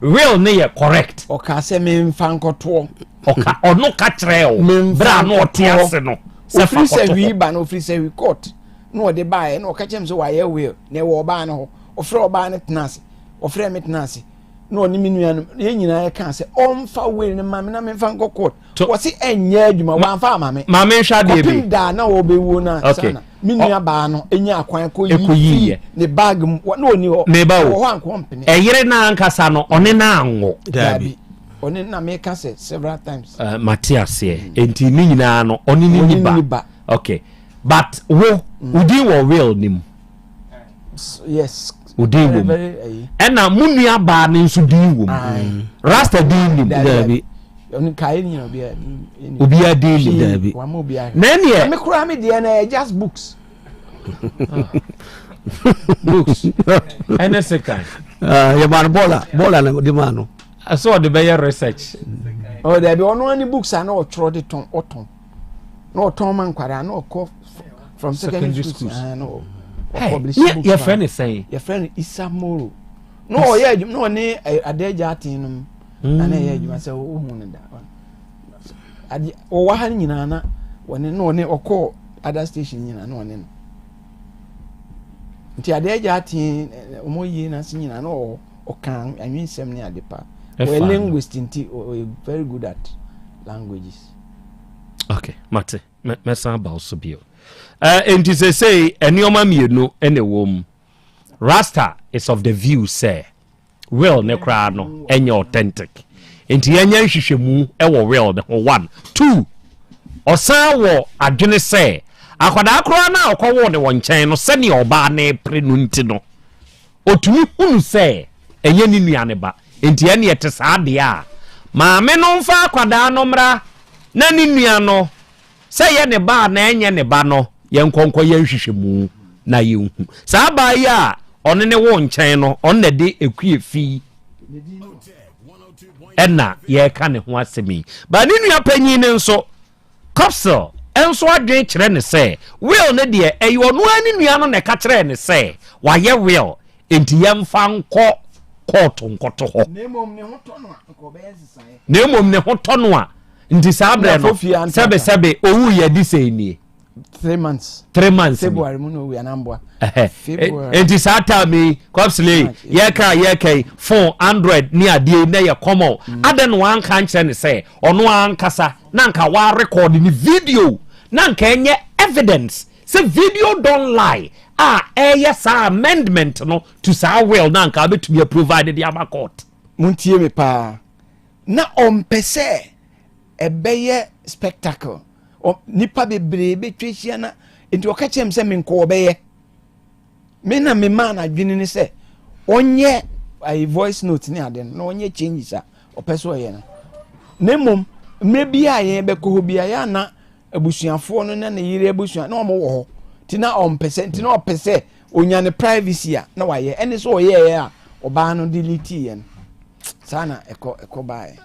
real ne ye correct o ka se me mfa nkoto o ka ono ka kire o bra no otiase no se fa se wi ba no free se wi court no de bae no ka chem so wa ye we ne wo ba no o frɛ oba ne tenase o frɛ me tenase no ni minu ya ye nyina ye kan se omfa we ne mame na memfa nko court wo se enye adwuma wan fa mame hwa de bi da na wo be wo na sana minu ya ba no enya akwan ko yi ne bag no ni ho wo ho anko mpene eyire na ankasa no one na anwo dabi one na me ka se several times Matthias enti ni nyina no one ni ba okay but wo udi wo will nim yes udi wo ena munua ba ne nso di wo rasta di nim dabi on kai ni no bia obi adi dabi wa mo bia na ne me kura me de na just books books ene second ya ban bola na di mano so de be research oh dabi ono ani books ana o tro de ton oton no ton man kwara na o from secondary school no publish book your friend is saying your friend Isamoro no yeah no ni adeja atin no na yeah juma say o hu ne da ade o wa han nyina na woni no ne okọ other station nyina no ne nti adeja atin o mo yi na sin nyina no o kan anwinsem ne adepa we linguist nti very good at languages. Okay, Mate, mesa ba so bio. Enti say enioma mienu ene wom. Rasta is of the view say will ne kra no enye authentic. Enti enye hwehwemu ewo will the one. 2 osan wo adwene say akwada kra na akọwo ne wonchen no se ne oba na prenu nti no. Otumi hunu say enye ni nuane ba. Enti ene yete saa de a maame no mfa akwada no mra na ni nua no say ye ne ba na enye ne ba no ye nkonko ye hwehwemu na ye hu saa ba ya one ne wo nchen no on na de ekue fi enna ye ka ne ho asemi ba ni nua panyin ne nso capsule enso adwen kire ne say will ne de eyo no ani nua no ne ka kire ne say wa ye will enti ye mfa nko court nkoto ho nemom ne ho to no ko be ensisae nemom ne ho to no a nti sabre no sebe owu ye di say ni 3 months February mu no we anambwa February nti sata mi kopsle ye ka phone Android ni ade na ye common aden wan kan kire ne say ono ankasa na nka wa record ni video na nka enye evidence say video don't lie yes amendment no to sa will na nka betumi provide the ama court muntie me pa na ompese ebeye spectacle nipa bebre betwehia na enti okachem se me nko obeye me na me man adwene ni se onye ai voice note ni ade na onye changes a opeso ye na nemom mebi aye bekọ bi aya na abusuafo no na yire abusua na omo wo ho ti na ompese ti na opese onyane privacy a na waye ene so oye a oba no delete ye sana eko bae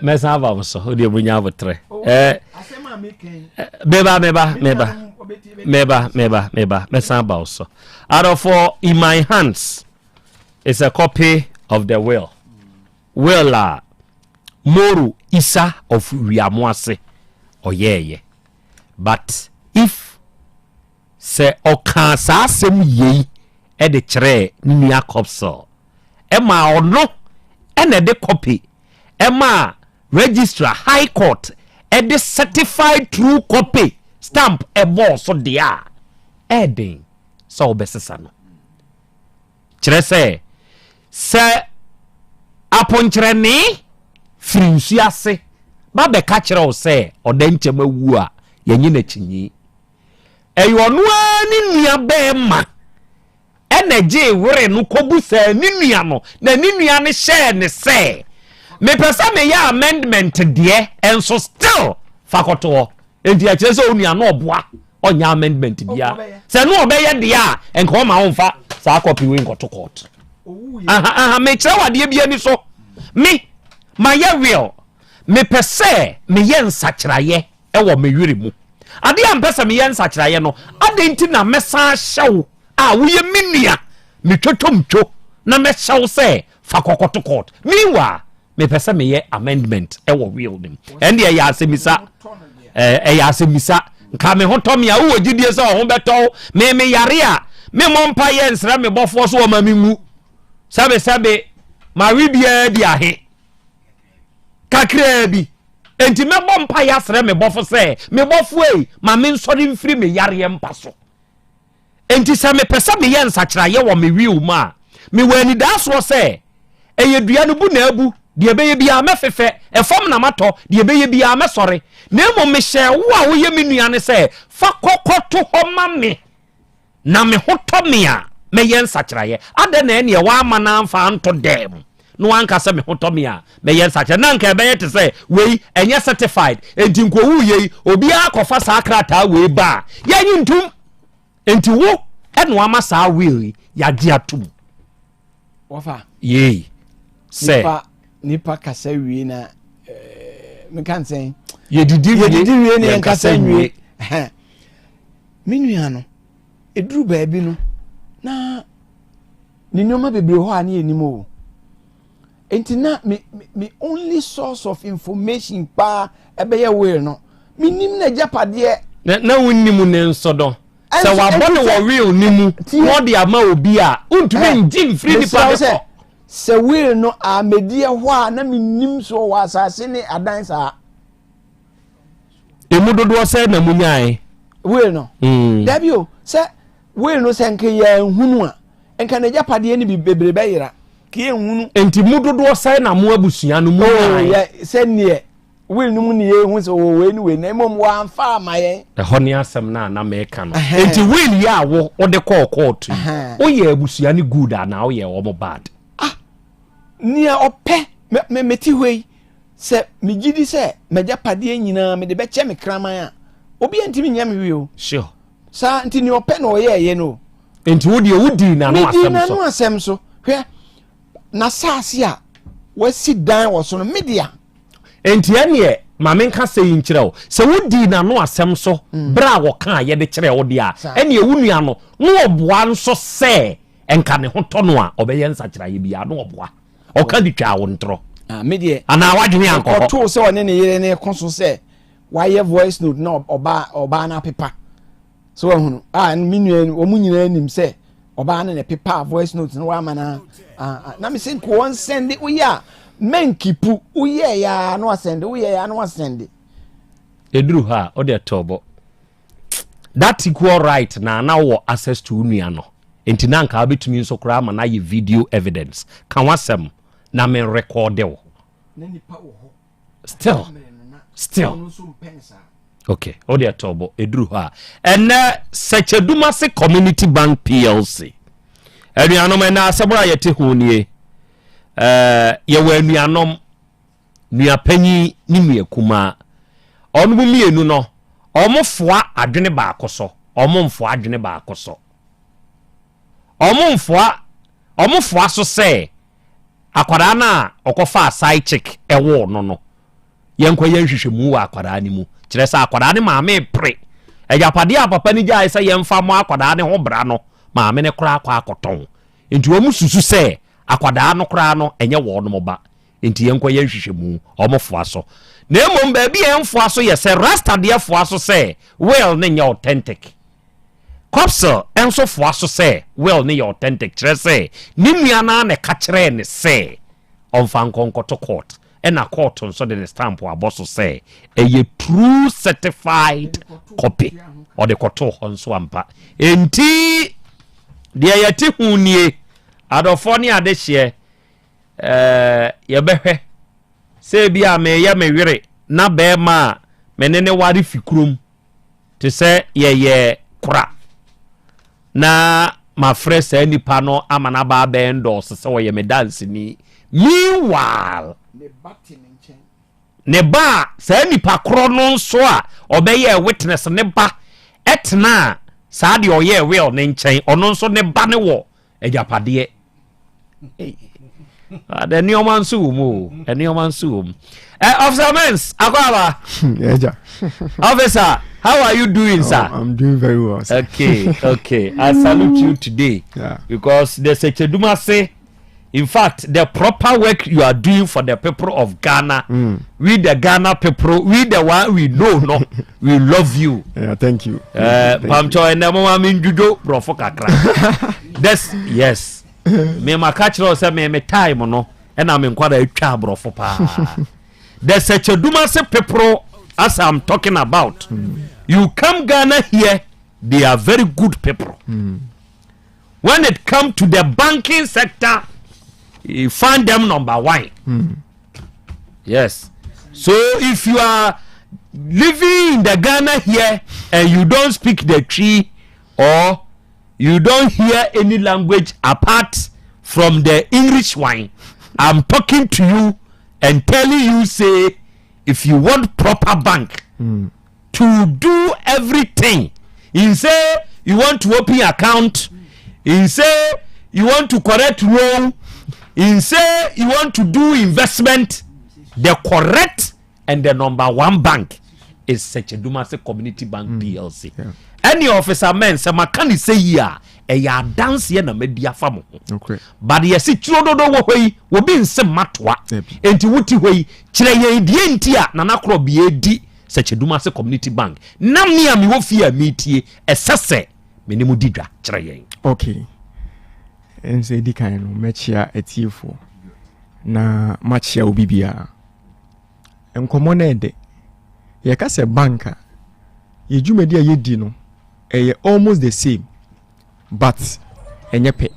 mesa aba so odi ebunya abotre asema meken meba mesa aba so out of in my hands is a copy of the will Moru Isa of Wiamuase oyeye but if se okan sa asem yi e de kire nua copsol ema ono ene de copy ema registrar high court e de certified true copy stamp e boss so dia edin so obesesa no kire se aponkyere ni frinsu ase ba be ka kire o se odankyem awu a yenyi na kinyi eyo no ani nua be ma energy wore no kobusa ni nua no na ni nua ne share ne se me pesa me ya amendment de enso still fakoto enti a kire se onua no oboa onya amendment dia se no obeye dia enko ma wonfa sa copy we nkoto court me kire wade bia ni so me my real me pese me yen sakraye e wo me wiri mu ade am pese me yen sakraye no ade nti na mesa hyew a wo ye minia me twotomtwo na me hyew se fa kokoto court meanwhile me pese me ye amendment e wo will nim ende ya asemisa ya asemisa nka me hotomi a wo gidie se ho beto me yare a me mompa ye nsra me bofo so wo ma me mu sabe ma wi bia di ahe kakra bi enti mebɔ mpa ya sere mebɔfo sɛ mebɔfo ei ma me nsɔre mfiri me yare mpa so enti sɛ me pɛsɛ me yɛ nsakyerɛyɛ wɔ me wiu ma me wɔ ani daa so sɛ ɛyɛ dua no bu na abu deɛ bɛyɛ bia mɛfefɛ ɛfam na matɔ deɛ bɛyɛ bia mɛsɔre na mmom mehyɛ wo a woyɛ me nua ne sɛ fa kɔkɔto hɔ ma me na me ho tɔ me a mɛyɛ nsakyerɛyɛ adɛ na ɛneɛ waama na amfa nto dɛm no wanka sɛ me ho tɔ me a mɛyɛ nsakyerɛ na nka ɛbɛyɛ te sɛ wei ɛnyɛ certified enti nkɔwu yei obiara kɔfa saa krataa wei ba yɛnyi ntom enti wo ɛne wama saa wei yɛagye atom wɔfa yei sɛ nipa kasa wie na meka nsɛn yɛdidi wie ne yɛnkasa nwie me nua no ɛduru baabi no na ne nneɔma bebree hɔ a ne yɛnim o enti na me only source of information paa ɛbɛyɛ wei no menim na agyapadeɛ na wonnim ne nsɔ dɔ sɛ wabɔ ne wɔ wei ni mu na ɔde ama obi a wontumi ngye mfiri nipa ne kɔ sɛ wei no amediɛ hɔ a na menim so wɔ asase ne adan saa emu dodoɔ sɛ na munyae wei no dabi o sɛ wei no sɛ nka yɛnhunu a nka na agyapadeɛ no bi bebree bɛyera ka yɛnhunu enti mu dodoɔ sɛ na mo abusua no mu sɛ neɛ wei no mu ne yɛhu sɛ wei no wei na mmom wɔamfa ama yɛn ɛhɔ ne asɛm no a na mɛka no enti wei yɛ a wode kɔɔ kɔɔto woyɛ abusua no good anaa woyɛ wɔm bad nea ɔpɛ meti hɔ yi sɛ megyidi sɛ magyapadeɛ nyinaa mede bɛkyɛ me kraman a obi antimi nyɛ me wie o sure saa nti nea ɔpɛ na ɔyɛɛyɛ no enti wodeɛ wodii nano asɛm so hwɛ n'asase a wasi dan wɔ so no media enti ɛneɛ ma menka sɛ yi nkyerɛ wo sɛ wodii n'ano asɛm so berɛ a wɔka a yɛde kyerɛ wo deɛ a ɛneɛ wo nua no na ɔboa nso sɛ ɛnka ne ho tɔ no a ɔbɛyɛ nsakyerɛeɛ biaa na ɔboa ɔka de twa wo ntorɔ medeɛ anaa wadwene ankɔ hɔ ɔtoo sɛ ɔne ne yere ne ko so sɛ wayɛ voice note na ɔbaa no apepa so wahunu me nua ɔmu nyinaa nim sɛ ɔbaa no ne pepa voice note no wama no na me sɛ nka wɔnsɛnde woyɛ a mankipu woyɛ yɛa na wasɛnde woyɛ yɛa na wasɛnde ɛduru hɔ a ɔde ɛtɔbɔ that equal right na wɔ access to wo nua no enti na nka wobɛtumi nso koraa ma no ayɛ video evidence ka wasɛm na me recorde wo still okay ɔde ɛtɔbɔ ɛduru hɔ a ɛnɛ sɛkyɛdumase community bank plc anuanom ɛna asɛbora yɛte ho nie yɛwɔ anuanom nuapanyi ne nuakuma ɔno mu mmienu no ɔmofoa adwene baako so ɔmomfoa adwene baako so ɔmofoa so sɛ akwadaa na ɔkɔfa side chick ɛwɔ no yɛnkɔ yɛnhwehwɛ mu wɔ akwadaa ne mu kyerɛ sɛ akwadaa ne maame pre agyapadeɛ a papa ne gyae sɛ yɛmfa mo akwadaa ne ho bra no maame ne koraa kɔ akɔtɔn nti wɔn susu sɛ akwadaa no koraa no ɛnyɛ wɔn mo ba nti yɛnkɔ yɛnhwehwɛ mu ɔmofoa so na mmom baabi yɛmfoa so yɛ sɛ rastadeɛfoa so sɛ well ne nyɛ authentic Copsel enso foa so say well ne your authentic kyerɛ sɛ ne nua na ne ka kyerɛ ne sɛ ɔmfa nkonkoto court ɛna court nso de ne stamp abɔ so sɛ ɛyɛ true certified copy ɔde kɔto hɔ nso ampa enti deɛ yɛte hu nie adɔfo ne ade hye yɛbɛhwɛ sɛ bi a meyɛ me were na bɛɛma a mene ne ware fikrom te sɛ yɛyɛ kora na ma frɛ saa nipa no ama na ba bɛ endorse sɛ wɔyɛ me dance ni meanwhile ne ba saa nipa koro no nso a ɔbɛyɛ witness ne ba ɛtena saa de ɔyɛ will ne nkyɛn ɔno nso ne ba ne wɔ agyapadeɛ the nneɔma nso wɔ mu nneɔma nso wɔ mu officer Mens akwaba officer, how are you doing, sir? I'm doing very well, sir. Okay. I salute you today. Because the Secheduma say, in fact, the proper work you are doing for the people of Ghana, we the Ghana people, we the one we know, no, we love you. Yeah, thank you. Pamcho and Mama min judo, brofo kakra. Yes. Me makachro say me time no. and I'm in quite a chabro for pa. There's such a dumase pepro as I'm talking about. You come Ghana here, they are very good people. When it comes to the banking sector, you find them number 1. Yes. So if you are living in the Ghana here and you don't speak the tree or you don't hear any language apart from the English one, I'm talking to you and telling you, say, if you want proper bank to do everything, you say you want to open account, you say you want to correct loan, you say you want to do investment, the correct and the number 1 bank is Sechedumase Community Bank PLC. Any officer men say makani say ya ya dance ye na media famo. Okay. But ye si chuodo do wo hoi wo bi nse matwa. Enti wuti hoi kire ye die ntia na na Krobea di Sechedumase Community Bank. Na me ami wo fie metie esese me ne mu didwa kire ye. Okay. Ense di kan no mechia etiefo na machia obibia. Enkomo na ede ye ka se banka ye dwumadi a ye di no almost the same but enye pe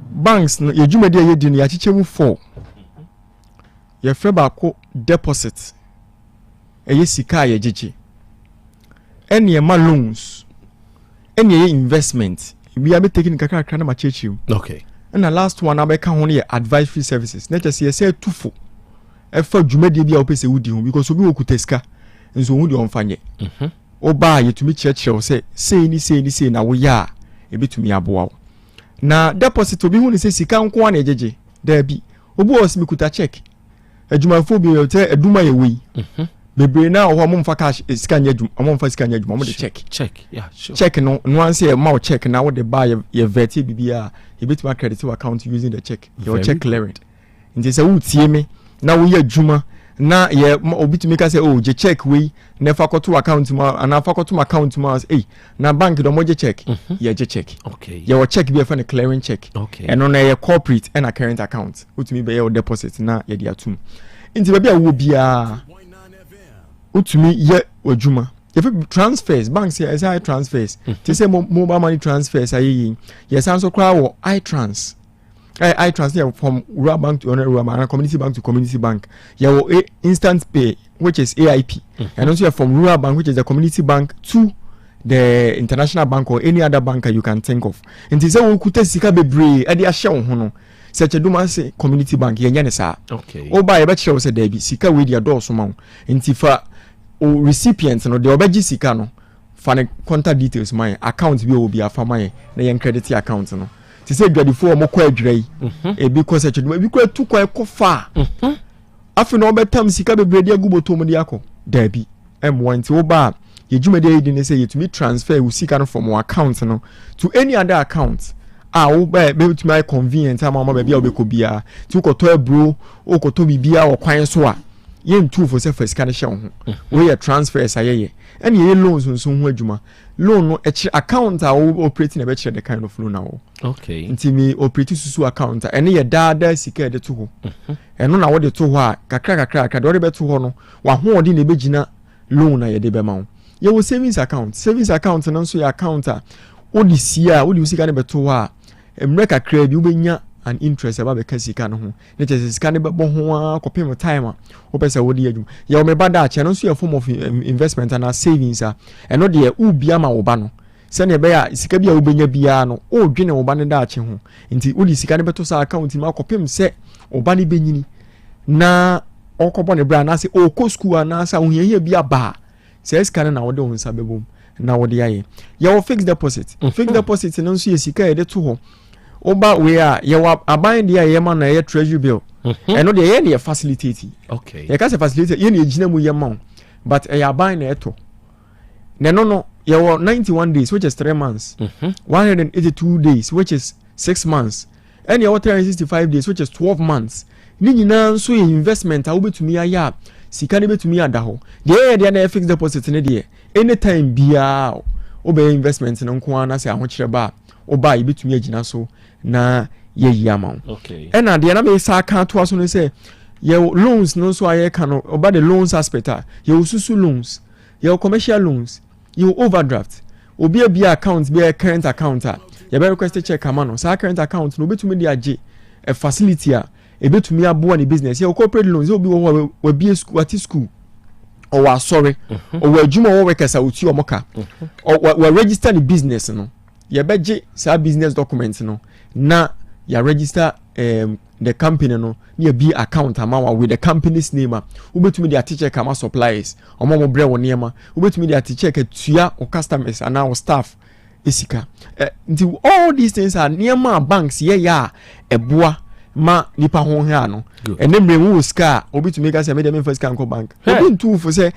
banks no ye dwumadi a ye di no ya chichemu 4 ye frɛ baako deposit ye sika ye jeje ene ma loans ene investment we are taking kakra na ma chechiu. Okay. And the last one abeka ho ne advisory services na just ye say tufo efa dwumadi bia opese wudi ho because obi okuteska nso hu de onfanye oba yetumi chechero say ni na wo ya ebetumi aboa na deposit obi hu ne say sika nko na ejeje da bi obi osimi kuta check adwumafo bi yote aduma ye wi bebre na ho mo mfa cash sika nya adwum mo mfa sika nya adwum mo de check yeah sure check no anse e ma check na wo de buy ye vet bibia ebetumi accredit your account using the check your check cleared nti say wo tie me na wo ye adwuma na ye obi to make say oh je check we na fa koto account ma na fa koto account ma na bank do mo je check ye je check okay ye wo check bi e fa na clearing check okay and on ye corporate and a current account utumi be ye deposit na ye dia tum nti ba bia wo bia utumi ye adwuma if transfers banks here say transfers they say mobile money transfers ayi yes also cry wo iTrans I transfer from rural bank to rural bank, community bank to community bank. Yeah, instant pay, which is AIP, and also from rural bank, which is the community bank, to the international bank or any other bank you can think of. And this is we could sika bebre. Adi ashare hono. Such a dumase community bank. Yenya sa. Okay. Oba ebe share se debi sika we dia door so ma. Intifa o recipients no de obeji sika no. Fa contact details my account bi obi afa my na yen credit account no. Ti say dwadifo mo kwa adwrai e bi ko search bi ko tu kwa ko fa afi no betam sika bebredi aguboto mo di akọ dabi m1 ti oba ye dwumade yi ne say yetumi transfer u sika no from account no to any other account oba be to my convenient ama ma bia obekọ bia ti ko to ebro o ko to bibia o kwan so a ye ntu fo se first kan hye ho we ye transfers ayeye ene ye loans nso ho adwuma loan no account a operating na be the kind of loan now. Okay. Nti me operating susu account ene ye dada sika de to ho. Eno na wo de to ho a kakra de be to ho no wa ho odi na be gina loan na ye de be ma wo. Ye wo savings account no so ye account a odi sia odi sika ne be to ho a emre kakra bi wo benya an interest about the sika no ho. Ne che sika ne be bo ho a kopem time a wo pese wo de adwuma. Ye wo me bada a che no so ye form of investment and savings a eno de ubia ma wo ba no. Se ne be ya sika bia wo benya bia no o dwene wo ba ne da a che ho. Nti wo di sika ne beto sa account ma kopem se wo ba ne benyini na okobo ne bra na se o ko school na sa wo hia bia ba. Se sika ne na wo de wo nsa bebom na wo de aye. Ye wo fixed deposit. Fixed deposit no so ye sika ye de to ho. Oba we are ye wa aban dia ye ma na ye treasury bill eno de ye na facilitate okay ye ka se facilitate ye na ejina mu ye ma but e aban na eto ne no ye wo 91 days which is 3 months 182 days which is 6 months and ye wo 365 days which is 12 months ni nyina nso ye investment a wo betumi aya sika ne betumi ada ho de na fixed deposit ne de anytime bia o be investment no nko ana se ahokire ba oba ibetumi agina so na ye yama okay and na de na me sa kan to aso no say ye loans no so aye kan about the loans aspect ye ususu loans ye commercial loans ye overdraft obi a be account be a current account ye be request check amano sa current account no betumi de age a facility a ebetumi aboa ne business ye corporate loans obi wo be school at school or sorry or adwuma wo workers uti omoka or register the business no ye beje sa business documents no na ya register the company no na be account amawa with the company's name ubetumi dey check kama suppliers omo bre wo niema ubetumi dey check atua o customers and our staff esika all these things are niema banks ye ya eboa ma nipa ho ha no ene mremu ska obetumi ka say me dem first can bank obi ntu fo say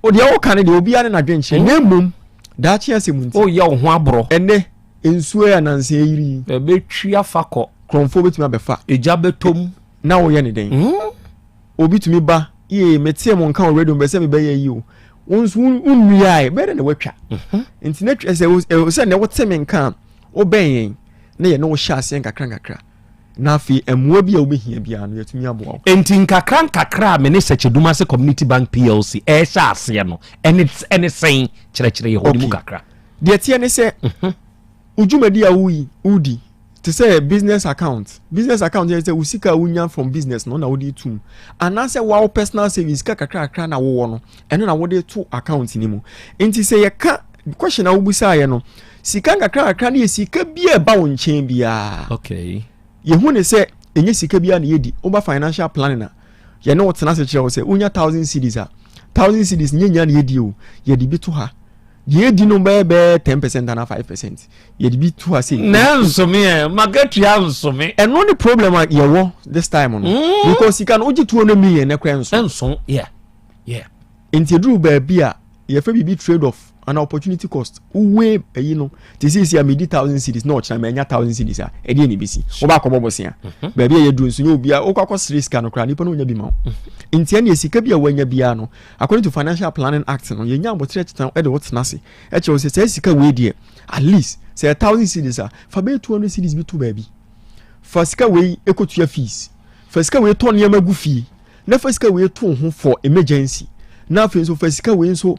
o dey o kan dey obi ane na dwenche na mum da chia semunti o ya ho abro ene ensuo ya nanse yiri betwa fakọ kronfo betumi abefa eja betom na wo ye ne den obi tumi ba ye metie mo nka already be se me be ye yi o wonsu unnuai be na watwa internet se ne wote me nka o ben yen na ye no hya ase nkakra na afi emwa bi a obehia bia no yetumi aboa enti nkakra me ne secheduma se community bank plc e hya ase no ene sen kyerɛkyerɛ ye hodi kakra de tie ne se ujumadi a udi to say business account you say usika unya from business no na wodi tum and say wow personal savings kakra na wo no eno na wodi to account ni mu enti say ye ka question na ubusa ye no sika kakra na sika bia ba wo nchen bia okay ye hu ne say enye sika bia na yedi oba financial planning na ye no wotena se kire wo say unya 1000 cedis 1000 cedis nyenya na yedi o ye di bi to ha ye di no be 10% and 5% ye di bi to ha say na nsome market ya nsome and no the problem ye wo this time no because you can oji 200 million na kra nson yeah enti dru ba bia ye fa bi trade off an opportunity cost uwe you know this is ya medi 1000 cedis no china me nya 1000 cedis a e dey ni bisi wo ba ko bobo sia ba bia ye du nso nya obia wo kwakọ risk no kra nipa no nya bi ma enti na esika bia wanya bia no according to financial planning act no ye nya abotre chitan e de what na se e che wo se esika we dey at least say 1000 cedis a fa be 200 cedis bi to ba bi fa sika we ekotua fees fa sika we to ne magu fee na fa sika we to ho for emergency na fa so fa sika we so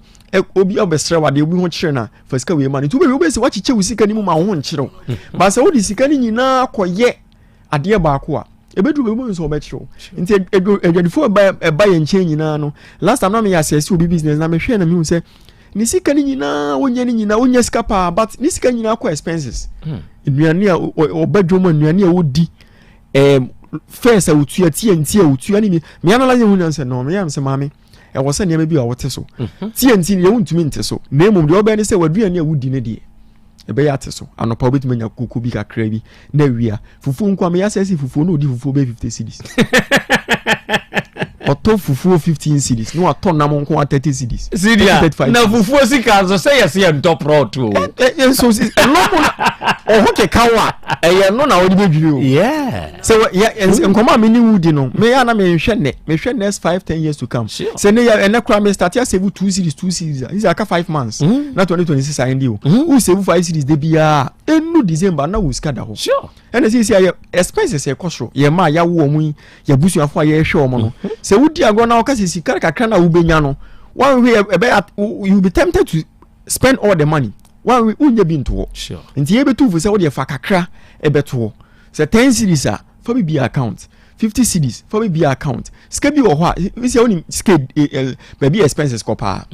obi obesra wade obi ho kire na fa sika we ma ne to be obi se wachiche wo sika ni mu ma ho nkire ba se wo di sika ni nyina koye ade ba ko a ebedu be mu so obekire nti edwadifo ba ye nche nyina no last time na me assess obi business na me hwe na me hu se ni sika ni nyina wonya sika pa but ni sika nyina ko expenses nnuane a obadwom nnuane a wodi first a wotua tie wotua ni me analyze hu na se no me yam se mame e wo se ne bi a wote so tie ne wuntumi nte so na emum de oba ne se waduane a wodi ne de e be ya te so anopa obetumi nya kuku bi kakra bi na wia fufu nkwa me ya se fufu no odi fufu be 50 cedis oto fufu 15 cedis no ato nam nko 30 cedis na fufu sika zo se yes ye ntop rot o so no o hoke kawa e no na odi bedwiri o yeah so nkoma me ni wudi no me ya na me hwe next 5-10 years to come se ne ya ene kra me start ya save 2 cedis is aka 5 months na 2026 ayendi o u save 5 cedis de bia enu December na wo skada ho sure ene si ya expenses e kosro ye ma ya wo mu ya busuafo ya hwe omo no se wudi ago na okase sika kakra na wo benya no one way you be tempted to spend all the money one way unya bi nto sure nti ye betu fu se wo de fa kakra e beto se 10 cedis a for be account 50 cedis for be account ska bi wo ho a we say oni ska baby expenses ko pa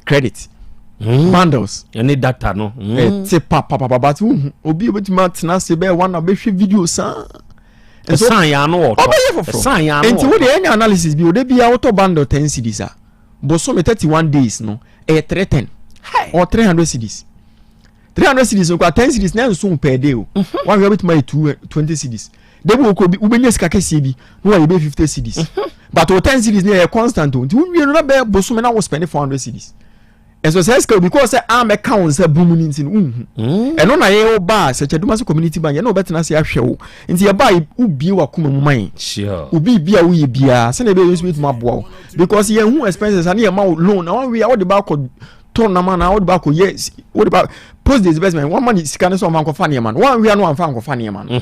credit bundles any data no te papa but obi obetima tena se be one be hwe video sa san ya no san ya no enti wo de any analysis bi o de bia auto bundle 10 cedis a boso me 31 days no 310 or 300 cedis 300 cedis ko 10 cedis na nso per day o one we obetima 20 cedis de bo ko bi ubenya sika kese bi no wa be 50 cedis but o 10 cedis na constant o nti wo wie no na be boso me na wo spend 400 cedis eso says because am account say boom ni ntin eno na ye oba se cheduma se community ban ye na obetena se ahwe wo nti ye ba ubie wa kuma mu man sure ubi bia wo ye bia se na be use with maboa because ye hu expenses and ye ma loan na one we what the back turn na man na what back yes what about post the investment one man sika ne so man ko fa ne man one we no am fa ko fa ne man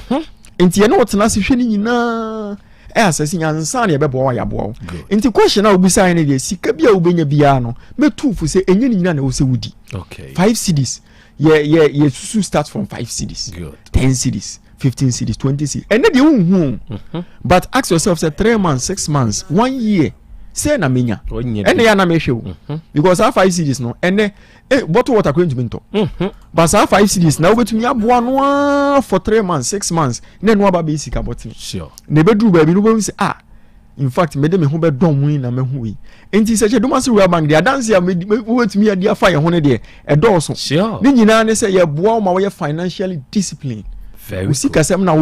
nti ene wotena se hwe ni nyina asase nyansa na yebebo wa yabo nti question na obisa ne de sika bia obenya bia no metufu se enye ni nyina na wo se wudi okay 5 cedis ye susu start from 5 cedis 10 cedis 15 cedis 20 cedis and de unhu but ask yourself say 3 months 6 months 1 year say na menya and ya na me hwe because our 5 cedis no and bottle water going to minto but our 5 cedis na obetumi aboa no for 3 months 6 months na no aba be sika bottle sure na bedru ba bi no be say in fact me de me ho be dom mu na me ho yi enti se che domase rural bank de dance ya me wetumi ade afa ye ho ne de edoso sure ni nyina ne se ye boa ma we financially disciplined usika sem na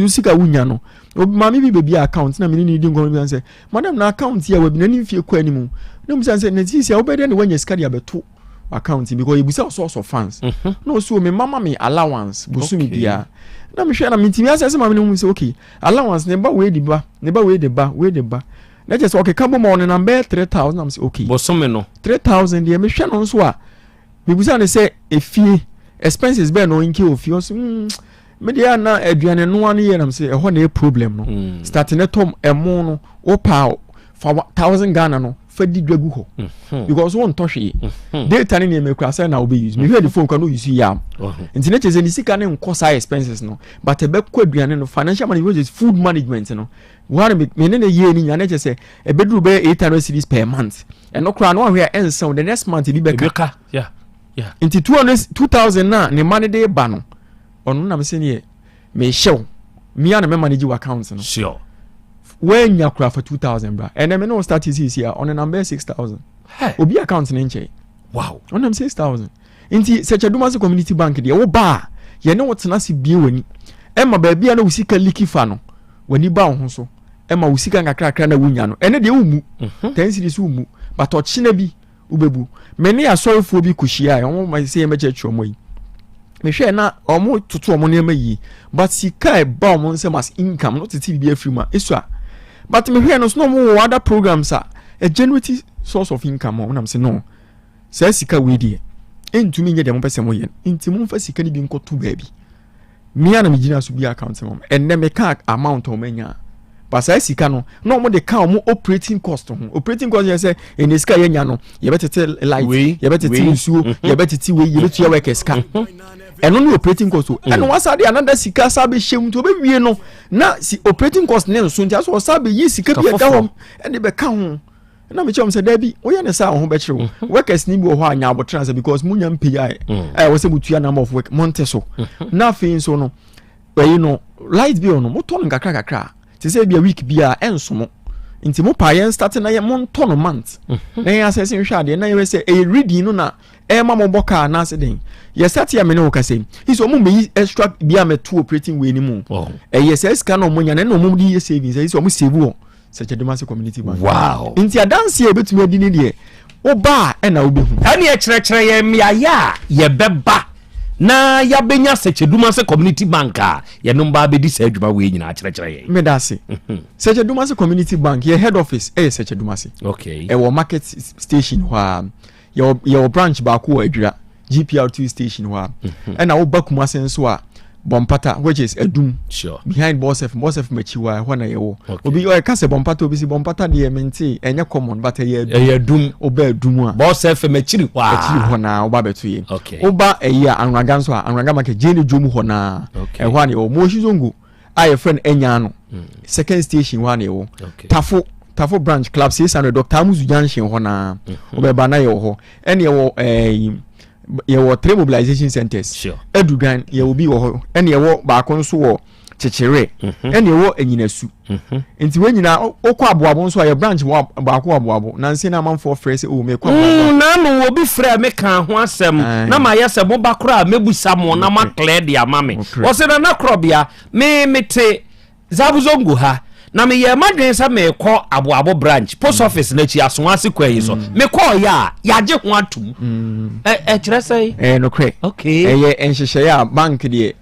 usika wunya no mami bi bebi account na me ni di ngon bi say madam na account ya we bi na ni fie kwa ni mu na mu say na ti sia obede na wanya sika dia beto account because you busa source of funds no so me mama me allowance bosumi bia na me hwe na me timi asese mama ni mu say okay allowance ne ba we di ba ne ba we de ba na just okay come on na be 3000 am say okay bosumi no 3000 dia me hwe no so a me busa ne say efie expenses be no inke ofie so me dia na aduane no anu ye na say e ho na problem no starting tom emo no o pa for 1000 Ghana no fadi dwagu ho because won tohwe data ne ne me kwa say na obe use me hear the phone kan no use yam nti na cheze ni sika ne nkosa expenses no but ebe kwa aduane no financial management is food management no one me ne ye ni na cheze e bedru be 800 cedis per month and no kra no ahwe en sound the next month bi beka yeah nti 2000 na ne money dey ba no onu na me se ne me show me na me manage account no sure when you cry for 2000 bra and then no start is here on a number 6000 obi account na nche wow on them 6000 inti se chaduma community bank de wo ba ye ne wotena se bie wani ema ba bia na usika liki fa no wani ba ho so ema usika ngakrakra na wunya no ene de umu 10 series umu but ochina bi ubebu meni asorefo bi kuhia e won ma se emeche chuomo yi me hwe na omo tutu omo ne mayi but sika e ba omo nse mas income no titi bi afiri ma esua but me hwe no so no mo other programs a genuine source of income on am say no say sika we die entumi nye de mo pese mo yen enti mo fa sika ni bi nkoto baabi me ana me gina so bi account mo enne me ka amount o manya but say sika no no mo de ka mo operating cost you say en sika yenya no ye betete light ye betete nsuo ye betete we ye betu ya workers ka eno no operating cost eno wasa de another sika sabe hjem to be wie no na si operating cost ne nso ntia so sabe yi sika bi ka ho ene be ka ho na me chom say dabi wo ye ne sa ho be kire workers ni bi wo ho anya abotra because munya mpe ya wo se butua number of work monte so na fin so no we no light bill no mo to ngakra ti say bi a week bia ensomo nti mo pa yen start na ye mo to no month na ye assess hwe ade na ye say e reading no na e ma mo boka na se den ye start ya me no ka say iso mo me extra bia me to operating we ni mu ye say ska no mo nya na mo di ye savings iso mo save wo such a democracy community bank wow nti adanse e betumi adi ni de wo ba e na wo behu ani e kire ye miaya ye beba na ya benya Secheduma se community bank a ye no ba be di sa adwuma we nyina kire ye me da se Secheduma se community bank ye head office Secheduma se okay e wo market station wa your branch ba ko adwira GPR2 station wa and na wo bakuma senso a Bompata which is Edum sure behind boss F machiwa ho na ye wo obi o ka se Bompata obi si Bompata de mente enye common but ye Edum oba Edum a boss F machiri ho na oba beto ye okay oba eya anraga nso a anraga make jeni dwom ho na e ho na ye mo hizongo aye friend enya no second station ho na ye wo Tafo branch club 600 Dr. Amuzu Junction ho na obeba na ye ho ene ye wo ye wo three mobilization centers sure edugan ye will be wo ene ye wo ba ko nso wo chechire ene ye wo enyinasu enti we nyina okọ aboabo nso ye branch ba ko aboabo na nse na manfo frese o me kwa na no obi frɛ me kan ho asɛm na ma yɛsɛ mo ba kora mebusa mo na ma clear dia mame o se na Krobea me mete zabuzongo ha na me ye madwen sa me kɔ aboabo branch post office na chi aso ase kwa yi so me kɔ ya gye ho atum kyerɛ sɛ no kre okay ye enhyehyɛ ya bank de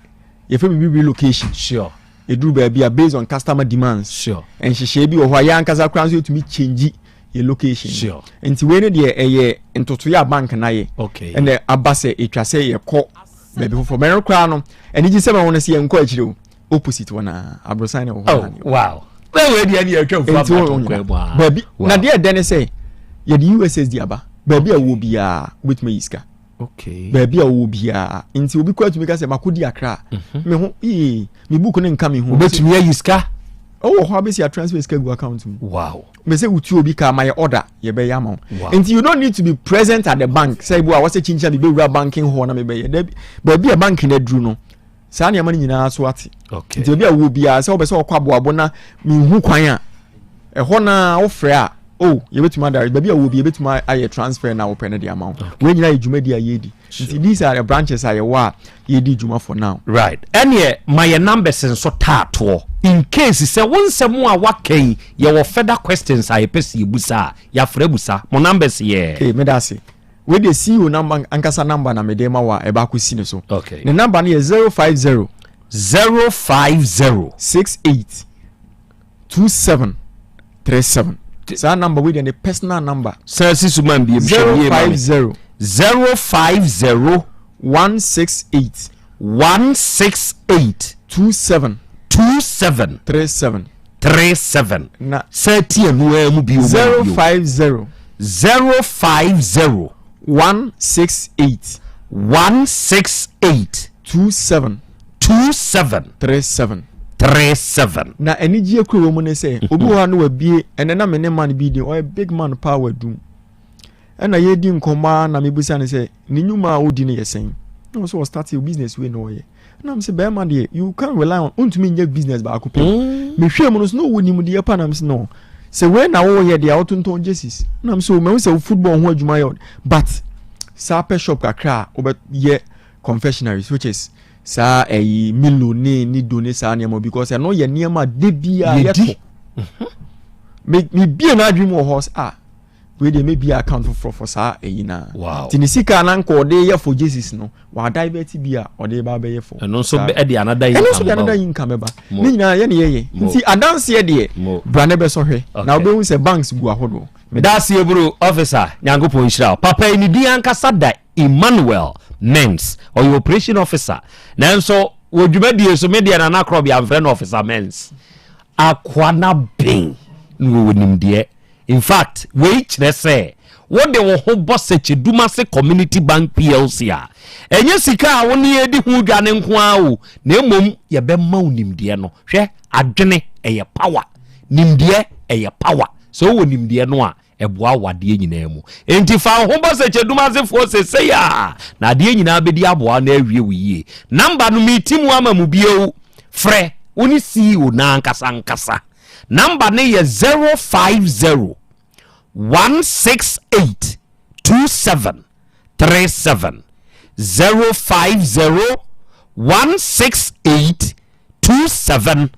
ye fa bibi location sure eduru ba bia based on customer demands sure enhyehyɛ bi wo ho ya ankasa kran so etumi change ye location sure enti we ne de ye ntoto ya bank na ye okay ene abase etwa sɛ ye kɔ baby for me kra no eni gi se ma won se ye nkɔ akire o opposite wana abrosan ho. Oh wow. We dey any atwa from baby na dey den say ye the USSD aba baby a wo bia with me iska. Okay. Baby a wo bia nti obi kwa tumi ka say makodi akra me ho me book no nka me ho obetumi ayiska. Oh, how be your transfer schedule account? Wow. Me say utu obi ka my order ye be yam. And you don't need to be present at the bank. Say boy, I was a chincha be banking ho na me be there. But be a bank in edru no. Sa na money nyina so ati. Okay. Nti obi a wo bia say obese okwa boabo na me hu kwan a. E ho na wo frɛ a. Oh, you betuma direct baby a wo bia betuma aye transfer na wo pɛ ne the amount. We nyina ejuma di ayedi. Nti these are the branches aye wa ye di juma for now. Right. Any my numbers and so tato. In case say one semua waken ye wo further questions I pesi busa ya frebusa mo numbers ye. Okay, me da say. We dey see you number ankasa number na me dey ma wa e ba ko si ne so. Okay. The number na 050 68 27 37. Sa number we dey the personal number. Sir Sisuman bi 050 168 27 37 na 30 anu mu bi 050 168 27 37 na eniji ekuro mu ne say obi ho na wabie ene na me ne man bi di o big man power dum ena ye di nkoma na me busa ne say ni nyuma odi ne yesen no so start your business we no ye na me say be man dey you can rely on untumi nye business ba akopɛ me hwe mu no no woni mu dey pa na me say no say we na wo ye dey autonton Jesus na me say me say football ho adwuma ye but sa pe shop kakra obe ye confectionaries which is sa milo ni doni sa niam because no ye niam de bia ye to me bia na dream o horse we dey maybe account for sa na wow tinisika na nko de ye for Jesus no wa divert bia o de ba be ye for no so be de another income ba ni nyina ye ne ye nti adanse ye de brane be so hwe na obe hu se banks gu ahodo that's ye bro officer nyangopo nshira papa ni di ankasa da Emmanuel Mens or your operation officer nanso wodwumadi so media na Krobea friend officer Mens akwana ben no wonimde in fact we kire say what they wo ho boss Cheduma se community bank PLC a enye sika a woni edi hu dwane nko a o na emom ye be ma unimde no hwe adwene eye power nimde eye power so wonimde no a eboa wade nyina mu enti fa ho boss Cheduma se fo se ya na de nyina be di aboa na awie wiye number no metimu ama mu bieu frɛ oni CEO na ankasa number ne ye 050 168 27 37 050 168 27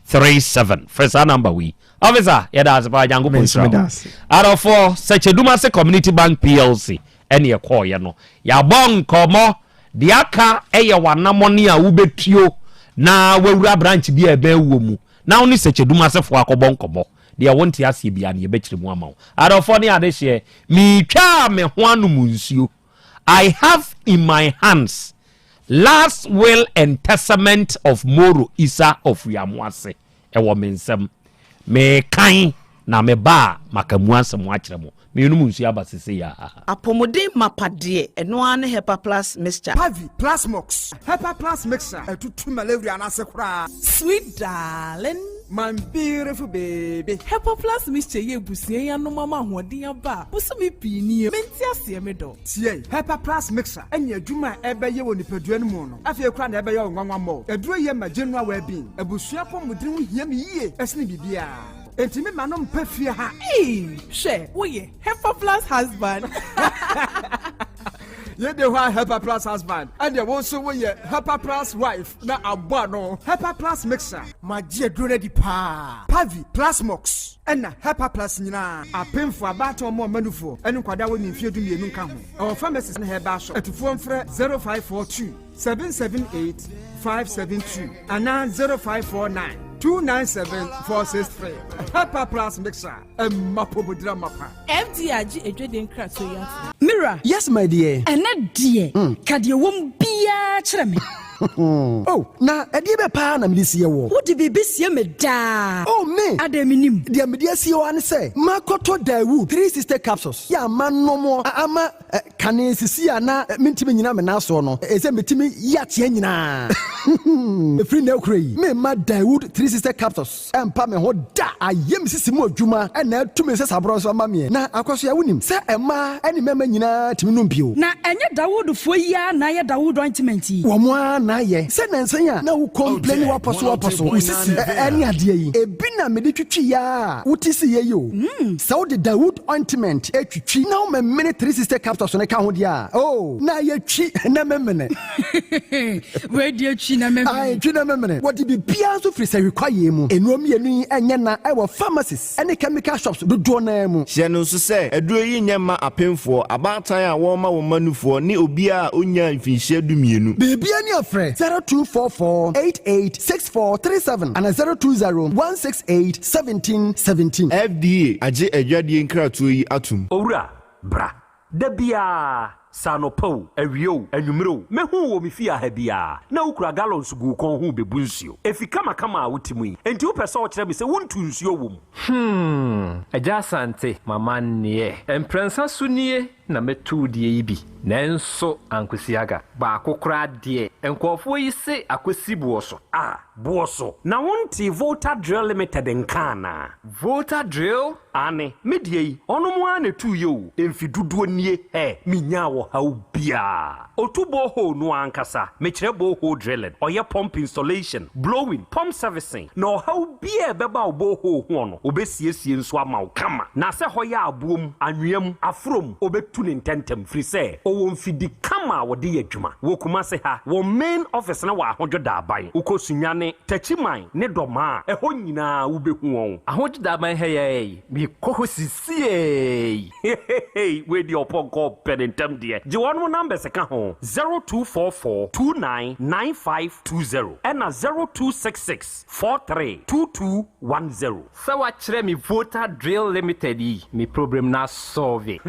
37 first number we officer yada azaba jango pontra out of four Cheduma se community bank PLC ene ye call ye no ya bon komo de aka eye wanamoni a wubetuo na wawura branch bi ebe wo mu na oni Cheduma se fo akobon komo de wonti ase bia ne be kire mu ama out of four ne ade hye mi twa me ho anum nsuo I have in my hands last will and testament of Moro Isa of Yamuase ewo mensem me kan na me ba makamu asem akire mo me num nsu abasese ya apomode mapade eno ane Hepa Plus mixture Pavi Plus Mox Hepa Plus mixture etutu malaria na sekura sweet darling my beautiful baby Hepa Plus mixture ye busie ya no mama hoden aba busumi pini menti ase me do tie Hepa Plus mixture enya adwuma ebe ye woni padua no mu no afie kura na ebe ye nwanwa mo eduro ye ma general well being ebusua pomudin hia me yie esne bibia enti me manom pafie ha she woye Hepa Plus husband ye de wa Hepa Plus husband and wo so wo ye Hepa Plus wife na abba no Hepa Plus mixer magie duro di pa Pavi Plus Mox and Hepa Plus nyina apemfo abato mo manufo enu kwada wo nimfie du mienu nka ho our pharmacist na heba shop etufo mfre 0542 778 572 and 0549 297-463. Pepper Plus mixer. Mapobudra mapa. FDRG edweden krato ya. Mira. Yes, my dear. Ene die. Kadie wom bia kyerɛ me. Oh, na ɛdeɛ bɛ paa na mede sie wɔ. Wode biribi sie me daa. Oh, me. Adaminim. Deɛ mede sie wɔ ane sɛ, makɔtɔ Daewoo 3 sister capsules. Ya ama nomo ama kane sisi a na mentimi nyina me naso no. Ɛsɛ metimi yateɛ nyinaa. Efiri na okura yi. Me ma Daewoo 3 sister capsules. Ɛmpa me ho da. Ayem sisi mu adwuma ɛna atumi sɛ sabro so ama me. Na akɔso ya wonim sɛ ɛma ɛne mɛma nyinaa timi no mpio. Na ɛnyɛ Daewoo fo yi a na yɛ Daewoo ointment yi. Wo mo na ye se nansan a na wo complain waposo usisi ani ade yi ebi na me de twitwi ya wutisi ye yo so the Daewoo ointment etwitwi na wo me 3 sister capsules ne ka ho dia oh na ye twi na memene we die twi na memene ai twi na memene what be bia so free say require mu enuom ye nu enye na e wo pharmacies ene chemical shops dodo na mu hye no so say aduro yi nyema apemfo abatan a wo ma wo manufo ni obi a onya mfinhye dumienu bibia ni afre 0244886437 and 02016871717 FDA age adwadie nkratoyi atum owura bra da bia sanopo awio anwumiro mehu wo mefia ha bia na ukura gallons gu kon hu bebu nsuo efika makama a wutimu yi enti wo pese wo kire me se wontu nsuo wom Yaw Asante mama nie emprensa sunie na metu die yi bi nanso ankwesiaga ba kokora de enkofo yi se akwesi buoso buoso na wonti Volta Drill Limited nkana Volta Drill ane medie yi ono mo a na tu yo emfiduduo nie minya wo hawo bia otubo ho no ankasa mekire bo ho drilling oye pump installation blowing pump servicing no hawo bia beba obo ho no obesiesie nso ama wo kama na se hoya abuom anwem afrom obetu ne ntentem free say owo mfidi kama wo de adwuma wo kuma se ha wo main office na wa ahodwoda aban ukosunyane tachiman ne doma eho nyina wo behu won ahodwoda aban he mi koho sisie we di oponko penentem de je won number se ka ho 0244299520 and 0266432210 sawa kire mi Volta Drill Limited yi mi problem na solve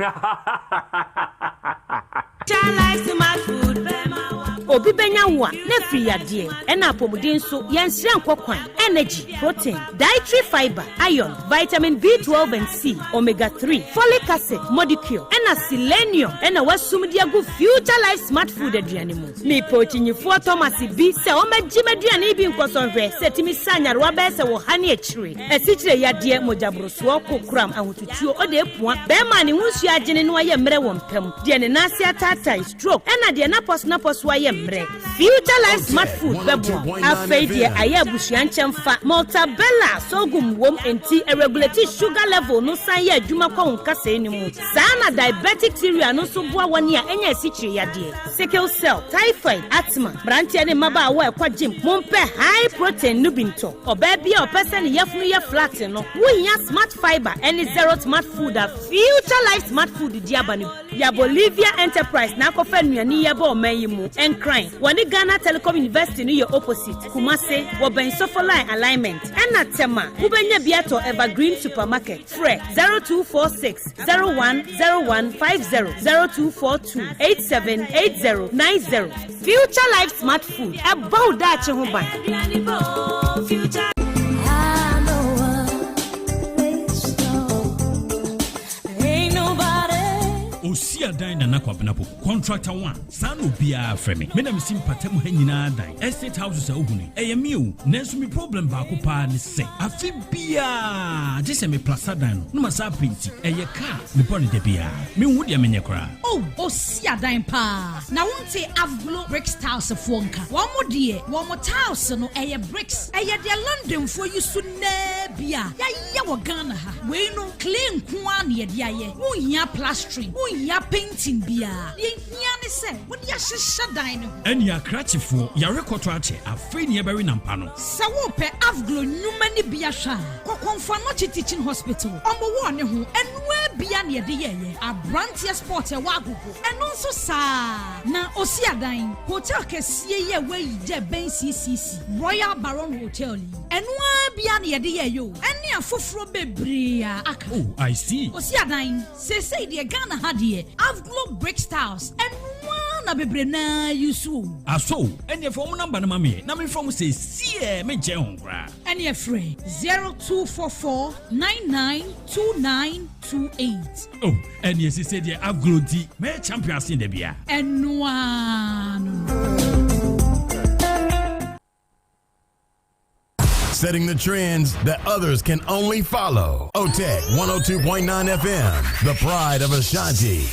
obi benya wa na free ade ena apomuden so yenhire nkokwan energy protein dietary fiber iron vitamin B12 and C omega 3 folic acid molecule ena selenium ena wasumdi agu future life smart food aduane mu me pochinyifo Thomas bi se o magime aduane bi nkosonhwe setimi sanyarwa be se wo hane akire asichire yade mojabroso kokram ahotutuo ode epua be ma ne hunsu agene no aye mre wo mpam de ne nase atata stroke ena de na pos aye mre future life smart food bebo afeidie aye abusuanchemfa multabella sogum wom enti regulate sugar level no san ye adwuma kwa nkasa enimu sana diabetic theory no so boa wani a enya asichire yade sickle cell typhoid asthma branche ne maba wa ekwa gym mompe high protein nubinto oba bia opese ne yefunu ye flat no wohia smart fiber any zero smart food a future life smart food diabani ya Bolivia Enterprise na kofa nuani ye ba omanyi mu enkran woni Ghana Telecom University no ye opposite Kumase wo ben sofoline alignment ena tema ubenya biato Evergreen Supermarket fre 0246010150 0242878090 future life smart food about that che ho ban future Osia dan na nakwabenapo contractor 1 sano bia frame me na me simpatem ha nyina dan estate houses ohunu eyemio nanso mi problem ba ko pa ne se afi bia je me plaza dan no masa printi eye car me pon de bia me hu de menye kra Osia dan pa na wonte Avglo bricks house fo nka wo mo de wo mo house no eye bricks eye de London fo yusu na bia ya wo Ghana ha we no clean kwa na ye de aye wo hia plastering ya painting bia ye hia ne se wo dia hyehyɛ dan no eni akrachifo ya rekoto ache afei ne bɛri nampa no se wo pe Avglo nyuma ne bia hwa kokonfa no teaching hospital omo wo ne ho enwa bia na yɛde yɛyɛ abranteɛ sport ɛwɔ agogo ɛno nso saa na osi adan hotel kɛseɛ yɛ wɔyi gye bɛn ccc royal baron hotel yi ɛno a bia na yɛde yɛyɛ o ɛne afoforo bebree a aka oh I see osi adan sesei deɛ Ghana ha deɛ Avglo brick styles ɛno na bebree na yusu aso ɛne fɔm number na mame na me from say sie me gye ho kra ɛne frɛ 0244 992928 oh ɛne esi say deɛ Avglo di me champions in the bia ɛno Setting the trends that others can only follow. Otec 1029 FM, the pride of Ashanti.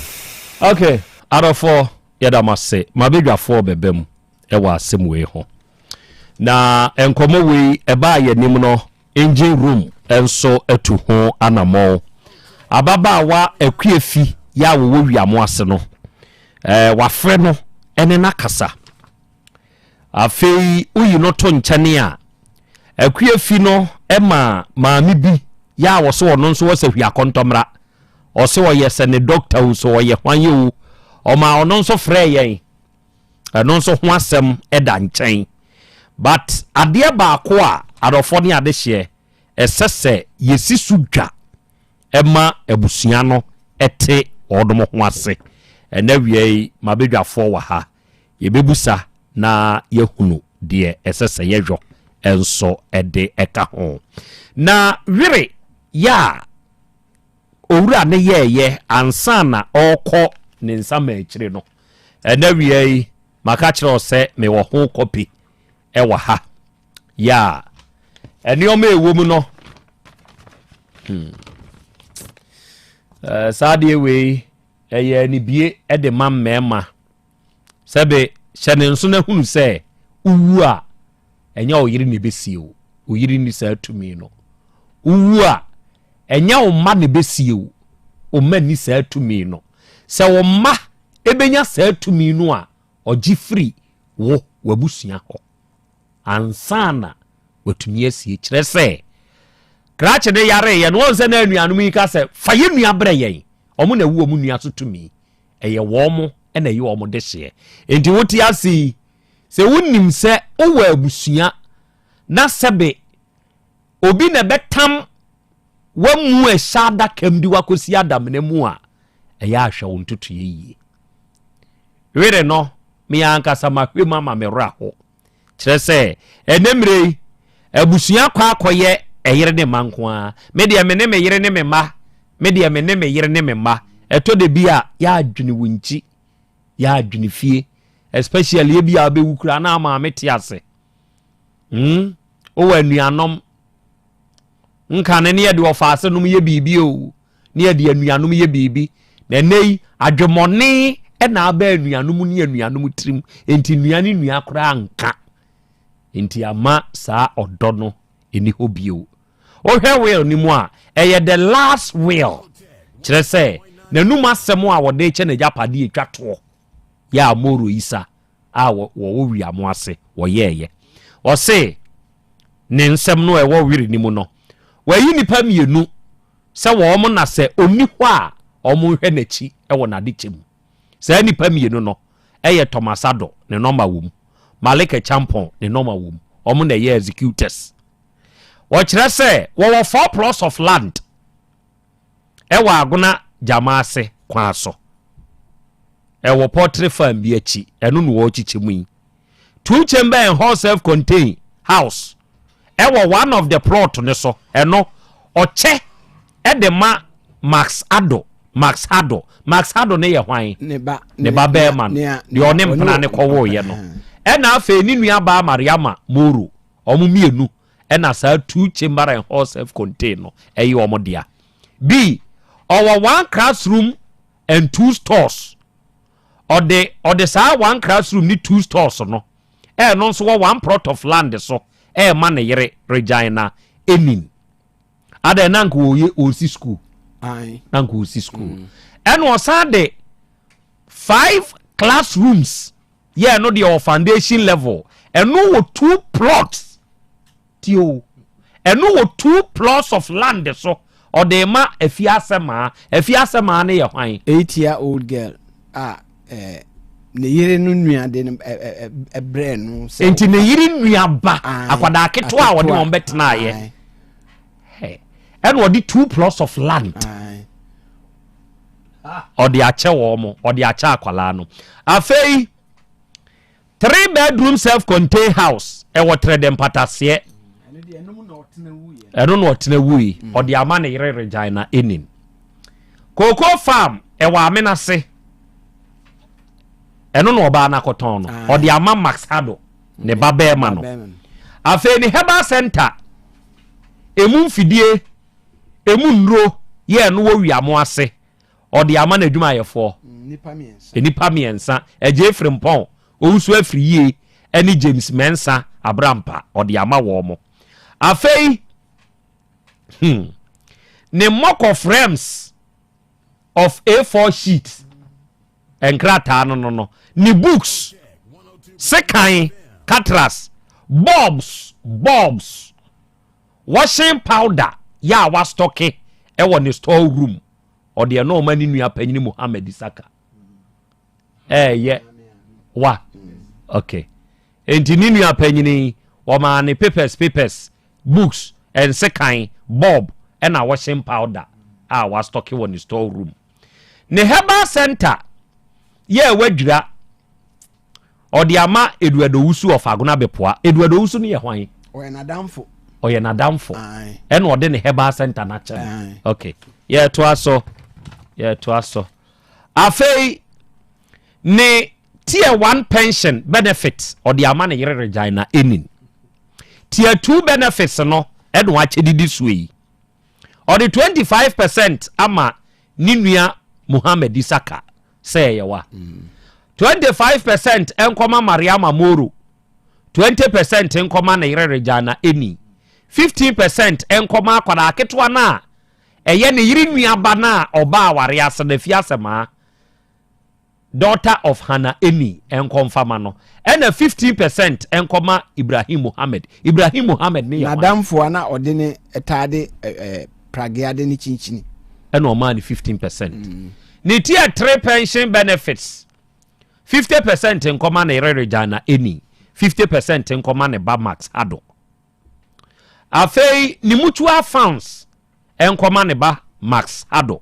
Okay, out of four, yadamase, mabedwa four bebem, ewa asem we ho. Na enkomo we eba ye nim no engine room enso etu ho anamo. Ababa wa ekwefi ya wo wiamo ase no. Wafre no ene nakasa. Afei uyi no to nkyane a akwefi no ema maami bi ya wo so no nso wo se hwia kontomra o se wo ye se ne doctor wo so wo ye hwan ye wo o ma ono nso frɛ yen no nso ho asɛm eda nkyɛn but ade ba ko a adofo ne ade hye ɛsɛsɛ yesi sudwa ema abusua no ɛte odom ho ase ɛna wie mabedwafo wa ha yebebusa na yehunu de ɛsɛsɛ yɛhwo enso ede eka ho na wire ya owura ne yeye ansa na okọ ne nsama akire no ena wie maka kire ose me wo ho copy e wa ha ya eni o ma ewo mu no saade we eye ni bie e de ma mmema sebe hyene nso na hunu se uwu a enya oyiri ne besie o oyiri ni sa atumi no uwu a enya o ma ne besie o ma ni sa atumi no se o ma ebenya sa atumi no a ogi free wo wabusua ho ansana watumi asie kire se krache de yare ye no nse na anuanom yi ka se fa ye nua bre yen omo na wu omu nua so tumi eye wo mo na ye omo de hye enti woti asi se wunnim se owa abusua na sebe obi na betam wamu ehada kamdi wakosi adam ne mu a eya ahwe wontutu ye were no me ankasa mahwe mama me raho kire se enemre abusua kwa akoye eyere ne manko a me de me ne me yere ne me ma me de me ne me yere ne me ma eto de bia ya adwene wunchi ya adwene fie especially ebi a be wukura na ama meti ase o wanuanom nka ne ye de ofaase num ye bibi o ne ye de anuanom ye bibi na nei adwemone e na aba anuanom ne anuanom trim enti nuane nua kora nka enti ama saa odo no eni hobio o hwe will ni mu a eye the last will kire se na num asem a wode che na japade etwato ya moro isa a wo wiamo ase wo yeye o se ne nsem no e wo wiri ni mu no wayi nipa mienu se wo mo na se oni ho a o mo hwe nachi e wo nade chem se nipa mienu no eye Tomasado ne number wom Malike Champon ne number wom o mo na ye executors wo kire se wo 4 plots of land e wa agona jamaase kwa so ewo poultry farm bi achi eno no wo chichemu yi 2 chamber and hall self contained house ewo one of the plot ne so eno oche edema Max Hado ne ye hwan ne ba be man de one mpana ne kowo ye no ena afa ni nua ba Mariama Moro omu mienu ena sa 2 chamber and hall self contained no eyi omodia b our 1 classroom and 2 stores ode sa 1 classroom ni 2 stores no no nso 1 plot of land so ma ne yere Regina enin ada nanko oye osi school nanko osi school and osade 5 classrooms no the foundation level and no 2 plots tio and no 2 plots of land so ɔde ma afiasema ne yɛ hwan 8-year-old girl ne yere no nua de brɛ no enti ne yere nua ba akwadaa ketewa a wɔde wɔn bɛtena ayɛ ɛna ɔde 2 plots of land ɔde akyɛ wɔn mo ɔde akyɛ akwalaa no afei 3 bedroom self-contained house ɛwɔ Trɛdɛm Pataseɛ ɛno na ɔtena wui ɔde ama ne yere Regina Enin Cocoa Farm ɛwɔ Amenase ɛno na ɔbaa na kɔtɔn no ɔde ama Max Hado ne ba bɛɛma no afei ne Herbal Center emu mfidie emu nnuro yɛ no wɔ wiamo ase ɔde ama na adwumayɛfoɔ nipa miɛnsa ɛgye Frimpɔn owusu afiri yie ɛne James Mensa Abrampa ɔde ama wɔ mo afei ne mock of realms of A4 sheets enkrata no ni books sekan catras bulbs washing powder ya wa stocke ɛwɔ ne store room ɔde no ma ni nua panyini Muhammad Isaka ye wa okay enti ni nua panyini wo ma ne papers books and sekan bulb ɛna washing powder a wa stocke wɔ ne store room ne Herbal Center ye wadwira ɔde ama Eduardo Wusu of Agona Bepoa Eduardo Wusu ne yɛ hwan ɔyɛ nadamfo ɛna ɔde ne Herbal Center na kyɛ okay ye to aso afei ne tier 1 pension benefit ɔde ama ne yere Regina Enin tier 2 benefits no ɛna wakyɛ didi suyi ɔde 25% ama ne nua Muhammad Isaka say yawa 25% enkoma Mariama Moro 20% enkoma na yire Regina Eni 15% enkoma akwada aketwa na eye ne yire nuaba na oba aware ase na fiasema daughter of Hana Eni enkomfama no ena 15% enkoma Ibrahim Muhammad ne yawa nadamfo na ode ne etade pragiade ne chinchini ena o ma ne 15% ni tier 3 pension benefits 50% in common na Regina Eni 50% in common na ba Max Hado afei ni mutual funds in common na ba Max Hado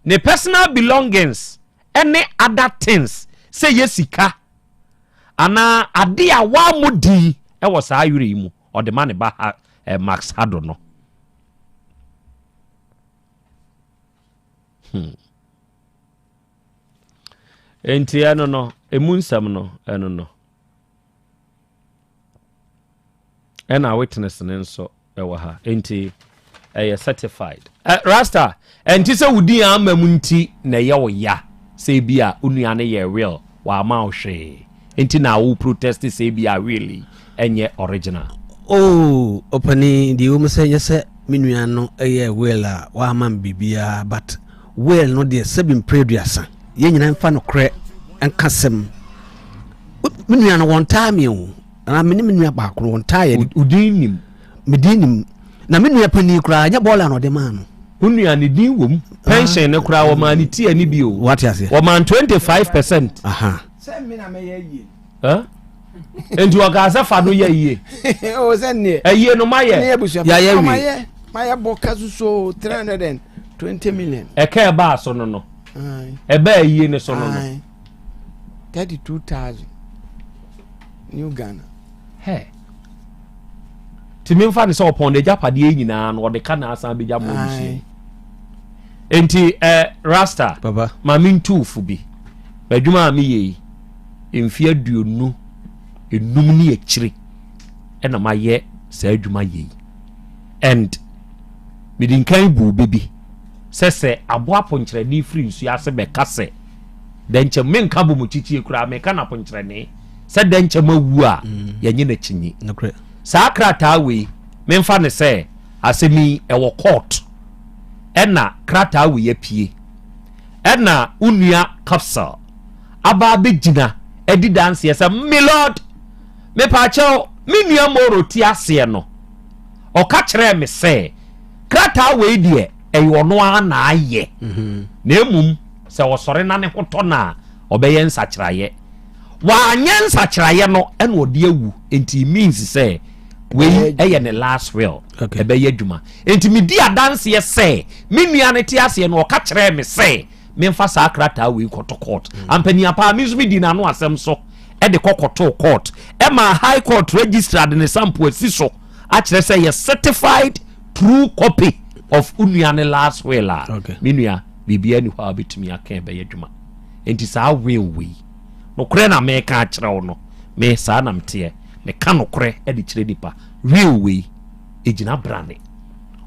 ne personal belongings any other things say yesika ana ade a wa mudi e wo saa yure mu o de ma ne ba Max Hado no enti eno no emunsam no eno no ena witness ne nso ewa ha enti certified rasta enti se wudi amamunti na ye wo ya se bia onua ne ye real wa ma ohwe enti na wo protest se bia really enye original opani di wo se yese menua no eye well a wa ma bibia but well no de sebin preduasa ye nyina mfa no korɛ enkasem menua no won time o na menua ba koro won time udinim medinim na menua pani kura nya bola no de ma no menua ne din wom pension ne kura wo ma ne ti ani bi o what you say wo ma 25% se me na me ye yie enti wo ga sa fa no ye yie o se ne ayie no maye ya ye wi maye boka so 320 million eka ba so no eba ayie ne so no 32,000 New Ghana timi mfa ne so upon the japade nyina no de ka na asan beja mo bisi enti rasta baba ma min tufu bi badwuma mi ye emfi aduonu enum ni akire ena ma ye sa adwuma ye and midin kan bu bebi sese aboa ponkyere ni free nsu ase be kase denche menka bo mu chichie kura meka na ponkyere ne se denche mawu a yenye na chinyi nokre sa krata we memfa ne se asemi ewo court ena krata we yapie ena unua capsule aba begina edi dance yesa me lord me pa chao me nua moro ti ase no o ka kire me se krataa wei deɛ ɛyɛ ɔno ara na ayɛ na emum sɛ wɔsɔre na ne ho tɔ na ɔbɛyɛ nsakyerɛeɛ wanyɛ nsakyerɛeɛ no ɛna ɔde awu enti means sɛ wei ɛyɛ ne last will ɛbɛyɛ adwuma enti medi adanseɛ sɛ me nua ne te aseɛ no ɔka kyerɛ me sɛ memfa saa krataa wei kɔtɔ court ampania paa me nso me di n'ano asɛm so ɛde kɔkɔtɔ court ɛma high court registered ne sample asi so akyerɛ sɛ yɛ certified true copy of unua ne last will a me nua bibia ni hɔ a betumi aka ɛbɛyɛ adwuma enti saa will wei nokorɛ na meka akyerɛ wo no me saa na mteɛ meka nokorɛ ɛde kyerɛ nipa will wei ɛgyina brane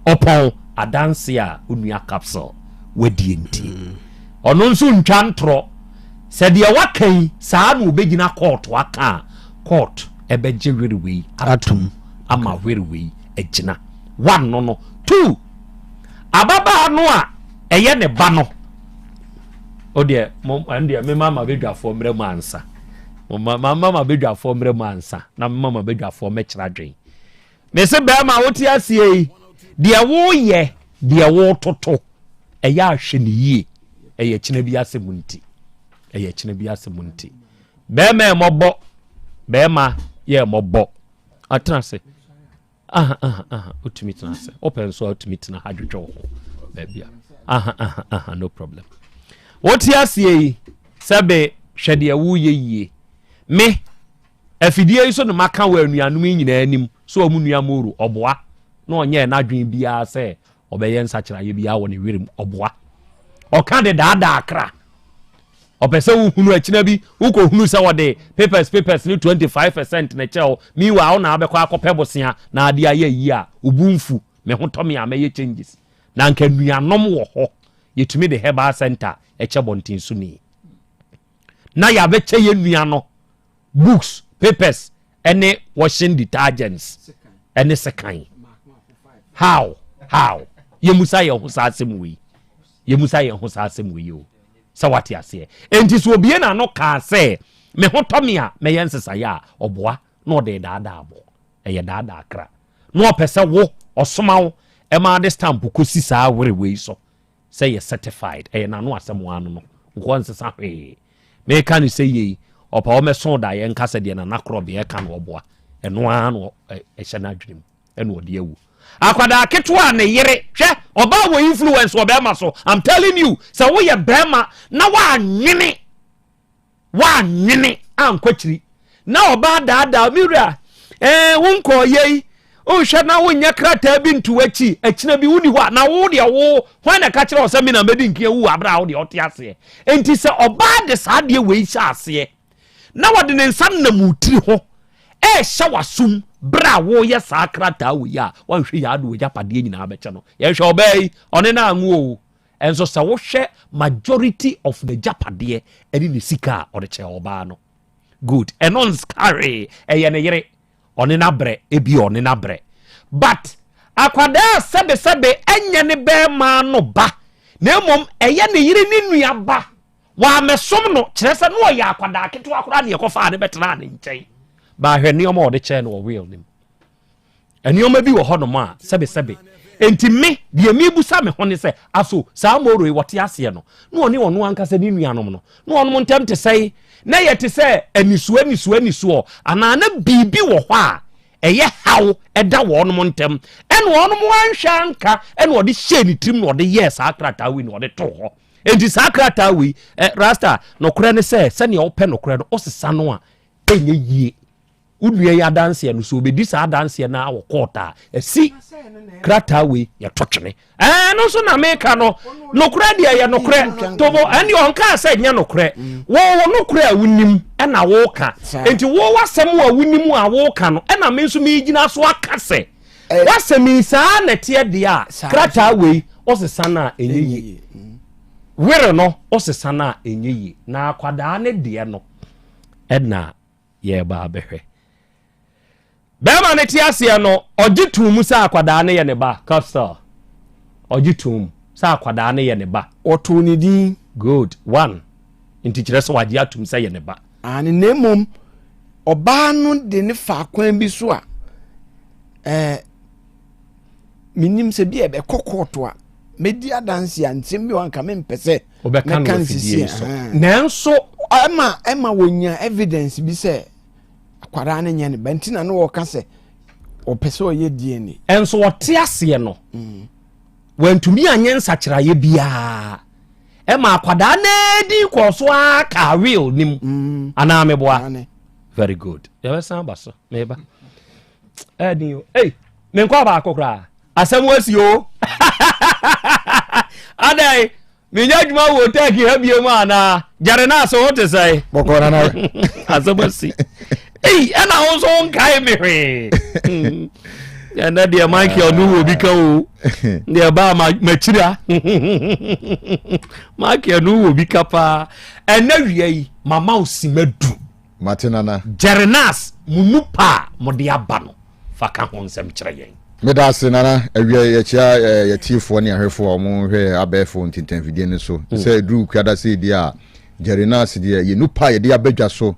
ɔpɔn adanse a unua capsule wadie nti ɔno nso ntwa ntorɔ sɛ deɛ waka yi saa na obɛgyina court waka court ɛbɛgye will wei atom ama will wei ɛgyina 1 no 2 ababa no a ɛyɛ ne ba no o deɛ me mama bedwafoɔ mmerɛ mu ansa mama bedwafoɔ mmerɛ mu ansa na mama bedwafoɔ mɛkyerɛ adwen me se bɛrima wote asie yi deɛ woyɛ deɛ wototo ɛyɛ ahwɛ ne yie ɛyɛ kyena bi asɛm nti bɛrima ɛmɔbɔ bɛrima yɛ ɛmɔbɔ atena se utumi tena se open so utumi tena hadwedwe wo baby no problem wote asie yi sɛbe hwɛ deɛ woyɛ yie me afidie yi so no maka wa anuanom nyinaa anim so ɔmu nua moru ɔboa na ɔnyɛ n'adwen biara sɛ ɔbɛyɛ nsakyerɛeɛ biara wɔ ne wirim ɔboa ɔka de daadaa akra ɔpɛ sɛ wohunu akyina bi wokɔhunu sɛ wɔde papers ne 25% na kyɛw miwa wo na abɛkɔ akɔpɛ bosea na ade ayɛ yi a obumfu me ho tɔme a mɛyɛ changes na nka nuanom wɔ hɔ yɛtumi de herbal center ɛkyɛ bɔnten so ni na yɛabɛkyɛ yɛ nua no books papers ɛne washing detergents ɛne sekan how yɛmusa yɛ ho saa asɛm wei o sɛ wate aseɛ enti so obie na no kaa sɛ me ho tɔme a mɛyɛ nsesayɛ a ɔboa na ɔde daadaa bɔ ɛyɛ daadaa kra na ɔpɛ sɛ wo ɔsoma wo ɛma de stamp kɔsi saa were wei so sɛ yɛ certified ɛyɛ nano asɛm wano no nkɔ nsesa hwee meka no sɛ yei ɔpa wɔmɛso da yɛ nka sɛ deɛ nana Krobea ɛka no ɔboa ɛno ara no ɛhyɛ no adwenem ɛna ɔde awu akwada ketewa ne yere hwɛ ɔba wɔ influence wɔ bɛrima so I'm telling you sɛ woyɛ bɛrima na woanwene ankwatiri na ɔba daadaa mewura wonkɔ yei wohwɛ na wonyɛ krataa bi nto akyi akyina bi woni hɔ a na wo deɛ wo hwan na ka kyerɛ wo sɛ me na mɛdi nkia wu abrɛ a wo deɛ ɔte aseɛ enti sɛ ɔba de saa deɛ wei hyɛ aseɛ na wɔde ne nsa nam wotiri hɔ ɛhyɛ wasum bra wo yɛ saa krataa wo ya wanhwɛ ya ado ya padeɛ nyinaa bɛkyɛ no yɛhwɛ ɔbɛyi ɔne na anwo o enso sɛ wohwɛ majority of the japadeɛ ɛne ne sika a ɔde kyɛ ɔbaa no good ɛno nskare ɛyɛ ne yere ɔne na brɛ ebi ɔne na brɛ but akwadaa sɛbe ɛnyɛ ne bɛɛma no ba na mmom ɛyɛ ne yere ne nua ba wa mesom no kyerɛ sɛ no ɔyɛ akwadaa ketewa akwadaa ne yɛkɔfa ne bɛtena ne nkyɛn ba hwɛ nneɛma ɔde kyɛ no wɔ wheel nim nneɛma bi wɔ hɔ nom a sɛbe enti me deɛ mebusa me ho ne sɛ aso saa moro yi wɔte aseɛ no na ɔne ɔno ankasa ne nuanom no na ɔnom ntɛm te sɛ na yɛ te sɛ anisuo anaa na biribi wɔ hɔ a ɛyɛ haw ɛda wɔnom ntɛm ɛne ɔnom anhwɛ anka ɛne ɔde hyɛ ne tirim na ɔde yɛ saa krataa wi na ɔde to hɔ enti saa krataa wi rasta nokorɛ ne sɛ sɛnea wopɛ nokorɛ no ɔsesa no a ɛnyɛ yie udua ya danse no so obedi saa danse na awɔ kɔɔta asi krataa we yɛ tɔtwene no so na meka no nokora deɛ yɛ nokora tobo ɛne ɔnka sɛ nyɛ nokora wo nokora a wonim ɛna woka enti wo wasɛm a wonim a woka no ɛna me nso megyina so aka sɛ wasɛm saa na teɛ deɛ a krataa we ɔsesa na ɛnyɛ yie were no ɔsesa na ɛnyɛ yie na akwadaa ne deɛ no ɛna yɛ ba bɛhwɛ bɛma ne te aseɛ no ɔgye tum sɛ akwadaa ne yɛ ne ba capsule ɔgye tum sɛ akwadaa ne yɛ ne ba ɔto ne din good one nti kyerɛ sɛ wagye atum sɛ yɛ ne ba ane na mmom ɔbaa no de ne fa kwan bi so a minim se bi ebe kokoto a medi adanse antem bi wanka mempese obeka no fidie so nanso ema wonya evidence bi se akwara ne nya ne bantina no wo ka se opese oye DNA enso wote ase no wantumi anyensa kyeraye bia ema akwada na di koso aka real nim ana meboa very good ya san baso meba edi hey me nkwa ba akokra asem wasi o adai minya djuma wo take ha biem ana jare na so wote sai bokora na asem wasi hey ana onso nkai me hwe ya na dia mike onu obi ka o dia ba machira mike onu obi ka pa ena wiei mama osimadu matinana jerenas munupa mode aba no faka ho nsem kire yen medase nana awie ya chia yatifo ne ahwefo omo hwe abefo ntintan video ne so se dru kwada se dia jerenas dia ye nupa ye dia badwa so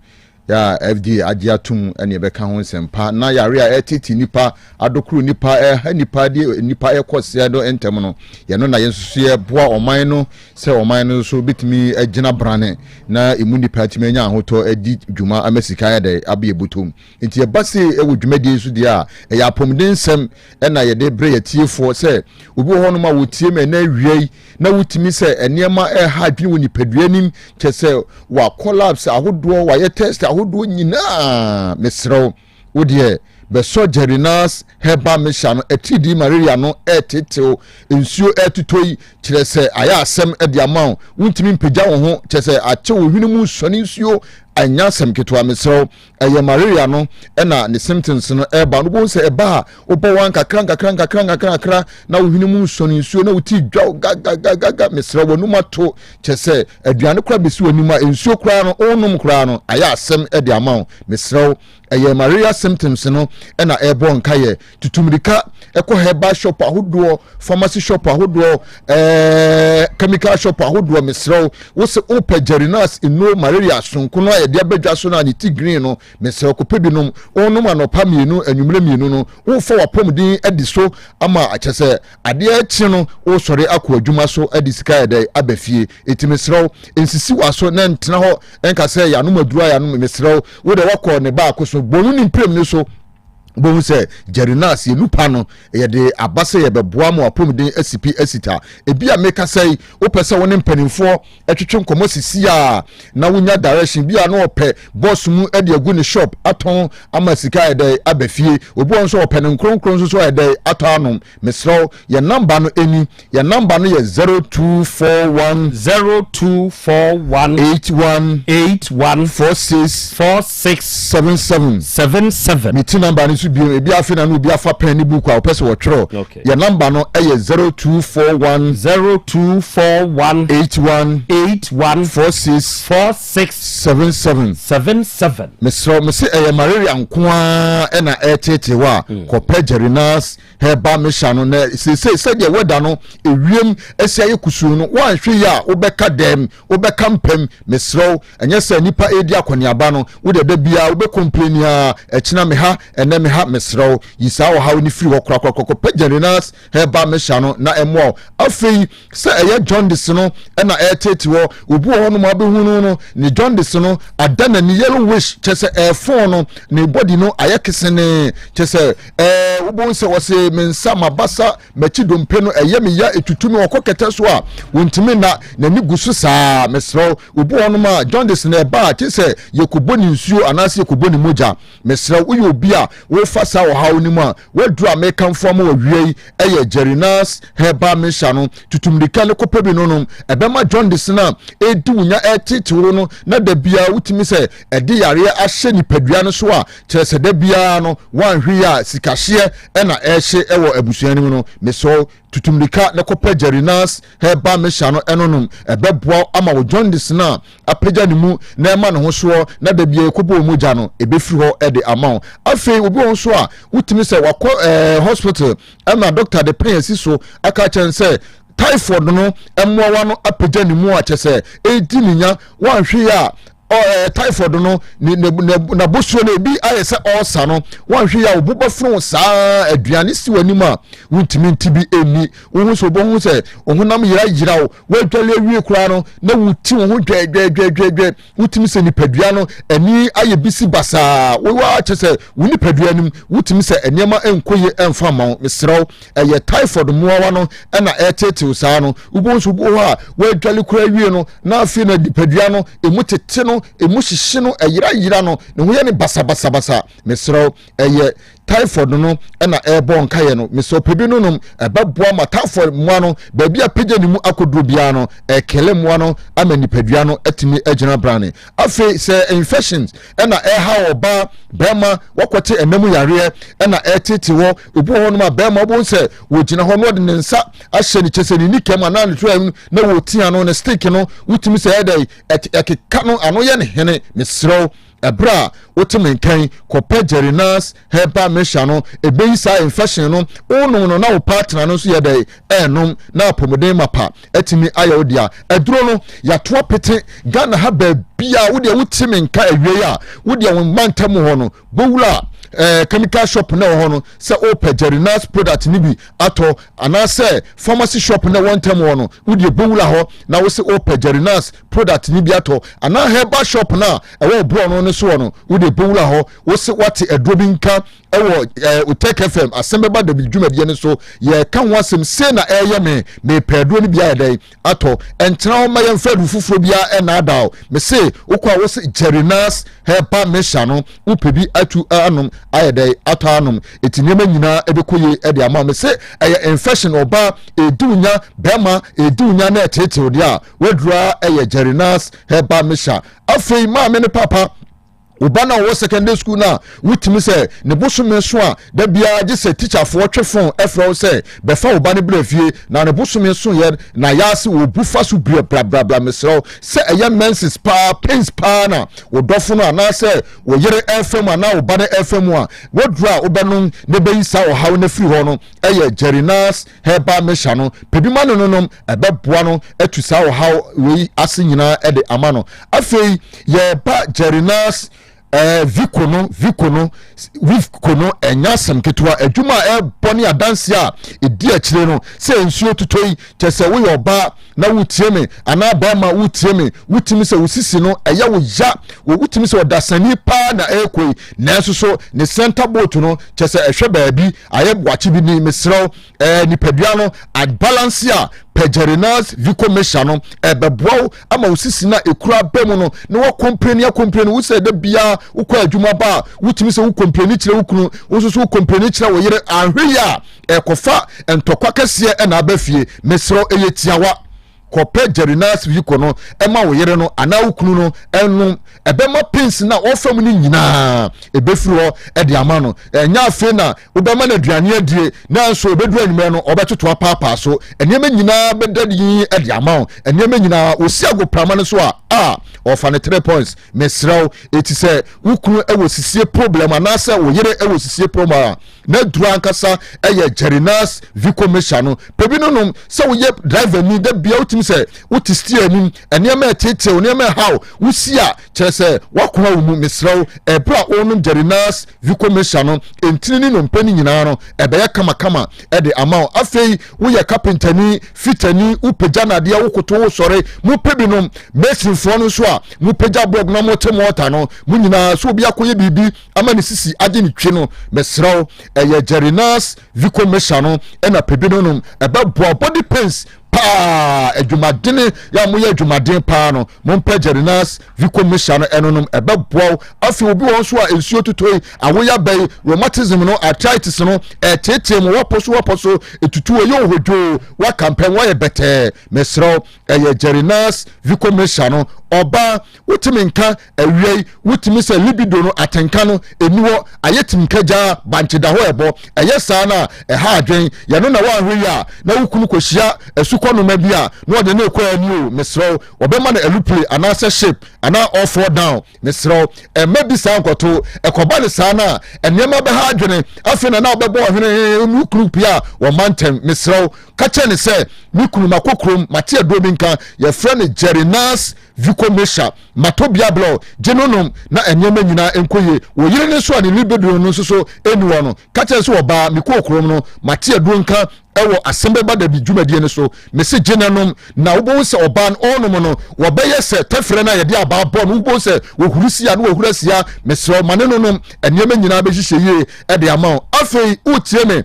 ya FD agiatum ene ebeka ho nsempa na yare a etiti nipa adokuru nipa nipa di nipa ekose do entem no ye no na yensusu ye boa oman no se oman no so bitimi agina brane na emu nipa timi anya ahoto adi dwuma amesika ya de abe butom nti ye base ewo dwumadi su dia e ya pomden nsem na ye de bre yetiefo se obi ho no ma wotie me na wiei na wutimi se enema ha dwene wo nipaduanim kese wa collapse ahodo wa ye test ahodo nyina mesrew wodie beso jerinas heba mishano etidi malaria no etetew ensuo etutoi kire se aya asem edi amount wuntimi mpagya wo ho kire se ache wo hwene mu sone nsuo anya sem ketwa mesrew eye malaria no na ne symptoms no eba no bo se eba obo wan kakra na wo hwene mu sone nsuo na wuti dwa gaga mesrew wonu mato kire se aduane kra besi wonima ensuo kra no onum kra no aya asem edi amount mesrew eye malaria symptoms no na ebo nkaye tutumrika eko herbal shop ahodo pharmacy shop ahodo chemical shop ahodo mesrew wo se opejerinas ino malaria sonko no ye dia badwa so na ti green no mesrew ko pedunum onum anopa mienu anwumre mienu no wo fo wapomdin edi so ama achese ade achi no wo sore akọ adwuma so edi sika ede abafie etimesrew ensisi waso na ntena ho enka se ya no madura ya no mesrew wo de wakọ ne ba akoso bonu ni prem ne so bon se jerinas ye nupa no ye de abase ye beboa mo apomden asipi asita ebia meka sei opese woni mpanimfo etwetwe nkomo sisi a na wonya direction bia no ope boss mu ede agu ne shop aton amasika ede abafie obi won so ope ne nkronkron so ede aton anom mesro ye number no eni ye number no ye 0241 miti number ni bi ebi afina no bi afa pen ni book a opese wo twero ya number no eye 0241 mesro mesi eye malaria nkoa na etete wa kope jerinas heba mishano na se de weda no ewiem esi aye kusu no wan hwe ya obeka dem obeka mpem mesro enye se nipa edi akoniaba no wo de da bia obe complain ha echina me ha ene me ha mesro yisa wo ha ni free wo kra pejerinas heba mishano na emo afei se eye jaundice no na etete wo obu ho no ma be hunu no ni jaundice no adana ni yellowish chese phone no ni body no ayekesene chese obo se wo se mensa mabasa machidompe no eye me ya etutumi okokete so a wontimi na ni gusu saa mesro obu ho no ma jaundice na ba chese yekuboni nsuo anase yekuboni moja mesro uyo obi a wo fasa wo hawo ni mu a wadura American form wo wiei eye jerinas heba mesha no tutumrika le kopebi no ebema jaundice na edi wunya etitiro no na da bia wutimi se edi yare ahye nipadua no so a chese da bia no wanhwe a sikahye na ehye ewo abusuani mu no meso tutumrika le kope jerinas heba mesha no enonum ebeboa ama wo jaundice na apagya ni mu na ema ne ho so na da bia kobo moja no ebefiri ho ede amount afei obi won so a wutimi se wakọ hospital ama doctor de prince so aka chen se typhoid no emmoa no apagya ni mu a chese edi ninya wanhwe a typhoid no na bosuo no bi ayɛ sɛ ɔsa no wanhwe ya obuba funu saa aduane si w'anim a wontimi ntibi eni wo so bo hu sɛ ohunam yira wo wadwale awie kura no na wuti wo ho dwedwedwedwe wutimi sɛ nipadua no ani ayɛ bisi basa wo wa kyɛ sɛ wo nipadua nim wutimi sɛ enema enkoye emfa ma mesrɛw ɛyɛ typhoid muawa no ɛna ɛtetew saa no wo so bo ho a wadwale kura awie no na afi na nipadua no emu tete no emu hyehye no ayira no ne ho yɛ ne basa mesrɛw ɛyɛ typhoid no ɛna ɛbɔ nkaye no mesrɛw pebi no nom ɛbɛboa ma typhoid mua no baabi a pagya ne mu akoduro bia no ɛkele mua no ama nipadua no atimi agyina brane afei sɛ infections ɛna ɛha ɔba bɛma wakɔte ɛnamu yareɛ ɛna ɛtete wɔ obu hɔ no ma bɛma obo sɛ wogyina hɔ no de ne nsa ahyɛ ne kyɛsɛ ne nikam ana ne tro na wotia no ne stick no wutimi sɛ ɛdɛ ɛkeka no ano yɛ ne hene mesrɛw ebra wotime nkan kopa jerinas heba mesha no ebeyi sa infection no onum no na wo partner no so ye dai enum na apomuden mapa etimi ayo dia eduro no ya to pete Ghana ha ba bia wo de wotime nka awie a wo de wo mantam ho no bowula chemical shop na ho no se opa jerinas product ni bi ato anase pharmacy shop na wontam ho no wo de bowula ho na wo se opa jerinas product ni bi ato ana heba shop na ewo bro no so no wo de bowula ho wo se wate edrobinka ewo Otec FM Asem Beba Dabi dwumadie ne so ye ka ho asem se na eye me pedro ni bia dai ato entra o ma ye mfa du fufuro bia e na adaw me se wokwa wo se jerinas heba mesha no wo pebi atu anom ayedai ato anom etinema nyina ebekoye e de ama me se eye infection oba edunya bema edunya na etete odi a wadura eye jerinas heba mesha afei ma me ne papa ubana wo secondary school na wutimi se ne bosume so a da bia je se teacher fo twefon efro se be fa ubane brafie na ne bosume so ye na yase wo bufa so bra bra mesro se eye menses pa pains pa na wo dofo no ana se wo yere FM ana ubane FM a wodura ubanu ne beyi sa o hawo na firi ho no eye jerinas heba mesha no peduma no no ebeboa no atu sa o hawo we ase nyina e de amano afei ye ba jerinas vikono enya samketua adwuma boni adanse a edi akire no se ensuo tutoi kyese wo yoba na wutie me ana ba ma wutie me wutimi se wusisi no eya wo ya wutimi se odasani pa na ekoi na so ne center boat no kyese ehwe baabi aye bwachi bi ni mesrew nipadua no ad balance a pejerinas viko mesha no ebeboa ama usisi na ekura bemu no ne wo complain wo se da bia wo kwa adwuma ba wutimi se wo complain kire wo kunu wo so wo complain kire wo yere ahwe ya ekofa entokwa kese e na abafie mesro eye tiawa kope jerinas viko no ema wo yere no ana wo kunu no enu ebema pins na ofam ni nyina ebefiri ho e de ama no enya afi na obema na aduane adie na so obedu anime no obetoto papa so enema nyina bedadi e de ama enema nyina osiago prama no so a ofa ne 3 points mesraw etise wo kunu e wo sisie problem anase wo yere e wo sisie problem na duru ankasa eye jerinas viko mesha no pebino no se wo ye driver ni da bia se wuti steer nim enema etete onema how wusia kyerese wakwa wo mu mesraw ebra onum jerinas viko mesha no entini no mpani nyina no ebeya kama e de ama afei wo ye carpenter ni fitani upeja na de wokoto wo sore mu pebinom mesin fo no so a mu peja blog na motem water no mu nyina so obi akoye bibi ama ne sisi age ne twe no mesraw eye jerinas viko mesha no ena pebinom eba boa body pains adwumadene ya moye adwumaden pa no mompa jerinas viko mesha no enonum ebeboa afi obi won so a ensuo tutoi awoya bai rheumatism no arthritis no etetem woposo etutu yo hodo wa campaign wa ye bete mesro eye jerinas viko mesha no oba wotimi nka awiei wotimi se libido no atenka no eniwo ayetim kaja bancheda ho ebo eye saa na ha adwen ye no na wa hwe ya na wukunu kohia esukono mabia no de na kwa ani o mesro obema na eluple anase shape ana all fall down mesro maybe saa nkoto ekoba ne saa na enema be ha adwene afi na obebo hwene wukunu pia wo mantem mesro ka che ne se wukunu makokrom mate adobi nka ye frɛ ne jerinas Vicomesha Matobia Blo Genonom na enyema nyina enkoye wo yire ne so ani libedo no so eniwo no kache so oba miko okrom no Matia Dunka ewo Asem Beba Dabi dwumadie ne so mese genanom na wo se oba onom no wo beye se tefre na ye de aba bo no wo se wo hurusia no wo hurasia mese manenonom enyema nyina be hihye ye e de ama afei utie me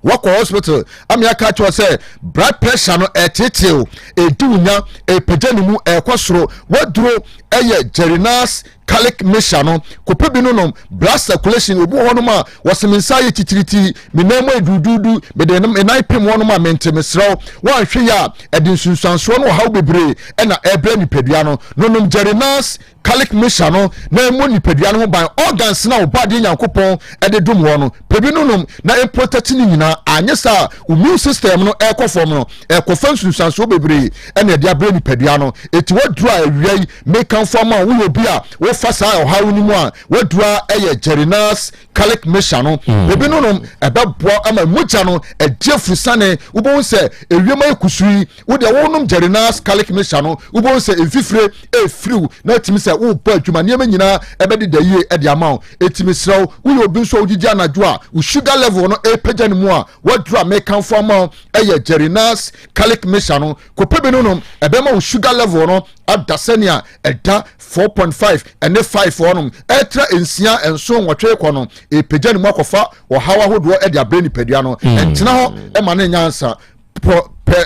wako hospital amia catch was say blood pressure no etetew edunya epejanimu ekosoro waduro eye Jerinas calic mission no kopebi no no blood circulation obu honoma waseminsa ye titiriti minemo edududu bede enai pem honoma mentemesrew wan hwe ya edinsunsanso no haw bebre na ebre nipadua no nonom Jerinas calic mission no na emo nipadua no ban organs na obade nyankopon ede dum ho no pebi no nom na protect ni nyina anyesa immune system no ekofom no ekofan sunsanso bebre na ede abre nipadua no eti wadura awiai make form a wo obi a wo fasa hawo ni mu a wadura eye Jerinas calic mission no bebi no nom ebebo ama mucha no ejefusane ubon se ewiema ekusui wo de wonom Jerinas calic mission no ubon se efifre efriu na timi se wo pa adwuma niam nyina ebedi daye ede amount etimi srew wo obi so odidi anajo a wo sugar level no epeja ni mu a wadura make form a eye Jerinas calic mission no kopebi no nom ebema wo sugar level no adasenia eda 4.5 and 5 onum etra ensia enso nwotwe kɔ no epeja ni mu akofa wo hawa hodo e de abrani padua no entena ho e ma na nyansa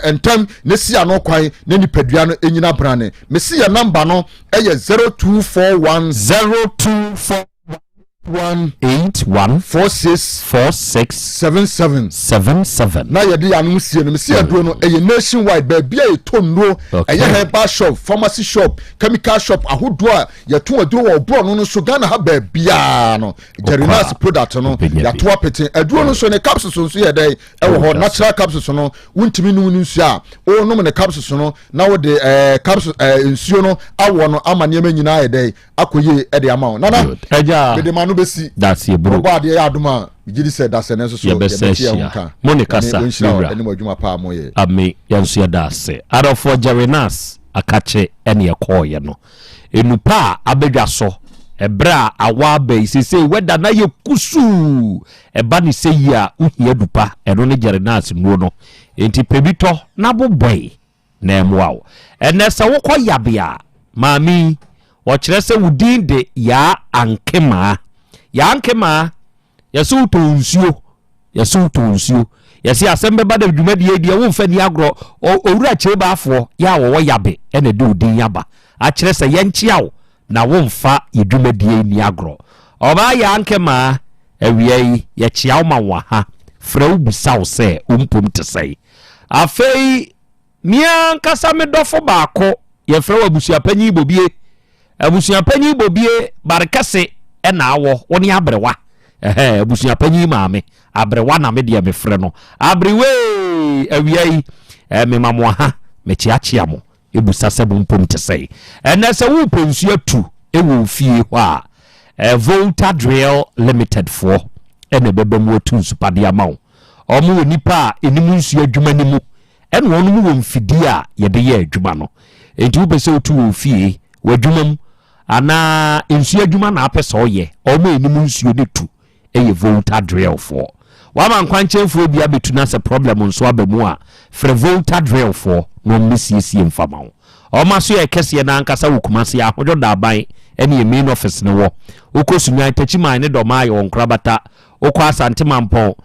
entem ne sia no kwan ne ni padua no enyina brane mesi ya number no eye 0241 1814677 na yedi ya no sie no mesi aduro no eye nationwide ba bia etonro eye herbal shop pharmacy shop chemical shop ahodo a yeto aduro wo bro no so Ghana ha ba bia no Jerinas product no yato apete aduro no so ne capsules so ye dai ewo ho natural capsules no wuntimi no nsu a o no ne capsules no na wo de capsules nsuo no awo no amane nyina ye dai akoye e de ama nana eja besi that's your bro body ya aduma gidi said that's an so Monica sa ami yansu ya dase adofo Jerinas akache ene ekoye no enupa abedwa so ebra awa be sese weda na ye kusu eba ni seyi a uhie dupa eno ne Jerinas nuo no enti pebito na boboy na emwawo enesa wokọ yabia mami wɔkyerɛ sɛ wudin de ya ankema yɛsɛ utonsuo yɛsɛ Asem Beba Dabi dwumadie die wo mfa ni agro owura kyerɛ baafo ya wo yabe ɛna de udin yaba akyerɛ sɛ yɛnkyea wo na wo mfa yedwumadie ni agro ɔba ya ankema awiai yɛkyea wo ma wa ha frɛ wo bisa wo sɛ umpum te sɛ afei mia nkasa me dɔfo baako yɛfrɛ wo abusuapanyi bobie abusuapanyi bobie barekase na awo woni abrewa abusuapanyi maame abrewa na me de me frɛ no abrewe awiai me mamoa ha me chiachia mo ebusa sɛ bompom te sɛ ɛnɛ sɛ wo pensu atu ewo fie hɔ a Volta Drill Limited for ene beba mu atu nsupade amawo omo woni pa enimu nsu adwuma ni mu ene wonu mu mfidi a ye de ye adwuma no enti wo pese otu wo fie wadwuma mu ana nsu adwuma na apese oye omo enimu nsu ne tu eye Volta Drill for wa man kwanchenfo bia betu na se problem nso abamu a frɛ Volta Drill for no mmesiesie mfama wo omaso ye kese na ankasa wokumase ahodo da ban ene ye main office ne wo ukosunwan tachiman ne doma ye wonkrabata ukọ Asante mampo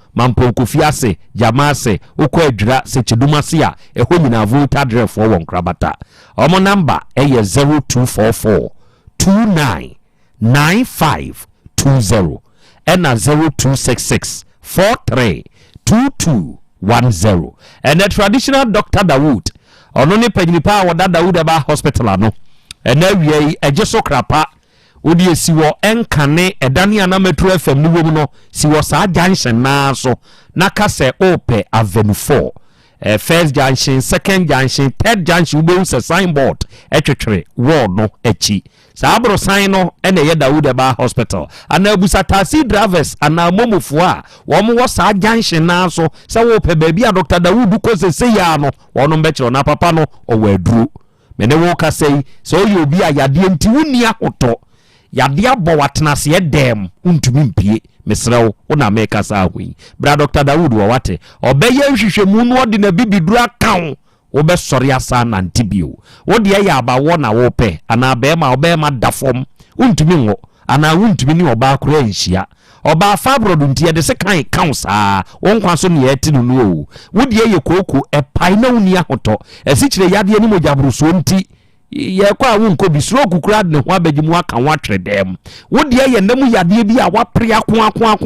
kofi ase jama ase ukọ adwira se chedumase a eho nyina Volta Drill for wonkrabata omo number eye 0244 299520 ena 0266 432210 and the traditional Dr. Dawood ono ne panyinipa wada Dawood Aba hospital ano ena wie ejeso krapa odi esiwo enkane edane ana Metro FM ni wom no siwo sa junction na so na kase ope avenue 4 first junction, second junction, third junction we use a signboard etwetwere wall no echi sabro sign no ene ye Dawood Aba hospital ana abusa taxi drivers ana momofo a wo mo sa junction na so se wo pe baabi a Dr. Dawood ko se ya no wono mbekiro na papa no o waduru me ne wo ka sei so you obi a yade nti wuni ahoto yade abo watenase ye dem untumi mpie mesrew wona meka sa ahwi bra Dr. Dawood wo wate obeye nhwehwemu no de na bibidura kan wo be sori asa na ntibio wo de ya aba wo na wo pe ana be ma dafom untumi ngo ana untumi ni oba akora nhia oba fabrodu ntie de se kan council won kwa so ne yati no no wo de ye koko e pai na uni ahoto esichire yade ni mojabru so nti ye kwa wo nko bi stroke kura ne ho abagimu aka wo atrɛ dem wo de ye ndam yade bi a wapre ako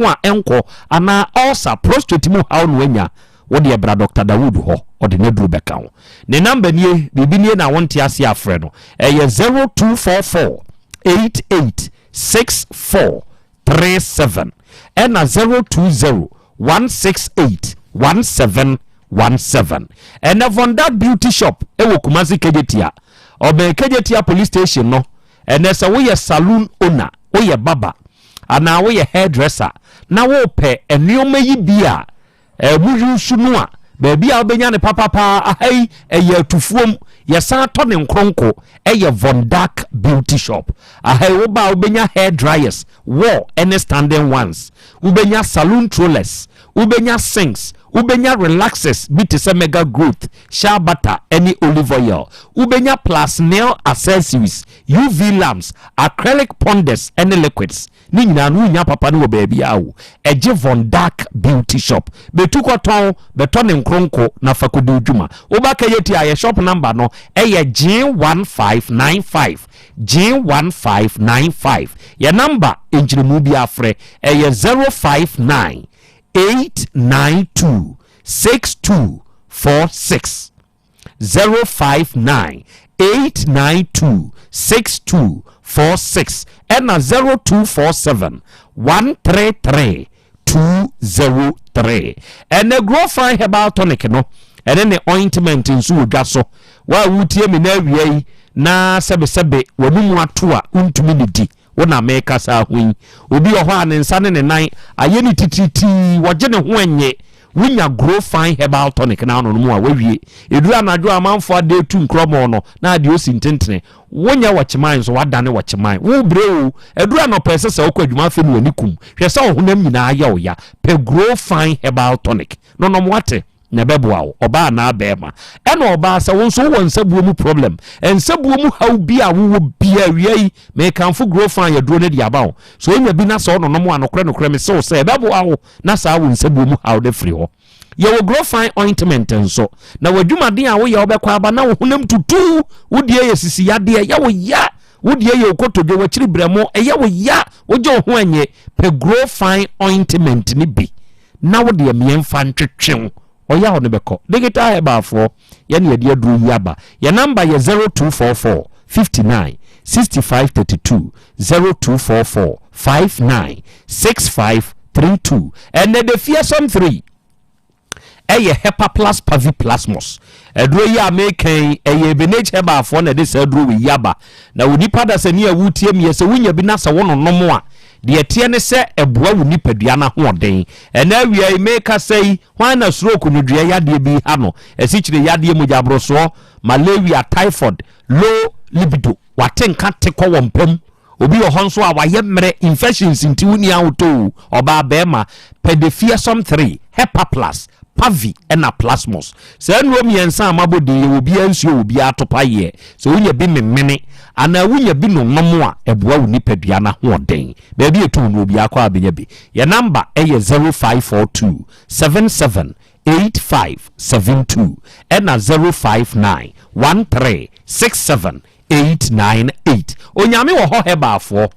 a enko ana ulcer prostate mu hawo no anya wo de bra Dr. Dawood ho o de ne duru beka ho ne number nie bibi nie na wonte ase afrɛ no ye 0244 886437 and 020 168 1717 and from that beauty shop ewo Kumasi Kejetia obe Kejetia police station no and esa wo ye saloon owner wo ye baba ana wo ye hairdresser na wo pe enioma yi bia muju sunu a baby a obenya ne papa ahai eye tufuom ye san to ne nkronko eye Von Dark beauty shop ahai wo ba obenya hair dryers wall and standing ones ubenya saloon trollers ubenya sinks ubenya relaxers bitese mega growth shea butter any olive oil ubenya plus nail accessories UV lamps acrylic ponders and liquids ni nyina no nya papa no baby awo eje Von Dark beauty shop betukoton beton nkronko na fakodu dwuma ubaka yeti aye shop number no eye G1595 G1595 ya number enjirimu bi afre eye 059 892 6246 059 892 6246 and 0247 133 203 and the grow fine herbal tonic no and then the ointment in su dwaso wa wutie me na wiei na sebe wamumu atoa untumi ne di wona meka sa hwin obi ho anensa ne ne nan ayeni tititi woje ne ho enye wunya grow fine herbal tonic na no mu a wawie eduru anadwo amanfo ade tu nkromo no na ade osi ntentene wonya wachiman so wadane wachiman wo breu eduru anopese se okwadwuma fe no anikum hwe se ohunam nyina ya oya pe grow fine herbal tonic no no mwate na beboa oba na abema ena oba se wonso won sabuo mu problem ensabuo mu haw bi a wo bia wiei me kanfo grow fine yaduro ne dia bawo so enya bi na so no no anokre me so se beboa wo na sa won sabuo mu haw de free ho ye wo grow fine ointment enso na wadwumaden a wo ye obekwa aba na wo hunam tutu wo die ye sisi yade ye wo ya wo die ye okotodwe wachiri bremo ye wo ya wo je ho anye pe grow fine ointment ni bi na wo de miemfa ntwetwe oya ono beko digital heba for yani yedi adru yaba ya number ya 0244 59 6532 0244 59 6532 and the fearsome 3 eye hepa plus pavi plasmos edro ya meken eye benech heba for na this adru yaba na onipa da se ne awutie me se wunya bi na se wono nomo a de tie ne se eboa wu nipadua na hoden ena awia meka sei hwan na stroke no dua yade bi ha no esichire yade mojabroso malaria typhoid low libido watenka tekọ wompam obi ohonso a waye mere infections nti wuni auto oba bema pedifia some 3 hepa plus pavi ena plasmos se nwo miensa amabodi ye obi ansuo obi atopa ye so wunya bi memene ana wunya bi no nomo a eboa wu nipadua na hoden ba bi etu no obi akwa abenya bi ye number eye 0542 778572 ena 059 1367898 onyame wo ho hebafo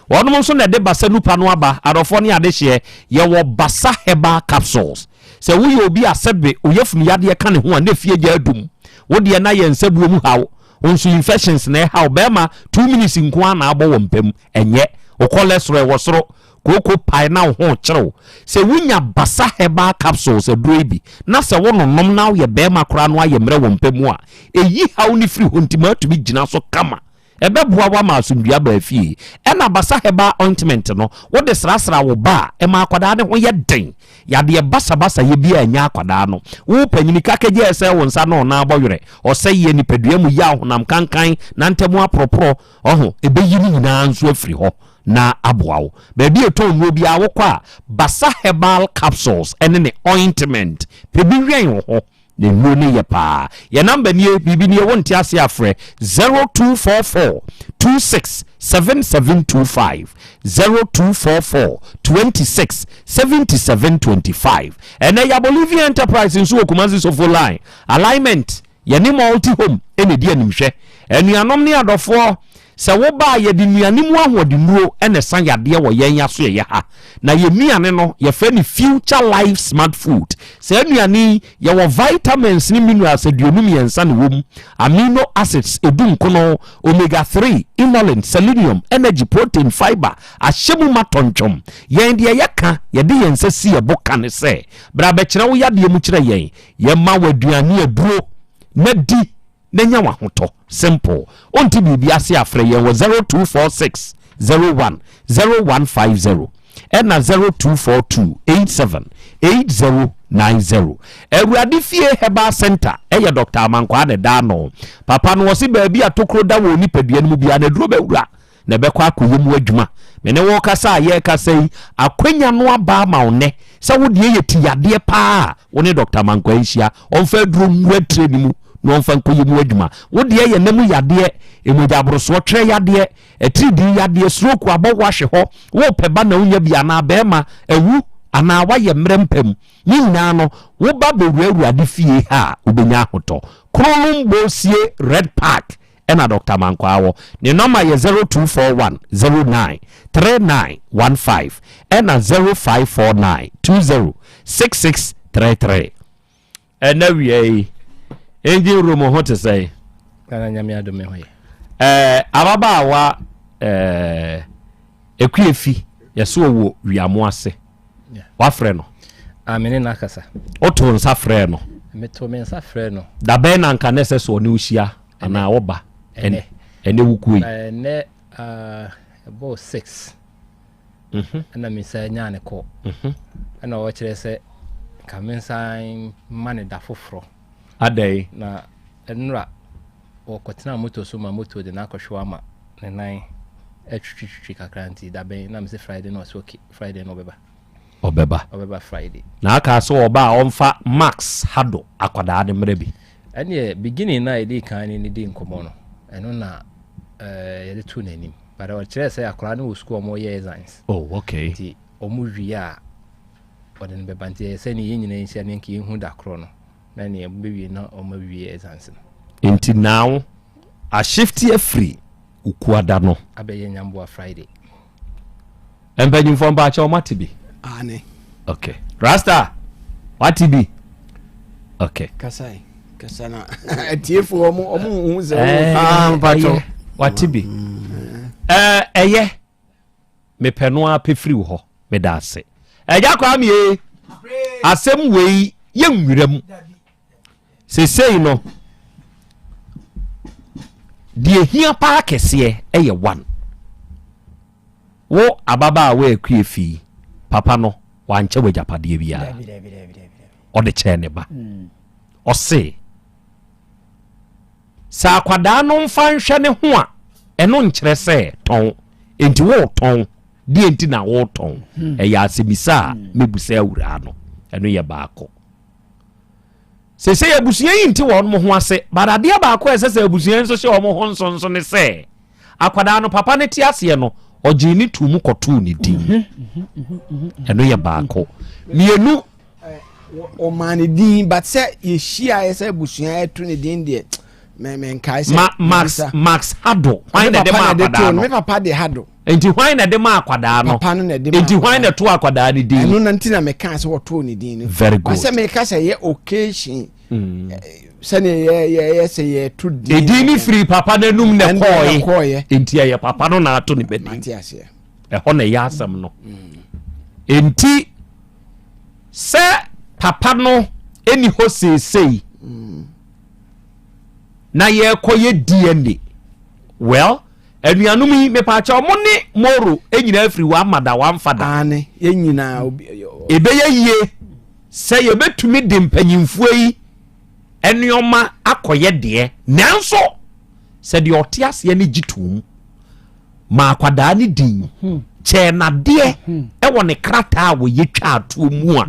wonom nso na de basa nupa no aba adofo ne adehye ye wo basa heba capsules se wo ye obi asebe oyefunu yade ka ne ho a na fie gya adum wo de na ye nsabuo mu hawo onso infections na hawo bema 2 minutes nko na abo wo mpam enye o cholesterol wo soro koko pai na ho kyerɛw se wunya basa heba capsules aduro bi na se wo nonom na wo ye bema kora no aye mre wo mpamu a eyi hawo ni free hontima to bi gina so kama ɛbɛboa wa ma asomdua ba afie ɛna basa heba ointment no wo de srasra wo ba ɛma akwadaa ne ho yɛ den yade basa ye bia anya akwadaa no wo panyini kakagye ɛsɛ wo nsa no na abɔwerɛ ɔsɛ ye nipadua mu ya honam kankan na ntɛmu apropro ɔho ɛbɛyi ni nyinaa nso afiri hɔ na aboa wo baabi eton no bia wo kwa basa herbal capsules ɛne ne ointment pebi hwen ho ne no ne ye pa ye number nie bibi nie wonte ase afrɛ 0244 267725 0244 267725 ɛnɛ ya Bolivia Enterprise nso okumanzi sofo line alignment ye ne multi home ene di animhwɛ anuanom ne adɔfoɔ sɛ wo ba ye di nuane mu ahode nuo ene san yade wo yen yaso ye ha na ye nuane no ye fa ni future life smart food sɛ nuane ye wo vitamins ni minerals aduonum yensa ne wom amino acids edun kono omega 3 inulin selenium energy protein fiber ahyemu matontwom yen de ye ka ye de yensa si ye boka ne sɛ bra be kyerɛ wo yade mu kyerɛ yen ye ma waduane aduro na di nenya wa hoto simple onti bibi ase afre ye wo 0246 01 0150 and 0242 87 8090 Ewurade fie Herbal Center eye Dr. Amankwa de da no papa no wosi ba bi atokro da wo nipadua no mu bia na duro bewura na bekwa akoyemu adwuma me ne wo kasa ye kasa yi akwanya no aba ma one se wo de ye tiyade pa wo ne Dr. Amankwa nhia onfa duro mu treni mu no onfa nkoyemu adwuma wo de ye namu yade emoja broso tre yade etridi yade stroke abogwa hwe ho wo peba na unya bia na bema ewu ana waye mrempem ni nyina no wo ba bewurawura ade fie ha obenya hoto krolumbo sie red park ena Dr. Mankwawo ni number ye 0241 09 3915 ena 0549 20 6633 ena wie engine room ho te say kana nyame adome ho ye ababa ekwefi yeso wo wiamo ase wa frɛ no amene na kasa oto nsa frɛ no meto me nsa frɛ no da bɛn na nka ne sɛ so ne uhyia ana wo ba ene wukui ene about 6 ana mi sa nya ne ko ana wo kyerɛ sɛ kamensan mane da foforo adai na enura wo kotena moto so ma moto de na akɔhwe ama ne nan etwitwitwi kakranti da bɛn na me se Friday no so okay Friday no beba obeba Friday na aka so oba onfa max hado akwada de mrebi ene beginning na ide kan ni de nkomo no eno na yede tu nanim but o kire say akwada no school mo ye science oh okay ti omu wi a odin beba nti se ni nyina nsia ne nki hu da kro no na ne bewi na omu wi science nti now a shift ye free ukuada no abeye nyambo Friday empanyin fo mba cha o matibi ane okay Rasta what be okay kasai kasana atiefo omu hu ze mpacho what be eye me peno a pefri wo ho me da ase eja kwa me asem wei ye nwuram sesei no die hia pa kese eye one wo ababa we akuefi papa no wanche wajapade bia ode che ne ba ose sa akwada no mfa nhwe ne ho a eno nkyere se ton enti wo ton die enti na wo ton ya asemisa mebusa awura no eno ye baako sese abusuan yi nti won mo ho ase barade baako sese abusuan so hye wo ho nsonso ne se akwada no papa ne ti ase no ojini tumu kotu ni din eno ye baako mienu o mani din but say ye shia ye say busuan etu ni din de men kai say max hado why na de ma akwada no me papa de hado enti why na de ma akwada no papa no na de ma enti why na to akwada ni din eno na ntina me kan say wo to ni din very good say me ka say ye occasion sani ye say ye to din edini free papa na num ne koye enti ye papa no na ato ni bedi enti ho na ya asam no enti se papa no eni ho sei na ye koye DNA well anuanom yi mepacha mo ne moro enyina afiri wa amada wa mfada ane yenyina ebeye yie sɛ yɛbɛtumi de mpanyimfoɔ yi ɛneɔma akɔyɛ deɛ nanso sɛ deɛ ɔte aseɛ ne gye tom ma akwadaa ne din kyɛɛ nadeɛ ɛwɔ ne krataa a wɔyɛ twa atoɔ mu a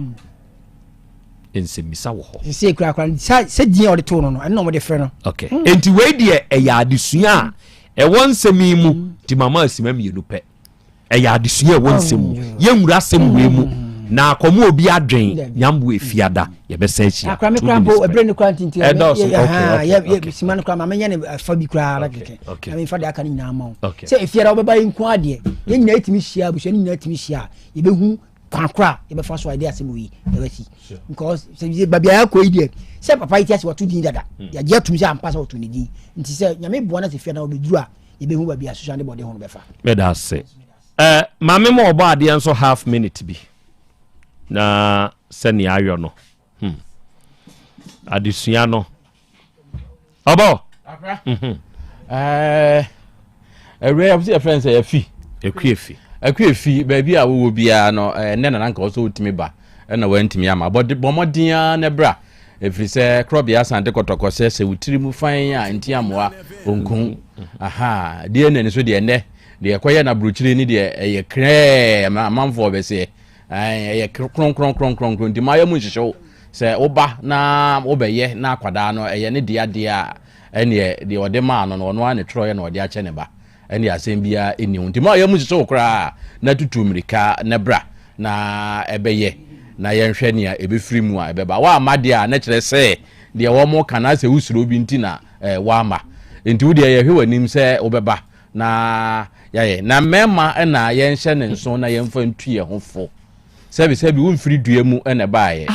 nsɛmmisa wɔ hɔ sɛ kura sɛ din a ɔde to no no ɛno na ɔmɔde frɛ no okay enti wei deɛ ɛyɛ adesua a ɛwɔ nsɛm yi mu nti mama asima mmienu pɛ ɛyɛ adesua a ɛwɔ nsɛm mu yɛnwura asɛm wei mu na akɔmɔ obi adwen nyambo efiada yɛbɛsɛ akyia akra me kra mpo ebre ne kra ntinti okay sima no kra ma menye ne fa bi kra la keke na me fa de aka ne nyina ma sɛ efiada obeba yi nko ade ye nyina etimi hia abuso ne nyina etimi hia yebehu kwankra yɛbɛfa so ade asɛm yi yɛbɛsi because sɛ babia ya kɔ ide sɛ papa yi tiase watu din dada ya gye atum sɛ ampa sɛ watu ne din nti sɛ nyame boa na sɛ fiada obeduru a yebehu babia so ande bɔde ho no bɛfa meda se mame mo obo ade nso half minute bi na sɛni ayɔ no adesua no ɔbɔ ɛwɛ yɛpɛ friends ɛfi ɛkuefi baabi a wɔwɔ biara no ɛnɛ na nanka ɔsɔ wotumi ba ɛna wantumi ama bɔmmɔden na bra ɛfiri sɛ Krobea Asante kɔtɔkɔ sɛ wotiri mu fan a nti amoa onkun aha deɛ nani so deɛ ɛnɛ deɛ kɔyɛ na burukyire ni deɛ ɛyɛ krɛ amanfoɔ bɛsɛ ɛyɛ kron nti ma yɛ mu nhyehyɛw sɛ woba na wobɛyɛ na akwadaa no ɛyɛ ne deɛ a ɛne deɛ ɔde maa no ɔno a ne trɔyɛ na ɔde akyɛ ne ba ɛne asɛm bia ɛni nti ma yɛ mu nhyehyɛw koraa na tutu mirika ne bra na ɛbɛyɛ na yɛnhwɛ nea ɛbɛfiri mu a ɛbɛba wa ama deɛ a na kyerɛ sɛ deɛ wɔn ka na sɛ wusuro bi nti na wa ama nti wo deɛ yɛhwɛ w'anim sɛ wobɛba na yɛyɛ na mɛma ɛna yɛnhyɛ ne nso na yɛmfa ntu yɛ ho fo sɛbi wo mfiri dua mu ɛna baayɛ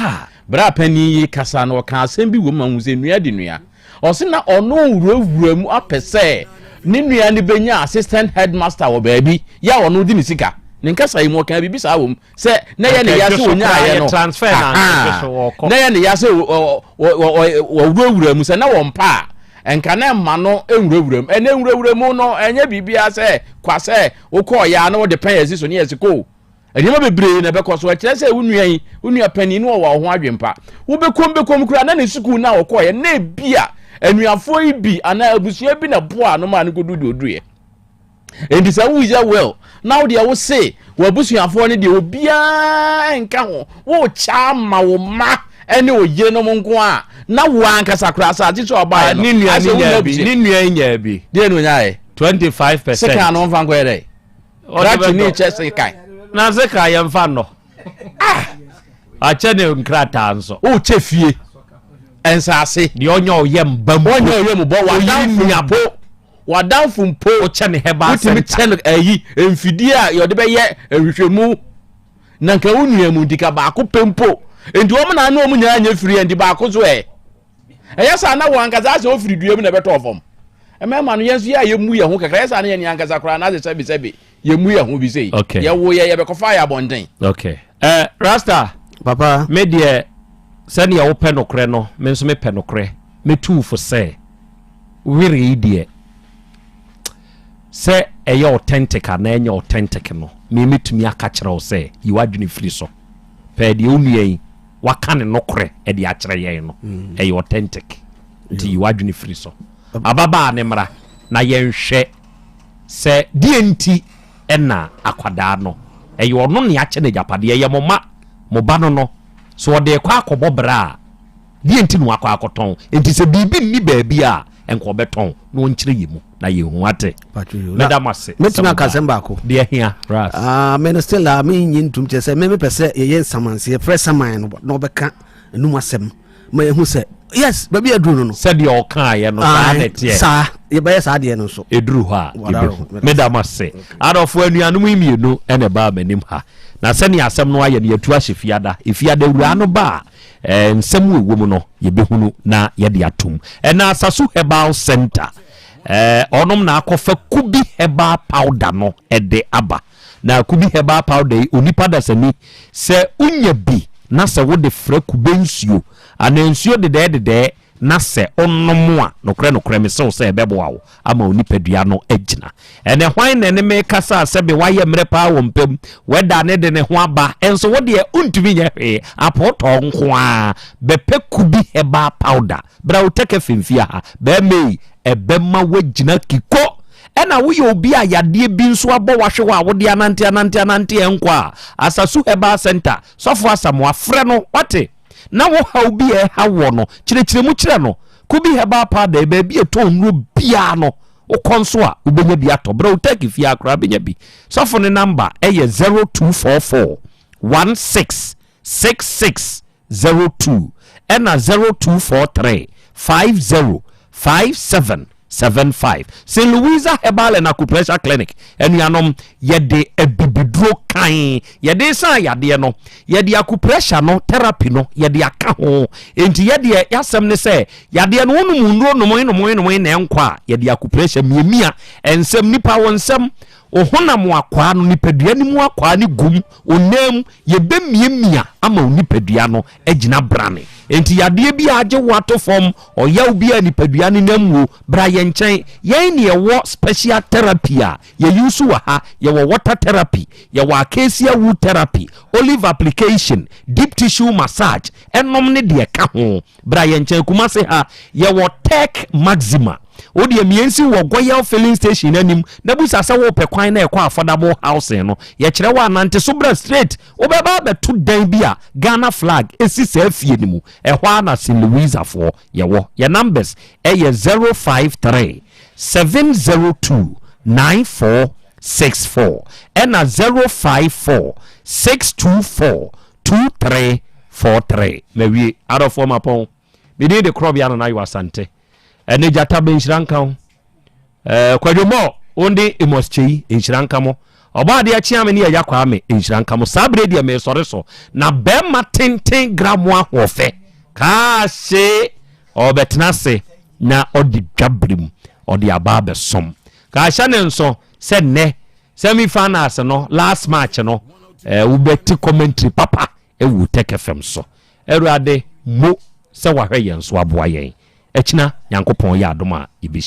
bra pani yi kasa no ka asɛm bi wo ma hu sɛ nua de nua ɔse na ɔno wurawura mu apɛ sɛ ne nua ne benya assistant headmaster wɔ baabi ya ɔno di ne sika ne nkasa yi mu ɔka bibi saa wɔ mu sɛ na yɛ ne yase onya ayɛ no transfer na yɛ ne yase wurawura mu sɛ na wɔn pa enka na ma no enwurawura mu ene enwurawura mu no enye bibia sɛ kwasɛ wokɔ ya na wo de pen yasi so ne yasi ko ɛdima bebree na bɛkɔ so ɛkyerɛ sɛ wonua pani no wɔ ho adwempa wobɛkom kura na ne sukuu na wɔkɔ yɛ na bia anuafo yi bi ana abusua bi na boa no ma no godududuɛ enti sɛ wo yɛ well now deɛ wo se wabusuafo ne deɛ obia enka ho wo cha ma wo ma ɛne oyire no nko a na wo ankasa kura sa ati so ɔba ne nua nya bi deɛ no nyae 25% sika no mfa nkɔ yɛ ɔda ni chese kai na sika yɛ mfa no akyɛ ne nkrata nso o che fie ensase deɛ ɔnya ɔyɛ mbam wadanfo mpo kyɛ ne heba center utimi kyɛ ayi mfidie a yɔde bɛyɛ ehwehwɛmu na nka wonua mu dika baako pempo enti wɔn na anu wɔn nyanya firi endi baako so ɛyɛ sa na wɔn ankasa asɛ ofiri dua mu na bɛtɔ fam ɛmɛma no yɛn so yɛ mu yɛ ho kakra yɛ sa na yɛ ni ankasa kora na asɛ sɛbi yɛ mu yɛ ho bi sei yɛ wo yɛ bɛkɔfa yɛ abɔnten okay rasta papa me deɛ sɛne yɛ wopɛ nokorɛ no me nso mepɛ nokorɛ metu fo sɛ were yi deɛ sɛ ɛyɛ authentic a na ɛnyɛ authentic no metumi aka kyerɛ wo sɛ yiwa adwene firi so pɛ deɛ wonua yi waka ne nokorɛ ɛde akyerɛ yɛn no ɛyɛ authentic nti yiwa adwene firi so ababaa ne mmara na yɛnhwɛ sɛ deɛ nti ɛna akwadaa no ɛyɛ ɔno ne akyɛ ne agyapadeɛ yɛ mo ba no so ɔde kɔ akɔbɔ bra deɛ nti no akɔ akɔtɔn nti sɛ biribi nni baabi a ɛnkɔ bɛtɔn na ɔnkyerɛ yɛ mu na yɛhu ate medam ase mɛtumi aka asɛm baako deɛ hia mene still a menyi ntom kyerɛ sɛ memepɛ sɛ yɛyɛ nsamanseɛ frɛ saman no na wɔbɛka anum asɛm ma yɛhu sɛ yes baabi aduru no sɛdeɛ ɔkaeɛ no saa nɛteɛ saa yɛbɛyɛ saa deɛ no nso ɛduru hɔ a yɛbɛhu medam ase adɔfoɔ anuanom yi mmienu ɛna ɛbaa m'anim ha na sɛne asɛm no ayɛ no yɛtu ahyɛ fiada wura no ba a nsɛm wɔ mu no yɛbɛhunu na yɛde atom ɛna asaso herbal center ɔnom na akɔfa kubi herbal powder no ɛde aba na kubi herbal powder yi onipa dasani sɛ unya bi na sɛ wode frɛ kube nsuo ana nsuo dedɛɛdedɛɛ na se onom a nokre me se se beboa wo ama onipadua no agina ene hwan ne me kasa se be waye mre pa wo mpem weda ne de ne ho aba enso wo de untumi nya hwe apoto nko a bepe kubi heba powder bra uteke fimfia ha be mei ebema wagina kiko ena wo ye obi a yade bi nso abo wahwe wa wo de anante enkwa asasu heba center sofo asamwa frɛ no wate na wo ha obi e ha wo no kyerɛkyerɛ mu kyerɛ no kubi heba pa da ba bi eto nro bia no wo konso a ubenya bi ato bra utaki fia akra benya bi sofo ne number eye 0244 166602 ena 0243 505775 St. Louisa Herbal and Acupressure Clinic enuanom yede ebibidro kan yede san yade no yede acupressure no therapy no yede aka ho enti yede yasem ne se yade no wonu nro no na enkwa yede acupressure miemia ensem nipa wonsem ohonam akwa no nipadua ni mu akwa ni gum onam yebe miemia ama onipadua no agina brane enti yade bi age wato form oyaw bi anipadua ni namwo bra ye nchen yen ne wo special therapy a ye use wa ha ye wo water therapy ye wa acacia wood therapy olive application deep tissue massage enom ne de ka ho bra ye nchen kuma se ha ye wo Otec maxima odi emiensi wo Goyal filling station anim na busa sa wo pekwan na ekwa affordable housing no ye kire wa nante so bra straight obeba beto dan bi a Ghana flag esi sa fie ni mu ehwa na St. Louisa for ye wo ye numbers eye 053 702 9464 ena 054 624 2343 mewie out of form upon me dey the Krobea na Yaw Asante ene jata be nshranka kwadwomo onde emoschei nshranka mo oba de achia me ne ya yakwa me nshranka mo sabre de me sore so na bema tenten gram ahofe ka se obetena se na odi dwabrim odi aba be som ka sha ne nso se ne semi finals no last match no we bet commentary papa ewu Otec FM so eruade mo se wahwe yen so aboa yen echina nyankopon ya adoma ibi